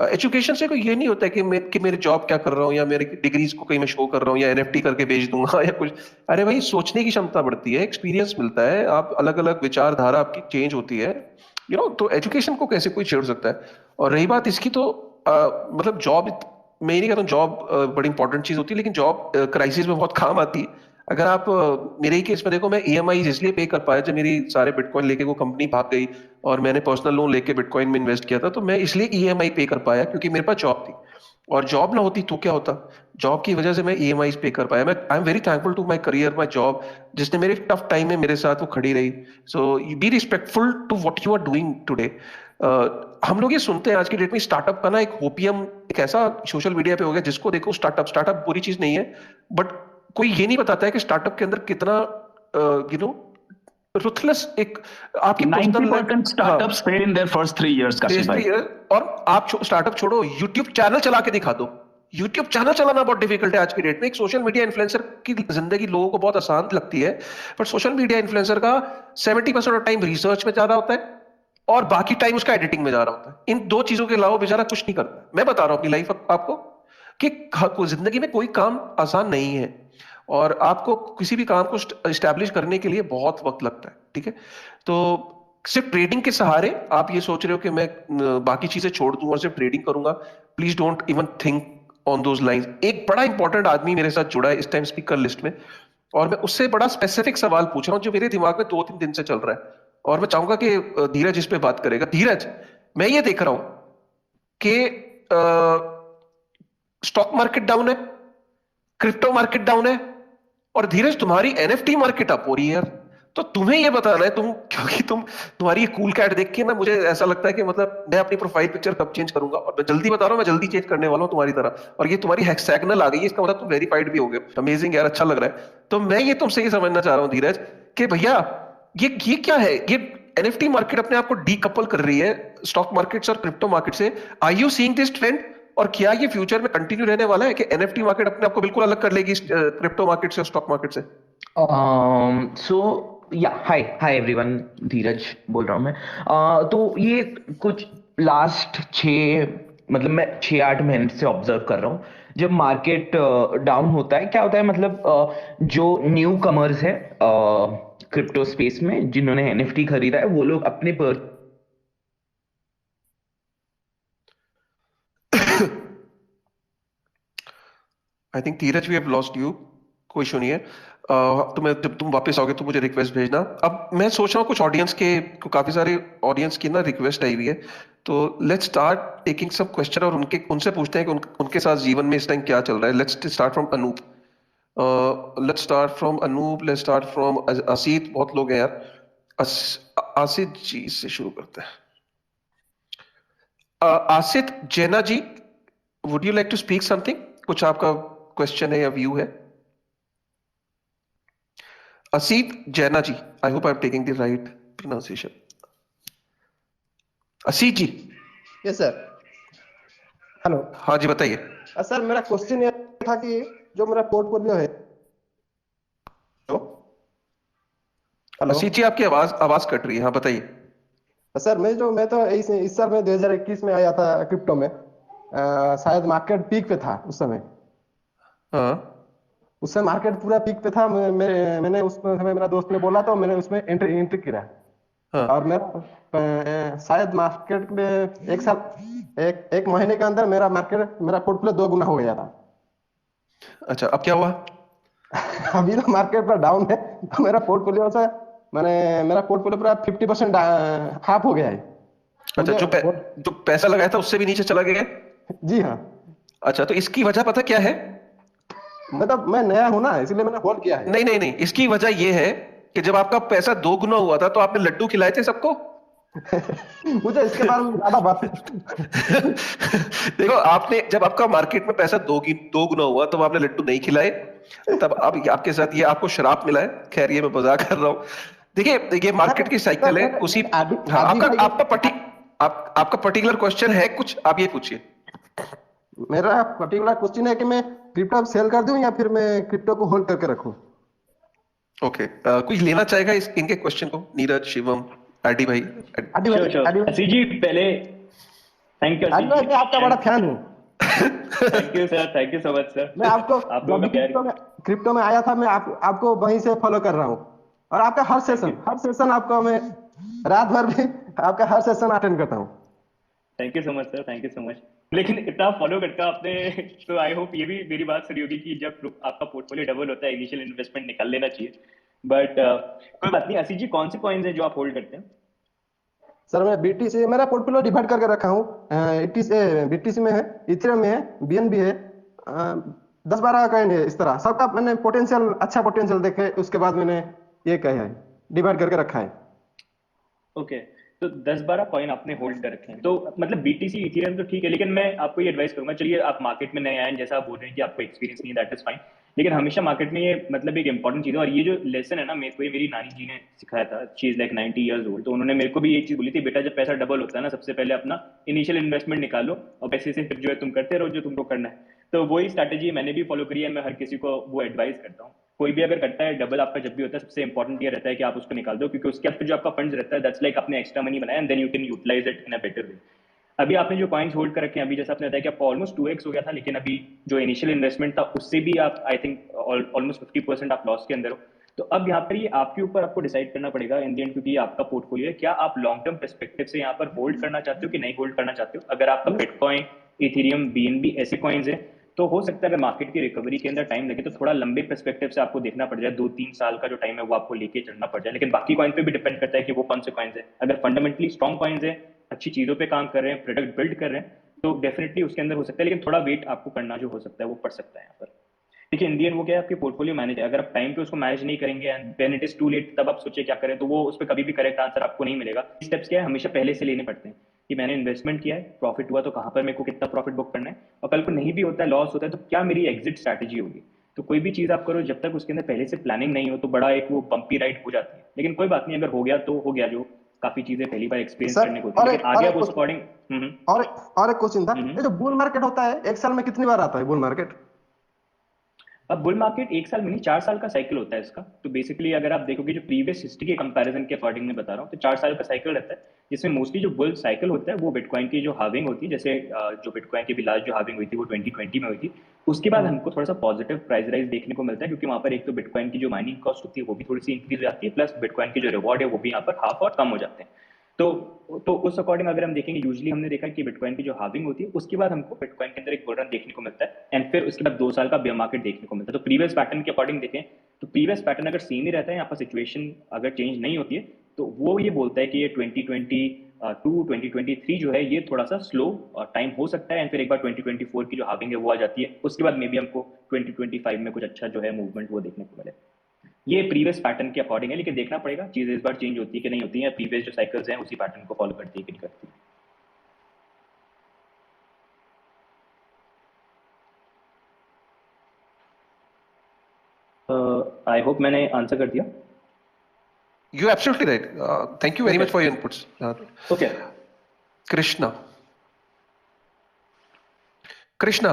एजुकेशन से कोई ये नहीं होता है कि मेरे जॉब क्या कर रहा हूँ या मेरी डिग्रीज को कहीं मैं शो कर रहा हूँ या एनएफटी करके बेच दूंगा या कुछ। अरे भाई, सोचने की क्षमता बढ़ती है, एक्सपीरियंस मिलता है, आप अलग अलग विचारधारा आपकी चेंज होती है, तो एजुकेशन को कैसे कोई छेड़ सकता है? और रही बात इसकी, तो मतलब जॉब, मैं ये नहीं कहता हूँ जॉब बड़ी इंपॉर्टेंट चीज होती है, लेकिन जॉब क्राइसिस में बहुत काम आती है। अगर आप मेरे ही केस में देखो, मैं ईएमआई इसलिए पे कर पाया जब मेरी सारे बिटकॉइन लेके वो कंपनी भाग गई और मैंने पर्सनल लोन लेके बिटकॉइन में इन्वेस्ट किया था, तो मैं इसलिए ईएमआई पे कर पाया क्योंकि मेरे पास जॉब थी। और जॉब ना होती तो क्या होता? जॉब की वजह से मैं ईएमआई पे कर पाया। मैं I am very thankful to my career, my job, जिसने मेरे टफ टाइम में मेरे साथ वो खड़ी रही। So be respectful to what you are doing today. हम लोग ये सुनते हैं आज की डेट में स्टार्टअप का ना एक ओपियम, एक ऐसा सोशल मीडिया पे हो गया, जिसको देखो स्टार्टअप बुरी चीज नहीं है, बट कोई ये नहीं बताता है कि स्टार्टअप के अंदर कितना रुथलेस एक आपकी 90% startups fail in their first 3 years का भाई। और आप स्टार्टअप छोड़ो, यूट्यूब चैनल चला के दिखा दो। यूट्यूब चैनल चलाना बहुत डिफिकल्ट है आज की डेट में। एक सोशल मीडिया इन्फ्लुएंसर की जिंदगी लोगों को बहुत आसान लगती है, पर सोशल मीडिया इन्फ्लुएंसर का 70% ऑफ टाइम रिसर्च में ज्यादा होता है और बाकी टाइम उसका एडिटिंग में जा रहा होता है। इन 2 चीजों के अलावा बेचारा कुछ नहीं करता। मैं बता रहा हूं अपनी लाइफ आपको कि जिंदगी में कोई काम आसान नहीं है और आपको किसी भी काम को एस्टैब्लिश करने के लिए बहुत वक्त लगता है, ठीक है? तो सिर्फ ट्रेडिंग के सहारे आप ये सोच रहे हो कि मैं बाकी चीजें छोड़ दूं और सिर्फ ट्रेडिंग करूंगा, please don't even think on those lines. एक बड़ा इंपॉर्टेंट आदमी मेरे साथ जुड़ा है इस टाइम स्पीकर लिस्ट में, और मैं उससे बड़ा स्पेसिफिक सवाल पूछ रहा हूँ जो मेरे दिमाग में 2-3 दिन से चल रहा है, और मैं चाहूंगा कि धीरज इस पे बात करेगा। धीरज, मैं ये देख रहा हूं कि स्टॉक मार्केट डाउन है, क्रिप्टो मार्केट डाउन है, और धीरज तुम्हारी एनएफटी मार्केट अप हो रही है यार। तो तुम्हें ये बताना है, क्योंकि तुम्हारी ये कूल कैट देख के ना मुझे ऐसा लगता है कि मतलब मैं अपनी प्रोफाइल पिक्चर कब चेंज करूंगा, और मैं जल्दी बता रहा हूँ, मैं जल्दी चेंज करने वाला हूँ तुम्हारी तरह। और ये तुम्हारी हेक्सागोनल आ गई है, इसका मतलब तुम वेरीफाइड भी हो गए। अमेजिंग यार, अच्छा लग रहा है। तो मैं ये तुमसे ये समझना चाह रहा हूँ धीरज कि भैया ये क्या है, ये एनएफटी मार्केट अपने आप को डीकपल कर रही है स्टॉक मार्केट और क्रिप्टो मार्केट से। Are you seeing this trend, और क्या ये फ्यूचर में कंटिन्यू रहने वाला है कि एनएफटी मार्केट अपने आप को बिल्कुल अलग कर लेगी क्रिप्टो मार्केट से और स्टॉक मार्केट से? सो या हाय हाय एवरीवन, धीरज बोल रहा हूँ मैं। तो ये कुछ लास्ट मतलब मैं 6-8 महीने से ऑब्जर्व कर रहा हूँ। जब मार्केट डाउन होता है, क्या होता है, मतलब जो न्यू कमर्स है क्रिप्टो स्पेस में, जिन्होंने एनएफटी खरीदा है, वो लोग अपने I think Dheeraj we have lost you. कोई इशू नहीं है। तुम्हें जब तुम वापस आओगे तो मुझे रिक्वेस्ट भेजना। अब मैं सोच रहा हूँ कुछ ऑडियंस के, काफी सारे ऑडियंस की ना रिक्वेस्ट आई हुई है, तो लेट्स स्टार्ट टेकिंग सब क्वेश्चन और उनसे पूछते हैं कि उनके साथ जीवन में इस टाइम क्या चल रहा है। Let's start from Anoop. Let's start from Anoop, let's start from Asit. बहुत लोग हैं यार। आसित जी से शुरू करते हैं। Asit Jaina ji, would you like to speak something? कुछ आपका क्वेश्चन है या व्यू है? Asit Jaina ji, I hope I am taking the right pronunciation. Asit ji. Yes sir. Hello. हाँ जी, बताइए। सर, मेरा क्वेश्चन ये था कि जो मेरा पोर्टफोलियो है। हेलो। हेलो असीत जी, आपकी आवाज आवाज कट रही है। हाँ, बताइए। सर, मैं तो इस साल में 2021 में आया था क्रिप्टो में। शायद मार्केट पीक पे था उस समय। हाँ उस समय मार्केट पूरा पीक पे था। मैंने उस समय मेरा दोस्त ने बोला तो मैंने उसमें एंट्री किया। हाँ। और मेरा शायद मार्केट में एक महीने के अंदर मेरा पोर्टफोलियो 2 गुना हो गया था। अच्छा, अब क्या हुआ? अभी तो मार्केट पर डाउन है, तो मेरा पोर्टफोलियो पूरा 50% हाफ हो गया है। अच्छा, मुझे जो पैसा लगाया था उससे भी नीचे चला गया? जी हाँ। अच्छा, तो इसकी वजह पता क्या है? मतलब मैं नया हूं ना, इसलिए मैंने होल्ड किया है। नहीं नहीं नहीं, इसकी वजह यह है कि जब आपका पैसा 2 गुना हुआ था तो आपने लड्डू खिलाए थे सबको। मुझे इसके बारे में ज्यादा बात देखो, आपने जब आपका मार्केट में पैसा 2 गुना हुआ तब आपने लड्डू नहीं खिलाए, तब अब आपके साथ ये आपको श्राप मिला है। खैर, ये मैं मजाक कर रहा हूँ। देखिए, ये मार्केट की साइकिल है उसी। हाँ, आपका पर्टिकुलर क्वेश्चन है कुछ, आप ये पूछिए। मेरा पर्टिकुलर क्वेश्चन है कि मैं क्रिप्टो सेल कर दूं या फिर मैं क्रिप्टो को होल्ड करके रखूं। ओके, कोई लेना चाहेगा इनके क्वेश्चन को? नीरज, शिवम, आरडी भाई। आदि भाई, आदि भाई, असीत जी पहले थैंक यू। आदि भाई, मैं आपका बड़ा फैन हूँ। Thank you sir, thank you so much sir. मैं आपको आप जब लोगों भी का प्यार। क्रिप्टो में आया था, मैं आपको वहीं से फॉलो कर रहा हूँ। और आपका हर सेशन आपको मैं रात भर भी आपका हर सेशन अटेंड करता हूँ। Thank you so much sir, thank you so much. लेकिन इतना फॉलो करके आपने, तो आई होप ये भी मेरी बात सुनी होगी कि जब आपका पोर्टफोलियो डबल होता है इनिशियल इन्वेस्टमेंट निकाल लेना चाहिए। बट कोई बात नहीं। असीत जी, कौन से कॉइन्स हैं जो आप होल्ड करते हैं? सर, मैं बीटीसी, मेरा पोर्टफोलियो डिवाइड करके रखा हूँ। बीटीसी में है, इथेरियम में है, बीएनबी है, 10-12 कॉइन है। इस तरह सबका मैंने अच्छा पोटेंशियल देखे उसके बाद मैंने ये कहा है, डिवाइड करके रखा है। ओके, तो 10-12 कॉइन आपने होल्ड कर रखे हैं, तो मतलब बीटीसी इथेरियम तो ठीक है, लेकिन मैं आपको ये एडवाइस करूंगा, चलिए आप मार्केट में नए आए हैं, जैसा आप बोल रहे हैं कि आपको एक्सपीरियंस नहीं है, दैट इज फाइन। लेकिन हमेशा मार्केट में ये मतलब एक इंपॉर्टेंट चीज़ है, और ये जो लेसन है ना, मेरे को ये मेरी नानी जी ने सिखाया था। She is like 90 years old, तो उन्होंने मेरे को भी ये चीज़ बोली थी, बेटा जब पैसा डबल होता है ना, सबसे पहले अपना इनिशियल इन्वेस्टमेंट निकालो और पैसे से फिर जो है तुम करते रहो जो तुमको करना है। तो वही स्ट्रैटेजी मैंने भी फॉलो करी है। मैं हर किसी को वो एडवाइस करता हूँ। कोई भी अगर करता है डबल आपका जब भी होता है, सबसे इंपॉर्टेंट ये रहता है कि आप उसको निकाल दो, क्योंकि उसके बाद जो आपका फंड्स रहता है, दैट्स लाइक आपने एक्स्ट्रा मनी बनाया and then you can utilise it in a better way. अभी आपने जो कॉइन्स होल्ड कर रखे हैं, अभी जैसा आपने बताया कि आपका ऑलमोस्ट 2x हो गया था, लेकिन अभी जो इनिशियल इन्वेस्टमेंट था उससे भी आप आई थिंक ऑलमोस्ट 50% आप लॉस के अंदर हो। तो अब यहाँ पर ये आपके ऊपर आपको डिसाइड करना पड़ेगा इन द एंड, क्योंकि ये आपका पोर्टफोलियो है। क्या आप लॉन्ग टर्म पर्सपेक्टिव से यहाँ पर होल्ड करना चाहते हो कि नहीं होल्ड करना चाहते हो? अगर आपका बिटकॉइन, इथेरियम, बीएनबी ऐसे कॉइन्स हैं, तो हो सकता है अगर मार्केट की रिकवरी के अंदर टाइम लगे तो थोड़ा लंबे पर्सपेक्टिव से आपको देखना पड़ जाए, 2-3 साल का जो टाइम है वो आपको लेके चलना पड़ जाए। लेकिन बाकी कॉइन पे भी डिपेंड करता है कि वो कौन से कॉइन्स है। अगर फंडामेंटली स्ट्रॉन्ग कॉइन्स है, अच्छी चीजों पे काम कर रहे हैं, प्रोडक्ट बिल्ड कर रहे हैं, तो डेफिनेटली उसके अंदर हो सकता है। लेकिन थोड़ा वेट आपको करना जो हो सकता है वो पड़ सकता है यहाँ पर। देखिए इंडियन वो क्या है, आपकी पोर्टफोलियो मैनेज है, अगर आप टाइम पे उसको मैनेज नहीं करेंगे and when it is too late तब आप सोचिए क्या करें, तो वो उस पर कभी भी करेक्ट आंसर आपको नहीं मिलेगा। स्टेप्स क्या है, हमेशा पहले से लेने पड़ते हैं कि मैंने इन्वेस्टमेंट किया है, प्रॉफिट हुआ तो कहाँ पर मेरे को कितना प्रॉफिट बुक करना है, और कल को नहीं भी होता है, लॉस होता है, तो क्या मेरी एग्जिट स्ट्रैटेजी होगी। तो कोई भी चीज आप करो जब तक उसके अंदर पहले से प्लानिंग नहीं हो तो बड़ा एक वो बम्पी राइड हो जाती है। लेकिन कोई बात नहीं, अगर हो गया तो हो गया, जो काफी चीजें पहली बार एक्सपीरियंस सर करने को होती है, लेकिन आगे आप उस अकॉर्डिंग और एक क्वेश्चन था, ये जो बुल मार्केट होता है एक साल में कितनी बार आता है बुल मार्केट? अब बुल मार्केट 1 साल में नहीं, 4 साल का साइकिल होता है इसका। तो बेसिकली अगर आप देखोगे जो प्रीवियस हिस्ट्री के कंपैरिजन के अकॉर्डिंग मैं बता रहा हूँ, तो 4 साल का साइकिल रहता है, जिसमें मोस्टली जो बुल साइकिल होता है वो बिटकॉइन की जो हार्विंग होती है, जैसे जो बिटकॉइन की भी लास्ट जो हार्विंग हुई थी वो 2020 में हुई थी। उसके बाद हमको थोड़ा सा पॉजिटिव प्राइस राइज देखने को मिलता है, क्योंकि वहाँ पर एक तो बिटकॉइन की जो माइनिंग कॉस्ट होती है वो भी थोड़ी सी इंक्रीज हो जाती है, प्लस बिटकॉइन की जो रिवॉर्ड है वो भी यहाँ पर हाफ और कम हो जाते हैं। तो उस अकॉर्डिंग अगर हम देखेंगे, यूजली हमने देखा कि बिटकॉइन की जो हार्विंग होती है उसके बाद हमको बिटकॉइन के अंदर एक बुल रन देखने को मिलता है, एंड फिर उसके बाद 2 साल का बेयर मार्केट देखने को मिलता है। तो प्रीवियस पैटर्न के अकॉर्डिंग देखें तो प्रीवियस पैटर्न अगर सेम ही रहता है, यहाँ पर सिचुएशन अगर चेंज नहीं होती है, तो वो ये बोलता है कि ये 2022-2023 जो है ये थोड़ा सा स्लो टाइम हो सकता है, एंड फिर एक बार 2024 की जो हार्विंग है वो आ जाती है, उसके बाद मे बी हमको 2025 में कुछ अच्छा जो है मूवमेंट वो देखने को मिले। ये प्रीवियस पैटर्न के अकॉर्डिंग है, लेकिन देखना पड़ेगा चीजें इस बार चेंज होती है कि नहीं होती है, प्रीवियस जो साइकिल्स हैं उसी पैटर्न को फॉलो करती है कि नहीं करती है। आई होप मैंने आंसर कर दिया। You're absolutely right. Thank you very much for your inputs. Okay Krishna. Krishna.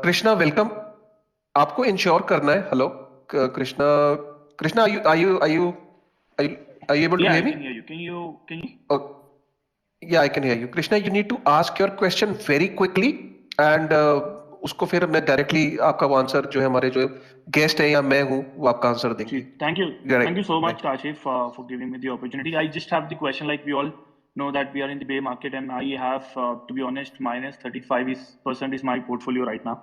Krishna, welcome. आपको इंश्योर करना है. Hello Krishna. Krishna, are you able to Yeah, hear I me? can hear you. Can you? Oh, yeah, I can hear you. Krishna, you need to ask your question very quickly and उसको फिर मैं directly आपका वो answer जो है हमारे जो guest है या मैं हूँ वो आपका आंसर देंगे. Thank you. You're right. Thank you so much, Right. Kashif, for giving me the opportunity. I just have the question, like we all know that we are in the bear market, and I have, to be honest, minus 35% is my portfolio right now.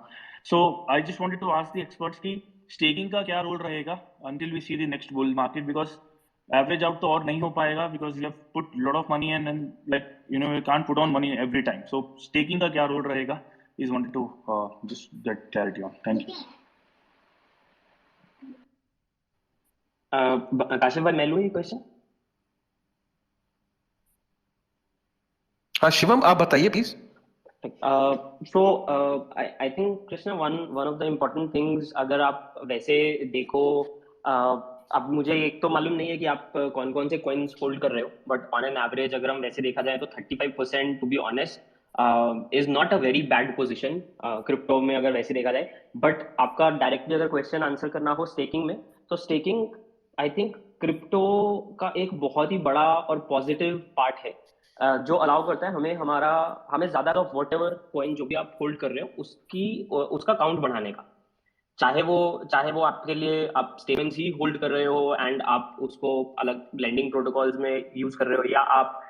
So I just wanted to ask the experts कि staking का क्या role रहेगा until we see the next bull market, because average out तो और नहीं हो पाएगा, because we have put lot of money and then like you can't put on money every time. So staking का क्या role रहेगा is wanted to just get clarity on. Thank you. Kashif भाई, मैं लूँ ये क्वेश्चन? हाँ शिवम, आप बताइए please. So I think Krishna, one of the important things, अगर आप वैसे देखो, अब मुझे एक तो मालूम नहीं है कि आप कौन कौन से कॉइन्स होल्ड कर रहे हो, बट ऑन एन एवरेज अगर हम वैसे देखा जाए तो 35% to be honest is not a very bad position crypto में अगर वैसे देखा जाए. बट आपका डायरेक्टली अगर क्वेश्चन आंसर करना हो स्टेकिंग में, तो स्टेकिंग आई थिंक क्रिप्टो का एक बहुत ही बड़ा और पॉजिटिव पार्ट है, जो अलाउ करता है हमें ज्यादा ऑफ वॉट एवर कॉइन जो भी आप होल्ड कर रहे हो उसका काउंट बढ़ाने का. चाहे वो आपके लिए आप स्टेबल्स ही होल्ड कर रहे हो एंड आप उसको अलग ब्लेंडिंग प्रोटोकॉल्स में यूज कर रहे हो, या आप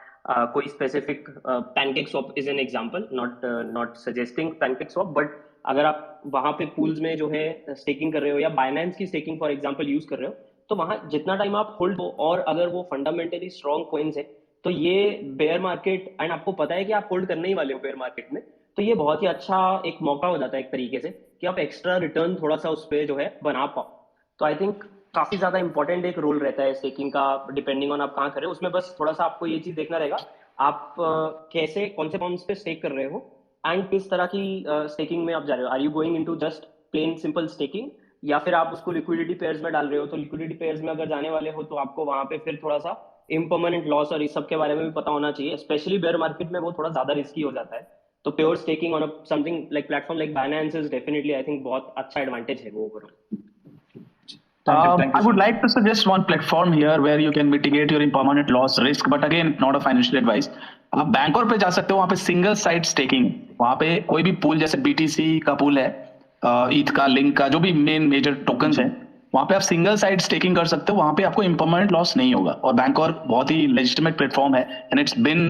कोई specific pancake swap is an example, not suggesting pancake swap, but अगर आप वहां पे पूल्स में जो है स्टेकिंग कर रहे हो या बाइनेंस की स्टेकिंग फॉर एग्जांपल यूज कर रहे हो, तो वहां जितना टाइम आप होल्ड हो और अगर वो फंडामेंटली स्ट्रॉन्ग कॉइन्स है, तो ये बेयर मार्केट, एंड आपको पता है कि आप होल्ड करने ही वाले हो बेयर मार्केट में, तो ये बहुत ही अच्छा एक मौका हो जाता है एक तरीके से कि आप एक्स्ट्रा रिटर्न थोड़ा सा उस पर जो है बना पाओ. तो आई थिंक काफी ज्यादा इंपॉर्टेंट एक रोल रहता है स्टेकिंग का, डिपेंडिंग ऑन आप कहाँ कर रहे हो. उसमें बस थोड़ा सा आपको ये चीज देखना रहेगा आप कैसे कौन से फॉर्म्स पे स्टेक कर रहे हो एंड किस तरह की स्टेकिंग में आप जा रहे हो. Are you going into just plain simple staking, या फिर आप उसको लिक्विडिटी पेयर्स में डाल रहे हो? तो लिक्विडिटी पेयर्स में अगर जाने वाले हो तो आपको वहां पे फिर थोड़ा सा इम्पर्मानेंट लॉस और इस सब के बारे में भी पता होना चाहिए. स्पेशली बेयर मार्केट में वो थोड़ा ज्यादा रिस्की हो जाता है. तो pure staking on something like platform like Binance is definitely I think बहुत अच्छा एडवांटेज है वो overall. Thank you, I would like to suggest one platform here where you can mitigate your impermanent loss risk, but again, not a financial advice. आप बैंकोर पे जा सकते हो, वहाँ पे सिंगल साइड स्टेकिंग, वहाँ पे कोई भी पूल जैसे BTC का पूल है, ईथ का, लिंक का, जो भी मेजर टोकन्स है, वहाँ पे आप सिंगल साइड स्टेकिंग कर सकते हो. वहाँ पे आपको इम्पर्मानेंट लॉस नहीं होगा, और बैंकोर बहुत ही लेजिटिमेट प्लेटफॉर्म है, and it's been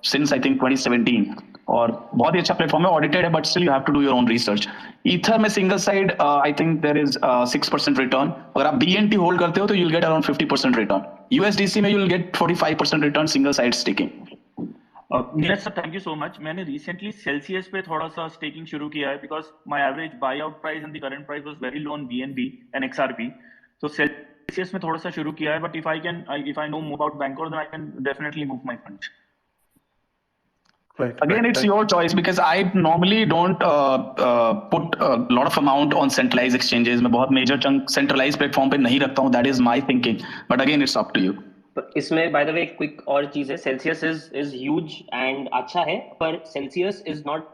since I think 2017 और बहुत ही अच्छा प्लेटफॉर्म है, ऑडिटेड है, but still you have to do your own research. Ether में single side I think there is 6% return. अगर आप BNT होल्ड करते हो तो you'll get around 50% return. USDC में you'll get 45% return single side staking. Neeraj sir, thank you so much. मैंने recently Celsius पे थोड़ा सा स्टेकिंग शुरू किया है because my average buy out price and the current price was very low on BNB and XRP। तो Celsius में थोड़ा सा शुरू किया है, but if I know more about Bancor then I can definitely move my funds. Right, Again, right, it's right. your choice because I normally don't put a lot of amount on centralized exchanges. मैं बहुत major chunk centralized platform पे नहीं रखता हूँ. That is my thinking. But again, it's up to you. इसमें by the way quick और चीज है, सेल्सियस इज ह्यूज एंड अच्छा है, पर Celsius is not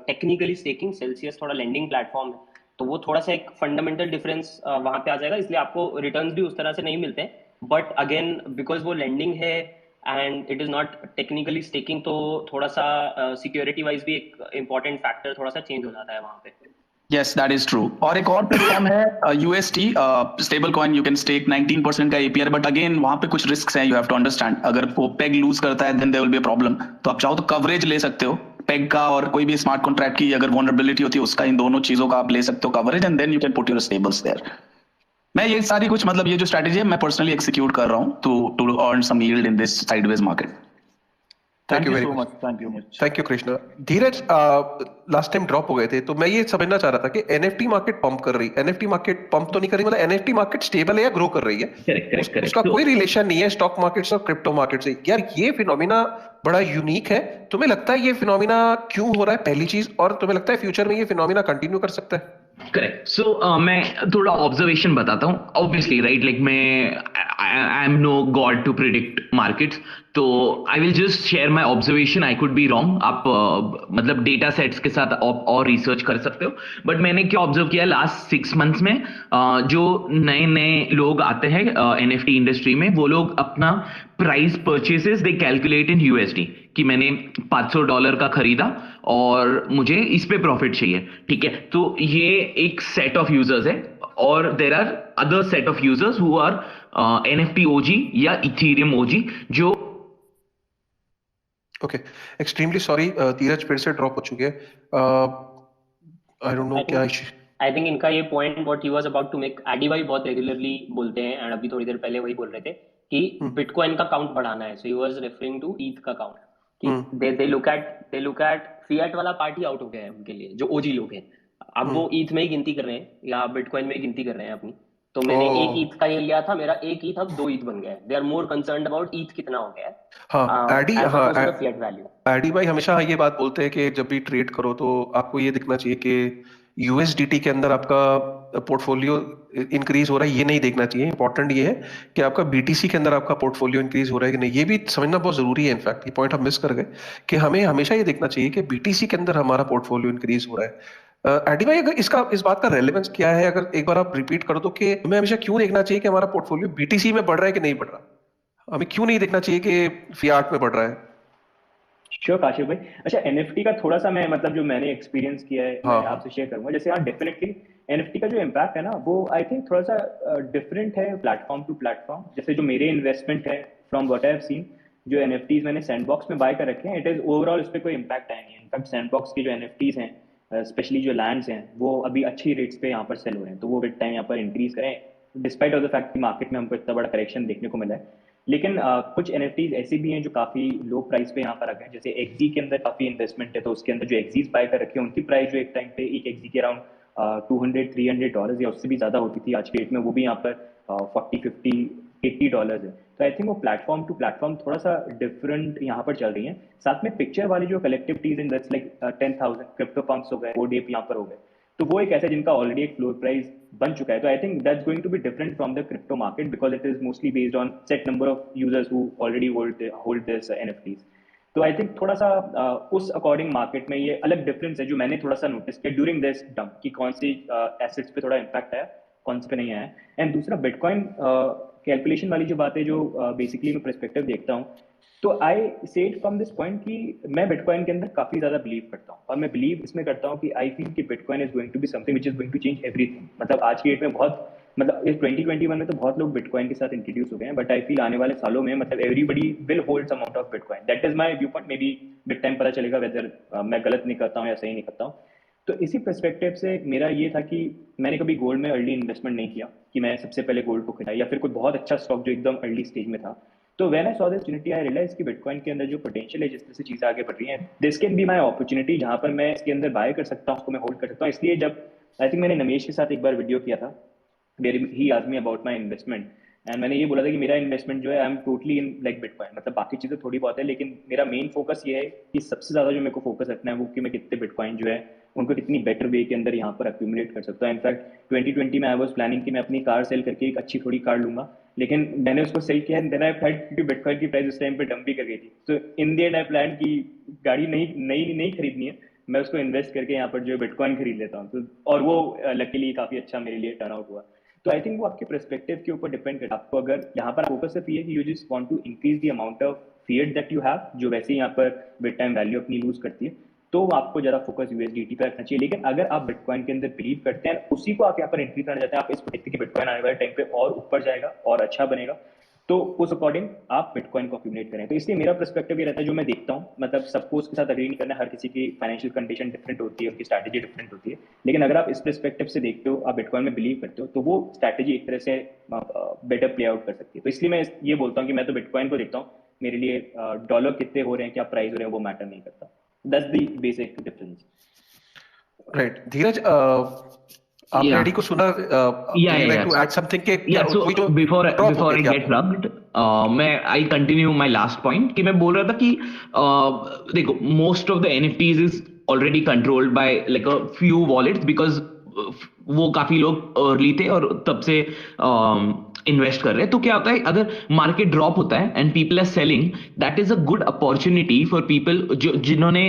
technically staking. Celsius थोड़ा लेंडिंग प्लेटफॉर्म है, तो वो थोड़ा सा एक फंडामेंटल डिफरेंस वहां पे आ जाएगा, इसलिए आपको रिटर्न्स भी उस तरह से नहीं मिलते हैं। बट अगेन बिकॉज वो लेंडिंग है and it is not technically staking, तो थोड़ा सा सिक्योरिटी वाइज भी एक इंपॉर्टेंट फैक्टर थोड़ा सा चेंज हो जाता है वहां पे। Yes, that is true. और एक और प्लेटफॉर्म है UST stable coin, you can stake 19% का APR, बट अगेन वहां पे कुछ रिस्क हैं, यू हैव टू अंडरस्टैंड। अगर वो पेग लूज करता है then there will be a problem. तो आप चाहो तो कवरेज ले सकते हो पेग का, और कोई भी स्मार्ट कॉन्ट्रैक्ट की अगर वनरेबिलिटी होती है उसका, इन दोनों चीजों का आप ले सकते हो coverage, and then you can put your stables there. मैं ये सारी कुछ मतलब ये जो स्ट्रैटेजी है मैं पर्सनली एक्सिक्यूट कर रहा हूँ to earn some yield in this sideways market. Thank you very so much. much. Thank you much. Thank you Krishna. Dheeraj, last time drop हो गए थे, तो मैं ये समझना चाह रहा था कि NFT मार्केट पंप कर रही, NFT मार्केट पंप तो नहीं कर रही, मतलब NFT मार्केट स्टेबल है या ग्रो कर रही है? करेक्ट। उसका कोई रिलेशन नहीं है स्टॉक मार्केट और क्रिप्टो मार्केट से। यार ये फिनोमिना बड़ा यूनिक है। तुम्हें लगता है ये फिनोमिना क्यों हो रहा है, पहली चीज, और तुम्हें लगता है फ्यूचर में ये फिनोमिना कंटिन्यू कर सकता है? करेक्ट। सो मैं थोड़ा ऑब्जर्वेशन बताता हूँ। ऑब्वियसली राइट, लाइक मैं I am no god to predict markets, तो I will just share my observation. I could be wrong, आप मतलब डेटा सेट्स के साथ और रिसर्च कर सकते हो। बट मैंने क्या ऑब्जर्व किया लास्ट 6 मंथ्स में, जो नए नए लोग आते हैं NFT इंडस्ट्री में, वो लोग अपना price purchases they calculate in USD, कि मैंने $500 का खरीदा और मुझे इस पे प्रॉफिट चाहिए, ठीक है। तो ये एक सेट ऑफ यूजर्स है, और there are other set of users who are NFT OG या इथेरियम OG जो ओके, एक्सट्रीमली सॉरी धीरज फिर से ड्रॉप हो चुके हैं। आई डोंट नो क्या इशू। आई थिंक इनका ये point what he was about to make, Addy भाई बहुत रेगुलरली बोलते हैं, एंड अभी थोड़ी देर पहले वही बोल रहे थे कि बिटकॉइन का काउंट बढ़ाना है। सो ही वाज रेफरिंग टू ईथ का काउंट, कि दे लुक एट फिएट वाला पार्टी आउट हो गया है उनके लिए, जो ओजी लोग हैं। अब वो ईथ में ही गिनती कर रहे हैं या बिटकॉइन में ही गिनती कर रहे हैं अपनी। तो मैंने एक ईथ का ये लिया था, मेरा एक ईथ अब 2 ईथ बन गया है। They are more concerned about eth कितना हो गया है, हाँ एडी, as हाँ opposed to the fiat value. Eddie भाई हमेशा ये बात बोलते हैं कि जब भी ट्रेड करो तो आपको ये दिखना चाहिए कि USDT के अंदर आपका पोर्टफोलियो इंक्रीज हो रहा है, ये नहीं देखना चाहिए। इंपॉर्टेंट ये है कि आपका BTC के अंदर आपका पोर्टफोलियो इंक्रीज हो रहा है कि नहीं, ये भी समझना बहुत जरूरी है। इनफैक्ट ये पॉइंट हम मिस कर गए कि हमें हमेशा ये देखना चाहिए कि BTC के अंदर हमारा पोर्टफोलियो इंक्रीज हो रहा है। एडी भाई, अगर इस बात का रेलेवेंस क्या है, अगर एक बार आप रिपीट कर दो कि हमें हमेशा क्यों देखना चाहिए कि हमारा पोर्टफोलियो BTC में बढ़ रहा है कि नहीं बढ़ रहा, हमें क्यों नहीं देखना चाहिए कि फियाट में बढ़ रहा है? श्योर काशिफ भाई। अच्छा, NFT का थोड़ा सा मैं मतलब जो मैंने एक्सपीरियंस किया है मैं आपसे शेयर करूंगा। जैसे हाँ, डेफिनेटली NFT का जो इम्पैक्ट है ना, वो आई थिंक थोड़ा सा डिफरेंट है प्लेटफॉर्म टू प्लेटफॉर्म। जैसे जो मेरे इन्वेस्टमेंट है from what I have seen, जो NFTs मैंने सैंडबॉक्स में बाय कर रखे हैं, इट इज ओवरऑल उस पर कोई इम्पैक्ट आया नहीं है। इनफैक्ट सैंडबॉक्स की जो NFTs हैं, स्पेशली जो लैंड्स हैं, वो अभी अच्छी रेट्स पे यहाँ पर सेल हो रहे हैं, तो वो विद टाइम यहाँ पर इंक्रीज करें, डिस्पाइट ऑफ द फैक्ट कि मार्केट में हमको इतना बड़ा करेक्शन देखने को मिला है। लेकिन कुछ NFTs ऐसे भी हैं जो काफ़ी लो प्राइस पे यहाँ पर आ गए हैं। जैसे XZ के अंदर काफ़ी इन्वेस्टमेंट है, तो उसके अंदर जो XZs बाय कर रखे हैं, उनकी प्राइस जो एक टाइम पे एक XZ के अराउंड $200-300 या उससे भी ज़्यादा होती थी, आज के डेट में वो भी यहाँ पर $40-50-$80 है। तो आई थिंक वो प्लेटफॉर्म टू प्लेटफॉर्म थोड़ा सा डिफरेंट यहाँ पर चल रही है। साथ में पिक्चर वाली जो collectivities in that's like 10,000 crypto pumps हो गए, ODAP यहाँ पर हो गए, तो वो एक ऐसा जिनका ऑलरेडी एक फ्लोर प्राइस बन चुका है। तो I think that's going to be different from the crypto market because it is mostly based on set number of users who already hold this NFTs। तो आई थिंक थोड़ा सा उस according market में ये अलग डिफरेंस है जो मैंने थोड़ा सा नोटिस किया ड्यूरिंग दिस डंप, कि कौन सी एसेट्स पे थोड़ा इम्पैक्ट आया, कौन से पे नहीं आया। एंड दूसरा बिटकॉइन कैलकुलेशन वाली जो बात है, जो बेसिकली मैं पर्सपेक्टिव देखता हूँ तो I said from this point कि मैं बिटकॉइन के अंदर काफी ज्यादा बिलीव करता हूँ, और मैं बिलीव इसमें करता हूँ कि आई फील कि Bitcoin is going to be something which is going to change everything. मतलब आज की डेट में बहुत, मतलब इस 2021 में तो बहुत लोग बिटकॉइन के साथ इंट्रोड्यूस हो गए हैं, बट आई फील आने वाले सालों में मतलब everybody will hold some amount of Bitcoin. That is my viewpoint. Maybe with time पता चलेगा वेदर मैं गलत नहीं करता हूँ या सही नहीं करता हूँ। तो इसी पर्सपेक्टिव से मेरा ये था कि मैंने कभी गोल्ड में अर्ली इन्वेस्टमेंट नहीं किया कि मैं सबसे पहले गोल्ड को खरीदा या फिर कोई बहुत अच्छा स्टॉक जो एकदम अर्ली स्टेज में था। तो when I saw this opportunity I realise कि बिटकॉइन के अंदर जो पोटेंशियल है, जिस तरह से चीज़ें आगे बढ़ रही हैं, this can be my opportunity जहाँ पर मैं इसके अंदर बाय कर सकता हूँ, उसको मैं होल्ड कर सकता हूँ। इसलिए जब आई थिंक मैंने नमेश के साथ एक बार वीडियो किया था where he asked me about my investment, and मैंने ये बोला था कि मेरा इन्वेस्टमेंट जो है I am totally in like Bitcoin. मतलब बाकी चीज़ें थोड़ी बहुत है, लेकिन मेरा मेन फोकस ये है कि सबसे ज़्यादा जो मेरे को फोकस रखना है वो कि मैं कितने बिटकॉइन जो है उनको कितनी बेटर वे के अंदर यहाँ पर अक्यूमुलेट कर सकता हूँ। इनफैक्ट 2020 में आई वाज प्लानिंग कि मैं अपनी कार सेल करके एक अच्छी थोड़ी कार लूंगा, लेकिन मैंने उसको सेल किया एंड देन आई फाइंड क्योंकि बिटकॉइन की प्राइस उस टाइम पे डंप भी कर गई थी। तो in the and I plan कि गाड़ी नहीं खरीदनी है, मैं उसको इन्वेस्ट करके यहाँ पर जो है बिटकॉइन खरीद लेता हूँ। तो और वो लकीली काफ़ी अच्छा मेरे लिए टर्न आउट हुआ। तो आई थिंक वो आपके पर्सपेक्टिव के ऊपर डिपेंड करता है। आपको अगर यहाँ पर फोकस सिर्फ ये है कि you just want to increase the amount of fiat that you have, जो वैसे ही यहाँ पर विद टाइम वैल्यू अपनी लूज करती है, तो आपको ज़्यादा फोकस यूएसडीटी पे रखना चाहिए। लेकिन अगर आप बिटकॉइन के अंदर बिलीव करते हैं, उसी को आप यहाँ पर एंट्री करना चाहते हैं, आप इसको देखते हैं कि बिटकॉइन आने वाले टाइम पे और ऊपर जाएगा और अच्छा बनेगा, तो उस अकॉर्डिंग आप बिटकॉइन को अक्यूमुलेट करें। तो इसलिए मेरा पर्सपेक्टिव ये रहता है, जो मैं देखता हूँ, मतलब सबको उसके साथ अग्री नहीं करना, हर किसी की फाइनेंशियल कंडीशन डिफरेंट होती है, उनकी स्ट्रैटेजी डिफरेंट होती है, लेकिन अगर आप इस पर्सपेक्टिव से देखते हो, आप बिटकॉइन में बिलीव करते हो, तो वो स्ट्रैटेजी एक तरह से बेटर प्ले आउट कर सकती है। तो इसलिए मैं ये बोलता हूँ कि मैं तो बिटकॉइन को देखता हूँ, मेरे लिए डॉलर कितने हो रहे हैं, क्या प्राइस हो रहे हैं, वो मैटर नहीं करता। That's the basic difference. Right Dheeraj, आप Yeah. रेडी को सुना? Yeah, you like yeah. To add something के Yeah, so कोई जो before ड्रॉप हो I गया get plugged, मैं I continue my last point कि मैं बोल रहा था कि देखो, most of the NFTs is already controlled by like a few wallets because वो काफी लोग अर्ली थे और तब से इन्वेस्ट कर रहे हैं। तो क्या होता है, अगर मार्केट ड्रॉप होता है and people are selling, that is a good opportunity for people जो जिन्होंने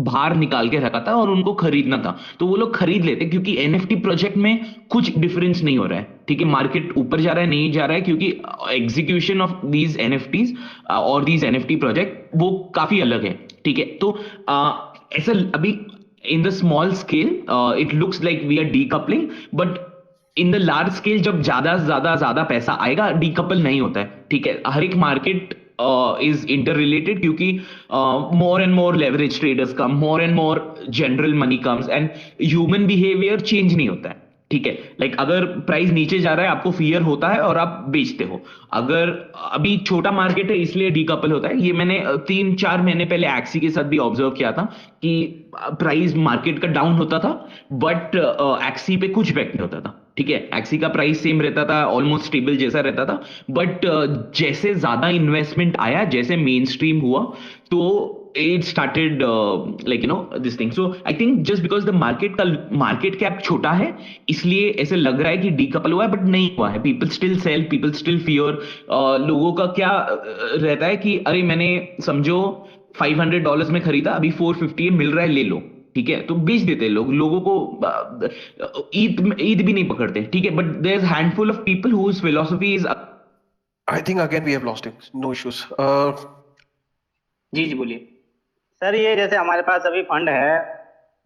बाहर निकाल के रखा था और उनको खरीदना था, तो वो लोग खरीद लेते, क्योंकि एनएफटी प्रोजेक्ट में कुछ डिफरेंस नहीं हो रहा है। ठीक है, मार्केट ऊपर जा रहा है नहीं जा रहा है, क्योंकि एग्जीक्यूशन ऑफ दीज एनएफटीज और दीज एनएफटी प्रोजेक्ट वो काफी अलग है। ठीक है, तो ऐसा अभी in the small scale it looks like we are decoupling, but in the large scale जब ज्यादा पैसा आएगा, डीकपल नहीं होता है। ठीक है, हर एक मार्केट is interrelated, क्योंकि more and more leverage traders come, more and more general money comes, and human behavior change नहीं होता है। ठीक है, लाइक अगर प्राइस नीचे जा रहा है, आपको फियर होता है और आप बेचते हो। अगर अभी छोटा मार्केट है इसलिए डीकपल होता है। ये मैंने 3-4 महीने पहले एक्सी के साथ भी ऑब्जर्व किया था कि प्राइस मार्केट का डाउन होता था, बट एक्सी पे कुछ इफेक्ट नहीं होता था। ठीक है, एक्सी का प्राइस सेम रहता था, ऑलमोस्ट स्टेबल जैसा रहता था, बट जैसे ज्यादा इन्वेस्टमेंट आया, जैसे मेन स्ट्रीम हुआ, तो it started like you know this thing. So I think just because the market cap छोटा है, इसलिए ऐसे लग रहा है कि डीकपल हुआ है, बट नहीं हुआ है। people still sell, people still fear। लोगों का क्या रहता है कि अरे मैंने समझो $500 में खरीदा, अभी 450 मिल रहा है, ले लो। ठीक है, तो बेच देते हैं लोग, लोगों को ईद भी नहीं पकड़ते। ठीक है, but there is handful of people whose philosophy is I think again we have lost him. No issues. जी बोलिए सर। ये जैसे हमारे पास अभी फंड है,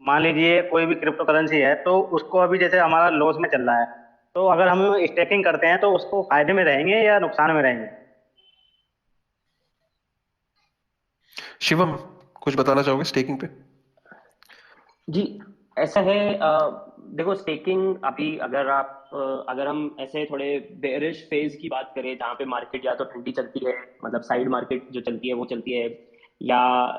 मान लीजिए कोई भी क्रिप्टो करेंसी है, तो उसको अभी जैसे हमारा लॉस में चल रहा है, तो अगर हम स्टेकिंग करते हैं तो उसको फायदे में रहेंगे या नुकसान में रहेंगे? शिवम, कुछ बताना चाहोगे स्टेकिंग पे? जी, ऐसा है, देखो स्टेकिंग अभी अगर हम ऐसे थोड़े बेयरिश फेज की बात करें, जहाँ पे मार्केट या तो ठंडी चलती है, मतलब साइड मार्केट जो चलती है वो चलती है, या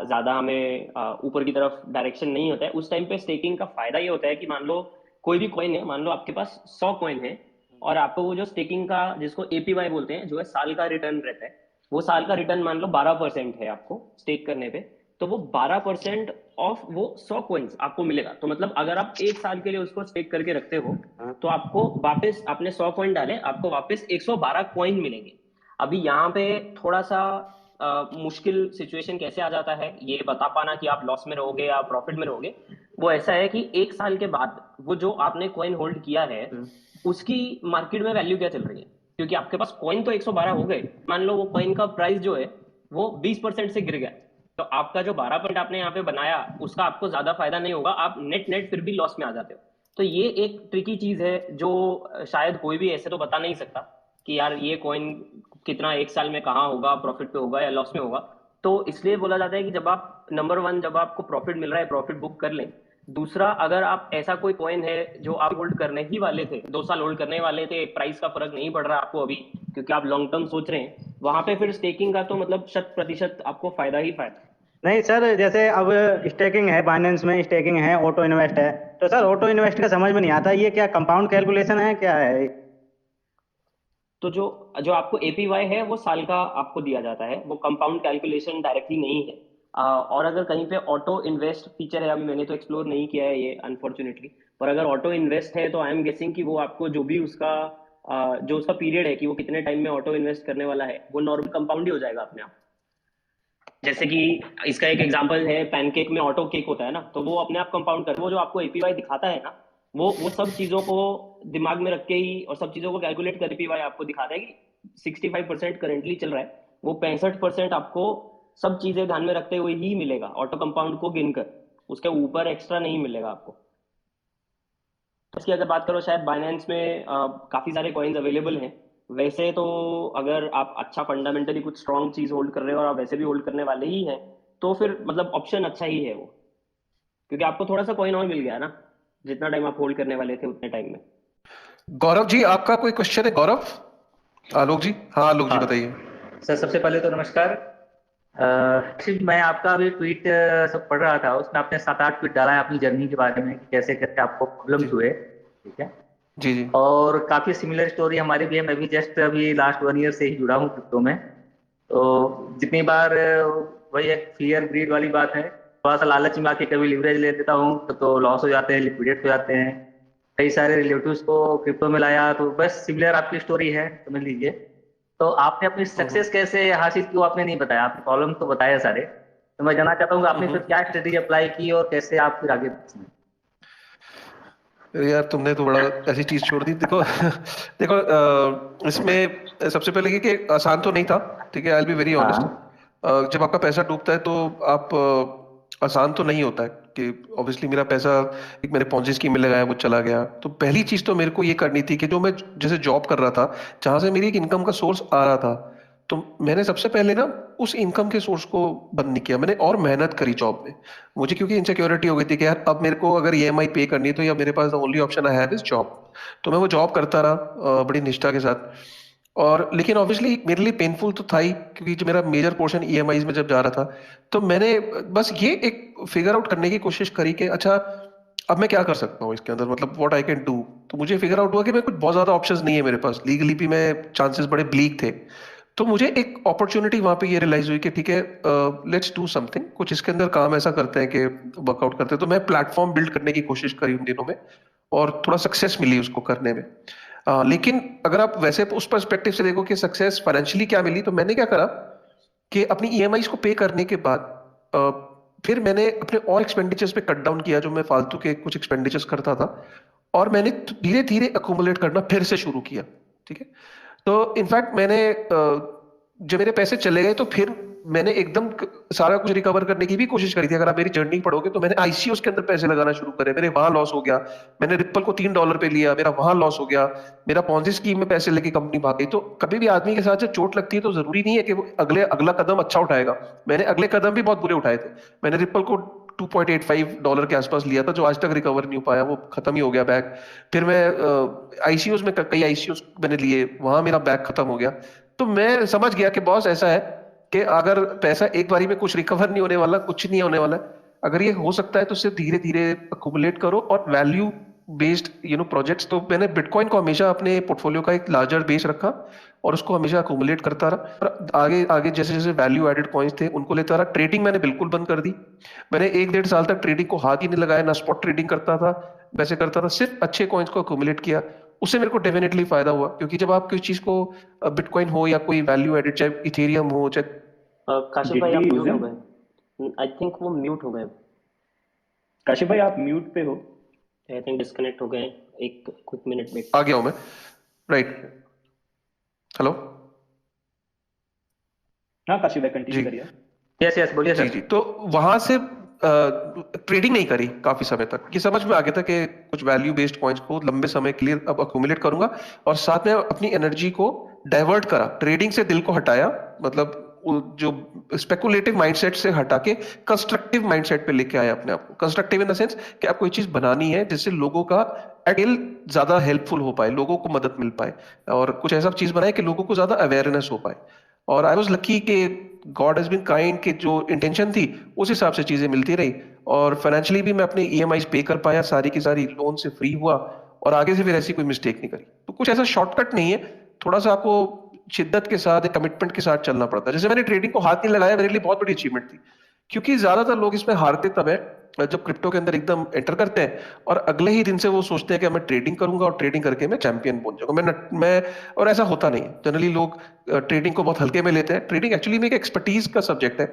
ज्यादा हमें ऊपर की तरफ डायरेक्शन नहीं होता है, उस टाइम पे स्टेकिंग का फायदा ये होता है कि मान लो कोई भी कॉइन है, मान लो आपके पास 100 कॉइन है, और आपको वो जो स्टेकिंग का, जिसको एपीवाई बोलते हैं, जो है साल का रिटर्न रहता है, वो साल का रिटर्न मान लो 12% है आपको स्टेक करने पे, तो वो 12% ऑफ वो 100 कॉइन्स आपको मिलेगा। तो मतलब अगर आप 1 साल के लिए उसको स्टेक करके रखते हो, तो आपको वापस, आपने 100 कॉइन डाले, आपको वापस 112 कॉइन मिलेंगे। अभी यहाँ पे थोड़ा सा मुश्किल सिचुएशन कैसे आ जाता है ये बता पाना कि आप लॉस में रहोगे या प्रॉफिट में रहोगे। वो ऐसा है कि 1 साल के बाद वो जो आपने कॉइन होल्ड किया है, उसकी मार्केट में वैल्यू क्या चल रही है, क्योंकि आपके पास कॉइन तो 112 हो गए, मान लो वो कॉइन का प्राइस जो है वो 20% से गिर गया, तो आपका जो 12% आपने यहाँ पे बनाया उसका आपको ज्यादा फायदा नहीं होगा, आप नेट नेट फिर भी लॉस में आ जाते हो। तो ये एक ट्रिकी चीज है जो शायद कोई भी ऐसे तो बता नहीं सकता कि यार ये कॉइन कितना एक साल में कहाँ होगा, प्रॉफिट पे होगा या लॉस में होगा। तो इसलिए बोला जाता है कि जब आप नंबर वन, जब आपको प्रॉफिट मिल रहा है प्रॉफिट बुक कर लें। दूसरा, अगर आप ऐसा कोई कॉइन है जो आप होल्ड करने ही वाले थे, 2 साल होल्ड करने वाले थे, प्राइस का फर्क नहीं पड़ रहा आपको अभी क्योंकि आप लॉन्ग टर्म सोच रहे हैं, वहां पे फिर स्टेकिंग का तो मतलब 100% आपको फायदा ही फायदा। नहीं सर, जैसे अब स्टेकिंग है, बाइनेंस में स्टेकिंग है, ऑटो इन्वेस्ट है, तो सर ऑटो इन्वेस्ट का समझ में नहीं आता, ये क्या कंपाउंड कैलकुलेशन है, क्या है? तो जो जो आपको एपीवाई है वो साल का आपको दिया जाता है, वो कंपाउंड कैलकुलेशन डायरेक्टली नहीं है। और अगर कहीं पे ऑटो इन्वेस्ट फीचर है, अभी मैंने तो एक्सप्लोर नहीं किया है ये अनफॉर्चुनेटली, पर अगर ऑटो इन्वेस्ट है तो आई एम गेसिंग कि वो आपको जो भी उसका जो उसका पीरियड है कि वो कितने टाइम में ऑटो इन्वेस्ट करने वाला है, वो नॉर्मल कंपाउंड ही हो जाएगा अपने आप। जैसे कि इसका एक एग्जांपल है, पैनकेक में ऑटो केक होता है ना, तो वो अपने आप कंपाउंड कर, वो जो आपको एपीवाई दिखाता है ना, वो सब चीजों को दिमाग में रख के ही और सब चीजों को कैलकुलेट कर एपीवाई आपको दिखाता है कि 65% करेंटली चल रहा है, वो 65% आपको सब चीजें ध्यान में रखते हुए ही मिलेगा, ऑटो कंपाउंड को गिनकर, उसके ऊपर एक्स्ट्रा नहीं मिलेगा आपको। इसकी अगर बात करो, शायद बाइनेंस में काफी सारे कॉइन्स अवेलेबल हैं। वैसे तो अगर आप अच्छा फंडामेंटली कुछ स्ट्रॉन्ग चीज होल्ड कर रहे हो और आप वैसे भी होल्ड करने वाले ही हैं, तो फिर मतलब ऑप्शन अच्छा ही है वो, क्योंकि आपको थोड़ा सा कॉइन और मिल गया ना, जितना टाइम आप होल्ड करने वाले थे उतने टाइम में। गौरव जी, आपका कोई क्वेश्चन है? गौरव, आलोक जी, हाँ आलोक जी हाँ बताइए। सर, सबसे पहले तो नमस्कार। एक्चुअली मैं आपका अभी ट्वीट सब पढ़ रहा था, उसमें आपने 7-8 ट्वीट डाला है अपनी जर्नी के बारे में कि कैसे कैसे आपको जी प्रॉब्लम्स हुए, ठीक है। जी जी। और काफ़ी सिमिलर स्टोरी हमारी भी है, मैं भी जस्ट अभी लास्ट 1 ईयर से ही जुड़ा हूँ क्रिप्टो में। तो जितनी बार वही एक फियर ग्रीड वाली बात है, थोड़ा सा लालच में आके कभी लिवरेज ले लेता हूँ तो लॉस हो जाते हैं, लिक्विडेट हो जाते हैं। कई सारे रिलेटिव्स को क्रिप्टो में लाया, तो बस सिमिलर आपकी स्टोरी है, समझ लीजिए। तो आपने अपनी सक्सेस कैसे हासिल की वो आपने नहीं बताया, आपने प्रॉब्लम तो बताया सारे। तो मैं जानना चाहता हूँ कि आपने फिर क्या स्ट्रेटेजी अप्लाई की और कैसे आप फिर आगे बढ़े? अरे यार, तुमने तो बड़ा ऐसी चीज छोड़ दी। देखो देखो, इसमें सबसे पहले ये कि आसान तो नहीं था, ठीक है, I will be very honest. हाँ जब आपका पैसा डूबता है तो आप आसान तो नहीं होता है कि ऑब्वियसली मेरा पैसा एक मैंने पॉन्जी स्कीम में लगाया, वो चला गया। तो पहली चीज तो मेरे को ये करनी थी कि जो मैं जैसे जॉब कर रहा था, जहां से मेरी एक इनकम का सोर्स आ रहा था, तो मैंने सबसे पहले ना उस इनकम के सोर्स को बंद नहीं किया, मैंने और मेहनत करी जॉब में। मुझे क्योंकि इनसिक्योरिटी हो गई थी कि यार अब मेरे को अगर ईएमआई पे करनी है तो या मेरे पास the only option I have is job. तो मैं वो जॉब करता रहा बड़ी निष्ठा के साथ। और लेकिन ऑब्वियसली मेरे लिए पेनफुल तो था ही, क्योंकि जो मेरा मेजर पोर्शन ईएमआईज में जब जा रहा था, तो मैंने बस ये एक फिगर आउट करने की कोशिश करी कि अच्छा अब मैं क्या कर सकता हूँ इसके अंदर, मतलब व्हाट आई कैन डू। तो मुझे फिगर आउट हुआ कि मैं कुछ बहुत ज्यादा ऑप्शंस नहीं है मेरे पास, लीगली भी मैं चांसेस बड़े ब्लीक थे। तो मुझे एक अपॉर्चुनिटी वहां पे ये रियलाइज हुई कि ठीक है, लेट्स डू समथिंग, कुछ इसके अंदर काम ऐसा करते हैं कि वर्कआउट करते हैं। तो मैं प्लेटफॉर्म बिल्ड करने की कोशिश करी उन दिनों में, और थोड़ा सक्सेस मिली उसको करने में। लेकिन अगर आप वैसे उस पर्सपेक्टिव से देखो कि सक्सेस फाइनेंशियली क्या मिली, तो मैंने क्या करा कि अपनी ईएमआईज को पे करने के बाद अ, फिर मैंने अपने और एक्सपेंडिचर्स पे कट डाउन किया, जो मैं फालतू के कुछ एक्सपेंडिचर्स करता था, और मैंने धीरे धीरे अकोमुलेट करना फिर से शुरू किया। ठीक है। तो इनफैक्ट मैंने जब मेरे पैसे चले गए तो फिर मैंने एकदम सारा कुछ रिकवर करने की भी कोशिश करी थी। अगर आप मेरी जर्नी पढ़ोगे तो मैंने आईसीओस के अंदर पैसे लगाना शुरू करे, मेरे वहां लॉस हो गया। मैंने रिप्पल को $3 पे लिया, मेरा वहां लॉस हो गया। मेरा पॉन्जी स्कीम में पैसे लेके कंपनी भाग गई। तो कभी भी आदमी के साथ जब चोट लगती है तो जरूरी नहीं है कि वो अगला कदम अच्छा उठाएगा। मैंने अगले कदम भी बहुत बुरे उठाए थे। मैंने रिप्पल को $2.85 के आसपास लिया था, जो आज तक रिकवर नहीं हो पाया, वो खत्म ही हो गया बैग। फिर मैं आईसीयूज में कई आईसीयूज मैंने लिए, वहां मेरा बैग खत्म हो गया। तो मैं समझ गया कि बॉस ऐसा है कि अगर पैसा एक बारी में कुछ रिकवर नहीं होने वाला, कुछ नहीं होने वाला है। अगर ये हो सकता है तो सिर्फ धीरे धीरे अकुमुलेट करो, और वैल्यू बेस्ड प्रोजेक्ट्स। तो मैंने बिटकॉइन को हमेशा अपने पोर्टफोलियो का एक लार्जर बेस रखा, और उसको हमेशा अकुमुलेट करता रहा। और आगे आगे जैसे जैसे वैल्यू एडेड कॉइन्स थे उनको लेता रहा। ट्रेडिंग मैंने बिल्कुल बंद कर दी। मैंने 1-1.5 साल तक ट्रेडिंग को हाथ ही नहीं लगाया, ना स्पॉट ट्रेडिंग करता था, वैसे करता था, सिर्फ अच्छे कॉइन्स को अकुमुलेट किया। उससे मेरे को डेफिनेटली फायदा हुआ, क्योंकि जब आप किसी चीज को, बिटकॉइन हो या कोई वैल्यू एडेड, चाहे इथेरियम हो, चाहे काशिफ डिड भाई वी आप यूज म्यूट हो हिम? गए, आई थिंक वो म्यूट हो गए, काशिफ भाई आप म्यूट पे हो। आई थिंक डिस्कनेक्ट हो गए। एक क्विक मिनट वेट। आ गया हूं मैं। राइट। हेलो। हाँ काशिफ भाई जी कंटिन्यू करिए। यस यस बोलिए जी सर। जी तो वहां से ट्रेडिंग नहीं करी काफी समय तक, ये समझ में आ गया था कि कुछ वैल्यू बेस्ड कॉइन्स को लंबे समय के लिए अब अक्यूमुलेट करूंगा, और साथ में अपनी एनर्जी को डाइवर्ट करा, ट्रेडिंग से दिल को हटाया, मतलब जो स्पेकुलेटिव माइंडसेट से हटा के कंस्ट्रक्टिव माइंडसेट पे लेके आया अपने आप को। कंस्ट्रक्टिव इन द सेंस कि आप कोई चीज बनानी है जिससे लोगों का एडिल ज्यादा हेल्पफुल हो पाए, लोगों को मदद मिल पाए, और कुछ ऐसा चीज बनाए कि लोगों को ज्यादा अवेयरनेस हो पाए। और आई वॉज लकी कि गॉड हैज बीन काइंड, कि जो इंटेंशन थी उस हिसाब से चीजें मिलती रही, और फाइनेंशियली भी मैं अपने ईएमआई पे कर पाया, सारी की सारी लोन से फ्री हुआ, और आगे से फिर ऐसी कोई मिस्टेक नहीं करी। तो कुछ ऐसा शॉर्टकट नहीं है, थोड़ा सा आपको शिद्दत के साथ, कमिटमेंट के साथ चलना पड़ता है। जैसे मैंने ट्रेडिंग को हाथ नहीं लगाया, मेरे लिए बहुत बड़ी अचीवमेंट थी, क्योंकि ज्यादातर लोग इसमें हारते तब है जब क्रिप्टो के अंदर एकदम एंटर करते हैं और अगले ही दिन से वो सोचते हैं कि मैं ट्रेडिंग करूंगा और ट्रेडिंग करके मैं चैंपियन बन जाऊंगा। मैं और ऐसा होता नहीं है। जनरली लोग ट्रेडिंग को बहुत हल्के में लेते हैं। ट्रेडिंग एक्चुअली में एक एक्सपर्टीज का सब्जेक्ट है।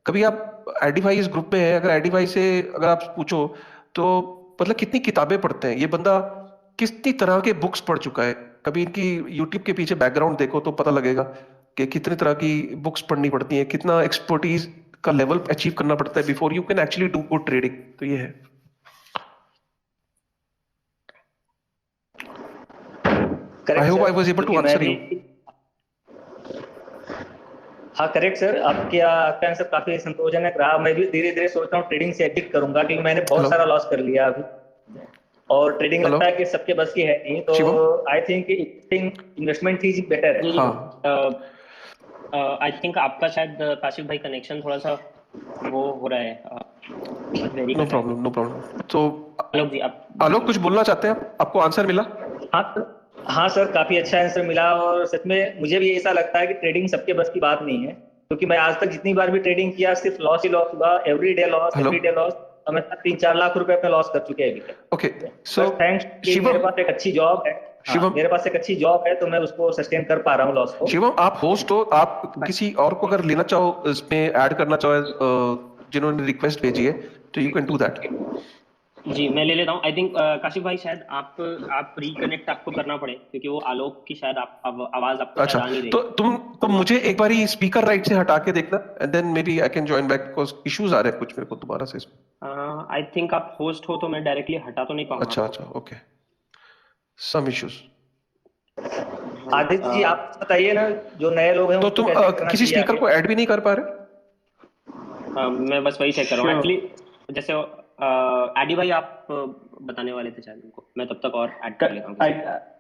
कभी आप आईडीफाई इस ग्रुप में है, अगर आईडीफाई से अगर आप पूछो तो मतलब कितनी किताबें पढ़ते हैं ये बंदा, कितनी तरह के बुक्स पढ़ चुका है, कभी इनकी यूट्यूब के पीछे बैकग्राउंड देखो तो पता लगेगा कि कितनी तरह की बुक्स पढ़नी पड़ती है, कितना एक्सपर्टीज का लेवल अचीव करना पड़ता है before you can actually do good trading. तो ये है। I hope I was able to answer you. हाँ करेक्ट सर, आपका आंसर काफी संतोषजनक रहा। मैं भी धीरे धीरे सोच रहा हूँ ट्रेडिंग से एडिट करूंगा, क्योंकि मैंने बहुत हेलो सारा लॉस कर लिया अभी, और ट्रेडिंग हेलो लगता है कि सबके बस की है नहीं, शिवम। तो I think investment is better है। जी हाँ आई थिंक आपका शायद काशिफ भाई कनेक्शन थोड़ा सा वो हो रहा है, वेरी नो कर रहा है। Problem no problem. तो आलोक जी आप आलोक बोलिए। कुछ बोलना चाहते हैं आप? आपको आंसर मिला? हाँ हाँ सर, काफी अच्छा आंसर मिला, और सच में मुझे भी ऐसा लगता है कि ट्रेडिंग सबके बस की बात नहीं है, क्योंकि मैं आज तक जितनी बार भी ट्रेडिंग किया सिर्फ लॉस ही लॉस हुआ, हेलो एवरी डे लॉस, और मैं 3-4 लाख रुपए अपने लॉस कर चुके हैं अभी तक। ओके सो बस थैंक्स कि मेरे शिवम, पास एक अच्छी जॉब है। हाँ, शिवम मेरे पास एक अच्छी जॉब है, तो मैं उसको सस्टेन कर पा रहा हूँ लॉस को। शिवम आप होस्ट हो, आप किसी और को अगर लेना चाहो, इसमें ऐड करना चाहो जिन्होंने रिक्वेस्ट भेजी है, तो यू कैन डू दैट। जी मैं ले लेता हूँ। आई थिंक काशिफ भाई शायद आप रिकनेक्ट आपको करना पड़े, क्योंकि वो आलोक की शायद आवाज आपको शायद अच्छा आ नहीं रही। तो तुम मुझे एक बारी स्पीकर राइट से हटा के देखना, and then maybe I can join back, because issues आ रहे हैं कुछ मेरे को दोबारा से इसमें। आई थिंक आप होस्ट हो तो मैं डायरेक्टली हटा तो नहीं पाऊंगा अच्छा आपको। अच्छा okay, some issues. Aditya ji आप बताइए ना, जो नए लोग हैं तो उनको तुम कैसे करना किसी चाहिए स्पीकर आगे? को ऐड भी नहीं कर पा रहे? मैं बस वही चेक कर रहा हूँ Sure. एक्चुअली। जैसे एडी भाई आप बताने वाले थे शायद उनको, मैं तब तक और ऐड कर लेता हूँ किसी को।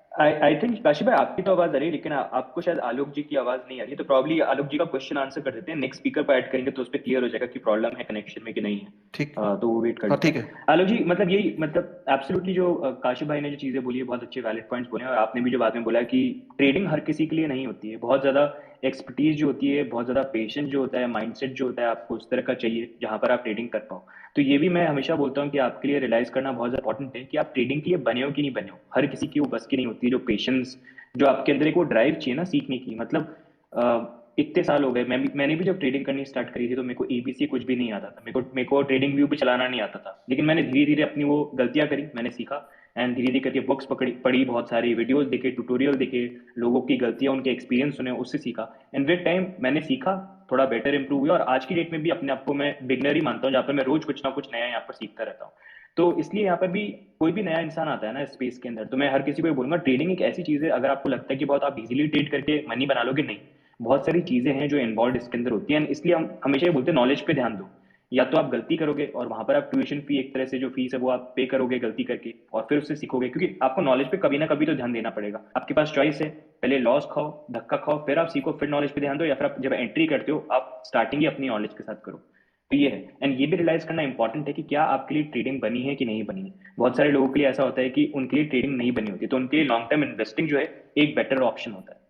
आई थिंक काशिफ भाई आपकी तो आवाज आ रही है, लेकिन आपको शायद आलोक जी की आवाज नहीं आ रही है, तो प्रॉब्ली आलोक जी का क्वेश्चन आंसर कर देते हैं, नेक्स्ट स्पीकर पर ऐड करेंगे तो उस पर क्लियर हो जाएगा कि प्रॉब्लम है कनेक्शन में कि नहीं है। ठीक। तो वो वेट कर हाँ लेते ठीक हैं। है। आलोक जी मतलब यही मतलब एब्सोल्युटली जो काशिफ भाई ने जो चीजें बोली है बहुत अच्छे वैलिड पॉइंट्स बोले हैं, और आपने भी जो बाद में बोला कि ट्रेडिंग हर किसी के लिए नहीं होती है, बहुत ज्यादा एक्सपर्टीज जो होती है, बहुत ज्यादा पेशेंस जो होता है, माइंडसेट जो होता है आपको उस तरह का चाहिए जहां पर आप ट्रेडिंग कर पाओ। तो ये भी मैं हमेशा बोलता हूँ कि आपके लिए रियलाइज करना बहुत इंपॉर्टेंट है कि आप ट्रेडिंग के लिए बने हो कि नहीं बने हो। हर किसी की वो बस की नहीं होती है, जो पेशेंस जो आपके अंदर एक वो ड्राइव चाहिए ना सीखने की। मतलब इतने साल हो गए, मैंने भी जब ट्रेडिंग करनी स्टार्ट करी थी तो मेरे को एबीसी कुछ भी नहीं आता था, मेरे को ट्रेडिंग व्यू भी चलाना नहीं आता था, लेकिन मैंने धीरे धीरे अपनी वो गलतियां करी, मैंने सीखा, एंड धीरे धीरे करके बुक्स पढ़ी, बहुत सारी वीडियोस देखे, ट्यूटोरियल देखे, लोगों की गलतियां उनके एक्सपीरियंस सुने, उससे सीखा, एंड विद टाइम मैंने सीखा, थोड़ा बेटर इंप्रूव हुआ, और आज की डेट में भी अपने आप को मैं बिगनर ही मानता हूँ, जहाँ पर मैं रोज कुछ ना कुछ नया यहाँ पर सीखता रहता हूँ। तो इसलिए यहाँ पर भी कोई भी नया इंसान आता है ना स्पेस के अंदर, तो मैं हर किसी को ये बोलूंगा ट्रेडिंग एक ऐसी चीज है, अगर आपको लगता है कि बहुत आप इजीली ट्रेड करके मनी बना लोगे, नहीं, बहुत सारी चीजें हैं जो इन्वॉल्व इसके अंदर होती हैं, इसलिए हम हमेशा ये बोलते हैं नॉलेज पे ध्यान दो। या तो आप गलती करोगे और वहां पर आप ट्यूशन फी एक तरह से जो फीस है वो आप पे करोगे गलती करके, और फिर उससे सीखोगे, क्योंकि आपको नॉलेज पे कभी ना कभी तो ध्यान देना पड़ेगा। आपके पास चॉइस है, पहले लॉस खाओ, धक्का खाओ, फिर आप सीखो, फिर नॉलेज पे ध्यान दो, या फिर आप जब एंट्री करते हो आप स्टार्टिंग ही अपनी नॉलेज के साथ करो। तो ये है, एंड ये भी रियलाइज करना इंपॉर्टेंट है कि क्या आपके लिए ट्रेडिंग बनी है कि नहीं बनी है। बहुत सारे लोगों के लिए ऐसा होता है कि उनके लिए ट्रेडिंग नहीं बनी होती, तो उनके लिए लॉन्ग टर्म इन्वेस्टिंग जो है एक बेटर ऑप्शन होता है।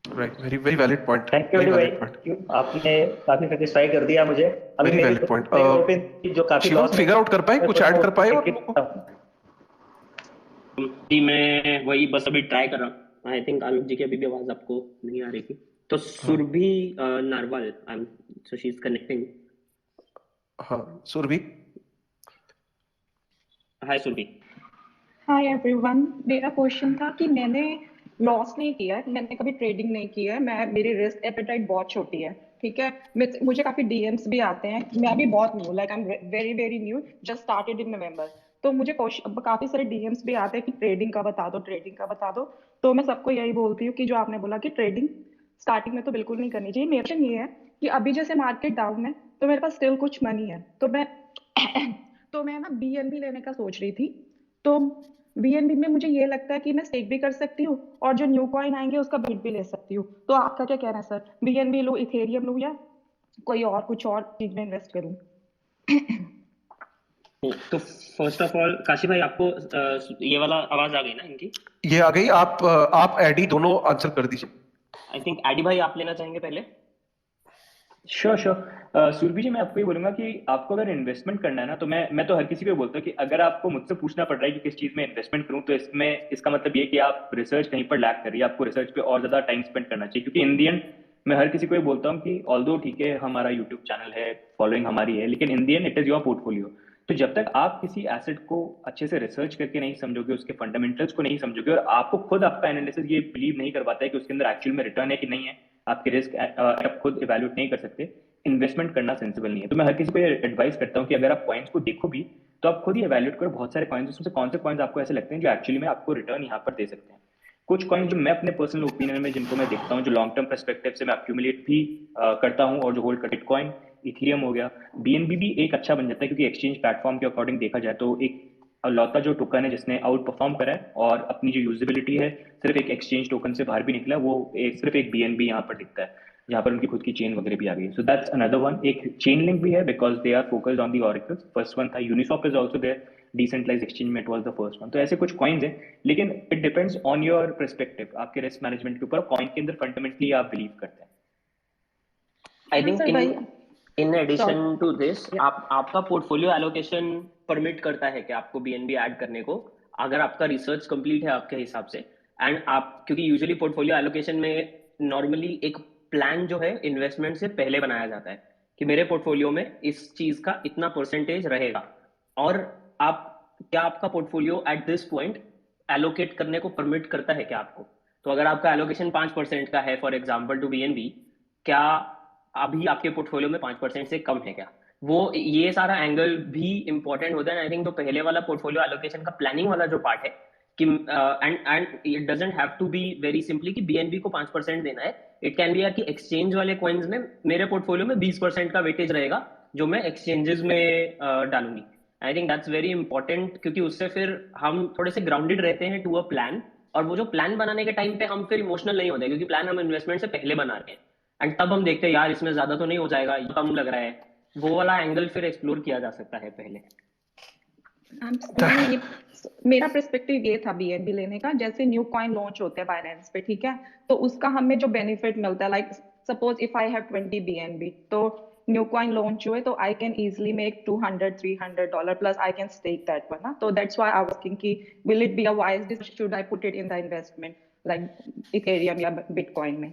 Right, very very valid point, thank you very भाई, वैलिड पॉइंट, आपने काफी सेटिस्फाई कर दिया मुझे। अभी वेरी मेरी वैलिड पॉइंट। जो काफी शिवम लॉस फिगर आउट कर पाए, कुछ ऐड कर पाए और लोगों को? जी मैं वही बस अभी ट्राई कर रहा हूँ। आई थिंक आलोक जी की अभी भी आवाज आपको नहीं आ रही थी। तो Surbhi Narwal, so she is connecting. हाँ Surbhi. Hi Surbhi. Hi everyone, मेरा क्वेश्चन था कि मैंने लॉस नहीं किया है, मैंने कभी ट्रेडिंग नहीं की है, मैं मेरी रिस्क एपेटाइट बहुत छोटी है, ठीक है। मुझे काफी डीएम्स भी आते हैं, मैं अभी बहुत new, like I am very very new, just started in November. तो मुझे काफी सारे डीएम्स भी आते हैं कि ट्रेडिंग का बता दो, ट्रेडिंग का बता दो। तो मैं सबको यही बोलती हूँ कि जो आपने बोला कि ट्रेडिंग स्टार्टिंग में तो बिल्कुल नहीं करनी चाहिए। मेरा ये है कि अभी जैसे मार्केट डाउन है तो मेरे पास स्टिल कुछ मनी है, तो मैं ना बीएनबी लेने का सोच रही थी। तो बीएनबी में मुझे ये लगता है कि मैं स्टेक भी कर सकती हूँ और जो न्यू कॉइन आएंगे उसका बिट भी ले सकती हूँ। तो आपका क्या कहना है सर, बीएनबी लूँ, इथेरियम लूँ, या कोई और कुछ और चीज में इन्वेस्ट करूँ? तो फर्स्ट ऑफ ऑल काशी भाई, आपको ये वाला आवाज आ गई ना इनकी? ये आ गई। आप एडी दोनों आंसर कर दीजिए। आई थिंक एडी भाई आप लेना चाहेंगे पहले? श्योर। सुरभि जी, मैं आपको ये बोलूंगा कि आपको अगर इन्वेस्टमेंट करना है ना, तो मैं तो हर किसी को बोलता हूँ कि अगर आपको मुझसे पूछना पड़ रहा है कि किस चीज में इन्वेस्टमेंट करूँ, तो इसका मतलब ये कि आप रिसर्च कहीं पर लैक कर रही है, आपको रिसर्च पे और ज्यादा टाइम स्पेंड करना चाहिए। क्योंकि इन दी एंड मैं हर किसी को ये बोलता हूँ कि ऑल्दो ठीक है हमारा यूट्यूब चैनल है, फॉलोइंग हमारी है, लेकिन in the end it is your portfolio. तो जब तक आप किसी एसेट को अच्छे से रिसर्च करके नहीं समझोगे, उसके फंडामेंटल्स को नहीं समझोगे, और आपको खुद आपका एनालिसिस ये बिलीव नहीं कर पाता है कि उसके अंदर एक्चुअल में रिटर्न है कि नहीं है, आपके रिस्क आप खुद इवेल्युएट नहीं कर सकते, इन्वेस्टमेंट करना सेंसिबल नहीं है। तो मैं हर किसी को एडवाइस करता हूँ कि अगर आप कॉइन्स को देखो भी, तो आप खुद ही इवेल्युएट करो बहुत सारे कॉइन्स, उसमें से कौन से कॉइन्स आपको ऐसे लगते हैं जो एक्चुअली में आपको रिटर्न यहाँ पर दे सकते हैं। कुछ कॉइन्स जो मैं अपने पर्सनल ओपिनियन में जिनको मैं देखता हूँ, जो लॉन्ग टर्म पर्सपेक्टिव से मैं अक्यूमुलेट भी करता हूँ और जो होल्ड कर, बिटकॉइन, इथेरियम हो गया, बीएनबी भी एक अच्छा बन जाता है, क्योंकि एक्सचेंज प्लेटफॉर्म के अकॉर्डिंग देखा जाए तो एक लौता जो टोकन है जिसने आउट परफॉर्म करा है और अपनी जो यूजेबिलिटी है सिर्फ एक एक्सचेंज टोकन से बाहर भी निकला, वो सिर्फ एक बीएनबी यहाँ पर दिखता है, जहाँ पर उनकी खुद की चेन वगैरह भी आ गई। So that's another one. एक चेन लिंक भी है because they are focused on the oracles. First one था Uniswap is also there, decentralized exchange में it was the first one. तो ऐसे कुछ कॉइन्स हैं, लेकिन it depends on your perspective, आपके रिस्क मैनेजमेंट के ऊपर, कॉइन के अंदर फंडामेंटली आप बिलीव करते हैं। I think in addition to this, आपका पोर्टफोलियो एलोकेशन परमिट करता है कि आपको बीएनबी ऐड करने को, अगर आपका रिसर्च कंप्लीट है आपके हिसाब से। एंड आप, क्योंकि यूजुअली पोर्टफोलियो एलोकेशन में नॉर्मली एक प्लान जो है इन्वेस्टमेंट से पहले बनाया जाता है कि मेरे पोर्टफोलियो में इस चीज का इतना परसेंटेज रहेगा, और आप क्या आपका portfolio at this point allocate करने को परमिट करता है क्या आपको? तो अगर आपका एलोकेशन 5% का है फॉर एग्जांपल टू बीएनबी, क्या अभी आपके पोर्टफोलियो में 5% से कम है क्या? वो ये सारा एंगल भी इंपॉर्टेंट होता है। आई थिंक तो पहले वाला पोर्टफोलियो एलोकेशन का प्लानिंग वाला जो पार्ट है कि and it doesn't have to be very simply कि बीएनबी को 5% देना है। इट कैन बी कि एक्सचेंज वाले कॉइन्स में मेरे पोर्टफोलियो में 20% का वेटेज रहेगा जो मैं एक्सचेंजेस में डालूंगी। आई थिंक दैट्स वेरी इंपॉर्टेंट, क्योंकि उससे फिर हम थोड़े से ग्राउंडेड रहते हैं टू अ प्लान, और वो जो प्लान बनाने के टाइम पे हम फिर इमोशनल नहीं होते, क्योंकि प्लान हम इन्वेस्टमेंट से पहले बना रहे हैं, एंड तब हम देखते हैं यार इसमें ज्यादा तो नहीं हो जाएगा, ये कम लग रहा है, वो वाला एंगल फिर एक्सप्लोर किया जा सकता है पहले। मेरा पर्सपेक्टिव ये था बीएनबी लेने का, जैसे न्यू कॉइन लॉन्च होते हैं बाइनेंस पे, ठीक है, तो उसका हमें जो बेनिफिट मिलता है, like suppose if I have 20 BNB, तो न्यू कॉइन लॉन्च हुए तो I can easily make $200-300 plus I can stake that one ना। तो that's why I was thinking will it be a wise decision, should I put it in the investment like Ethereum या Bitcoin में?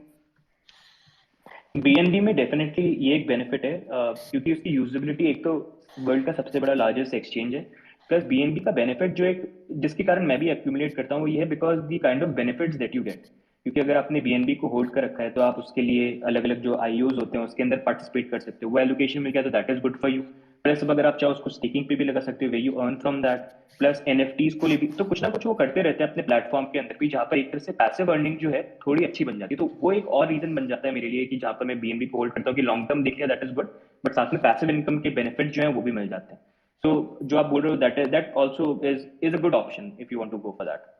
BNB में definitely ये एक benefit है, क्योंकि उसकी यूजेबिलिटी एक तो वर्ल्ड का सबसे बड़ा लार्जेस्ट एक्सचेंज है, प्लस बीएनबी का बेनिफिट जो एक जिसके कारण मैं भी एक्यूमुलेट करता हूँ वो ये है because the kind of benefits that you get. क्योंकि अगर आपने बीएनबी को होल्ड कर रखा है तो आप उसके लिए अलग अलग जो आईओज होते हैं उसके अंदर पार्टिसिपेट कर सकते हो, वो एलोकेशन मिल गया तो that is good for you. Plus अब अगर आप चाहो उसको स्टेकिंग पे भी लगा सकते हो, way you earn from that, plus NFTs को भी, तो कुछ ना कुछ वो करते रहते हैं अपने प्लेटफॉर्म के अंदर भी, जहाँ पर एक तरह से पैसिव अर्निंग जो है थोड़ी अच्छी बन जाती है। तो वो एक और रीजन बन जाता है मेरे लिए कि जहाँ पर मैं बीएनबी को होल्ड करता हूँ कि लॉन्ग टर्म देख लिया दैट इज गुड, बट साथ में पैसिव इनकम के बेनिफिट जो है वो भी मिल जाते हैं। तो जो आप बोल रहे हो that also is a good option if you want to go for that.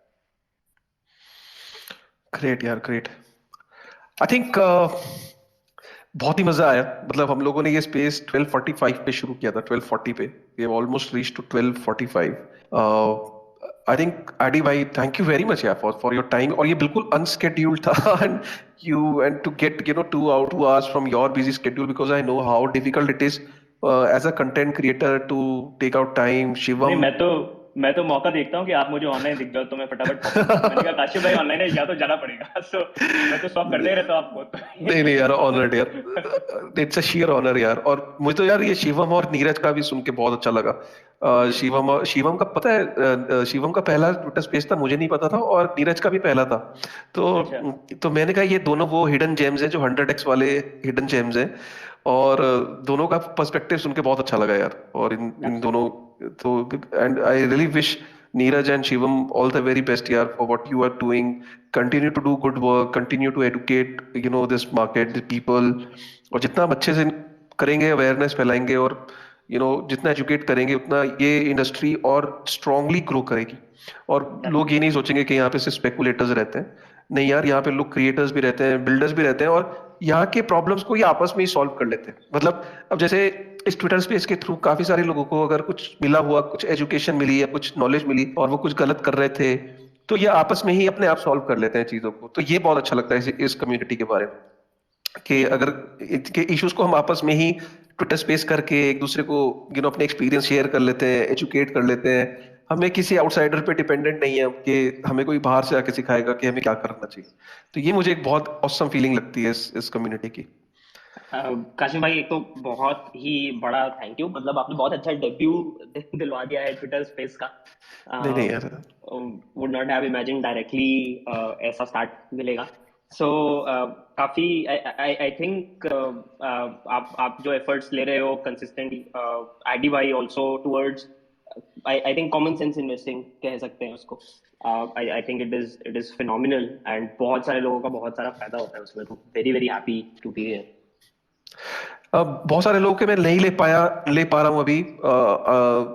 Great यार, ग्रेट। आई थिंक बहुत ही मजा आया। मतलब हम लोगों ने ये स्पेस 12:45 पे शुरू किया था, 12:40 पे, we have almost reach to 12:45। I think Addy भाई थैंक यू वेरी मच यार फॉर योर टाइम, और ये बिल्कुल अनस्केड्यूल्ड था and to get 2 hours from your busy schedule, because I know how difficult it is as a content creator to take out time. Shivam, मैं तो मौका देखता हूँ कि आप मुझे ऑनलाइन दिख जाओ तो मैं फटाफट मैंने कहा काशिफ भाई ऑनलाइन है या तो जाना पड़ेगा। सो मैं तो स्वैप करते ही रहता हूँ आपको। नहीं नहीं यार, ऑनर्ड यार, इट्स अ शेयर ऑनर यार। और मुझे तो यार ये शिवम और नीरज का भी सुन के बहुत अच्छा लगा। शिवम का पता है, शिवम का पहला ट्विटर स्पेस था, मुझे नहीं पता था, और नीरज का भी पहला था। तो मैंने कहा ये दोनों वो हिडन जेम्स हैं जो 100x वाले हिडन जेम्स हैं, और दोनों का पर्सपेक्टिव सुन के बहुत अच्छा लगा यार। और इन दोनों तो, and I really wish Neeraj and Shivam all the very best yaar for what you are doing. Continue to do good work, continue to educate this market, the people, और जितना आप अच्छे से करेंगे, अवेयरनेस फैलाएंगे, और जितना एजुकेट करेंगे उतना ये इंडस्ट्री और स्ट्रांगली ग्रो करेगी। और लोग ये नहीं सोचेंगे कि यहाँ पे सिर्फ स्पेकुलेटर्स रहते हैं, नहीं यार, यहाँ पे लोग क्रिएटर्स भी रहते हैं, बिल्डर्स भी रहते हैं, और यहाँ के प्रॉब्लम्स को ये आपस में ही सॉल्व कर लेते हैं। मतलब अब जैसे इस ट्विटर स्पेस के थ्रू काफी सारे लोगों को अगर कुछ मिला हुआ, कुछ एजुकेशन मिली या कुछ नॉलेज मिली, और वो कुछ गलत कर रहे थे, तो ये आपस में ही अपने आप सॉल्व कर लेते हैं चीजों को। तो ये बहुत अच्छा लगता है इस कम्युनिटी के बारे में, कि अगर के इश्यूज को हम आपस में ही ट्विटर स्पेस करके एक दूसरे को अपने एक्सपीरियंस शेयर कर लेते हैं, एजुकेट कर लेते हैं। हमें किसी आउटसाइडर पे डिपेंडेंट नहीं है कि हमें कोई बाहर से आके सिखाएगा कि हमें क्या करना चाहिए। तो ये मुझे एक बहुत ऑसम फीलिंग लगती है इस कम्युनिटी की। काशिम भाई, एक तो बहुत ही बड़ा थैंक यू, मतलब आपने बहुत अच्छा डेब्यू दिलवा दिया है ट्विटर स्पेस का। नहीं यार, would not have imagine directly ऐसा स्टार्ट मिलेगा। सो काफी आई थिंक आप जो एफर्ट्स ले रहे हो कंसिस्टेंटली, आईडी भाई also towards, I think common sense investing कह सकते हैं उसको। आई think it is phenomenal, and बहुत सारे लोगों का बहुत सारा फायदा होता है उसमें। तो very very happy to be here. बहुत सारे लोगों के मैं नहीं ले पा रहा हूँ अभी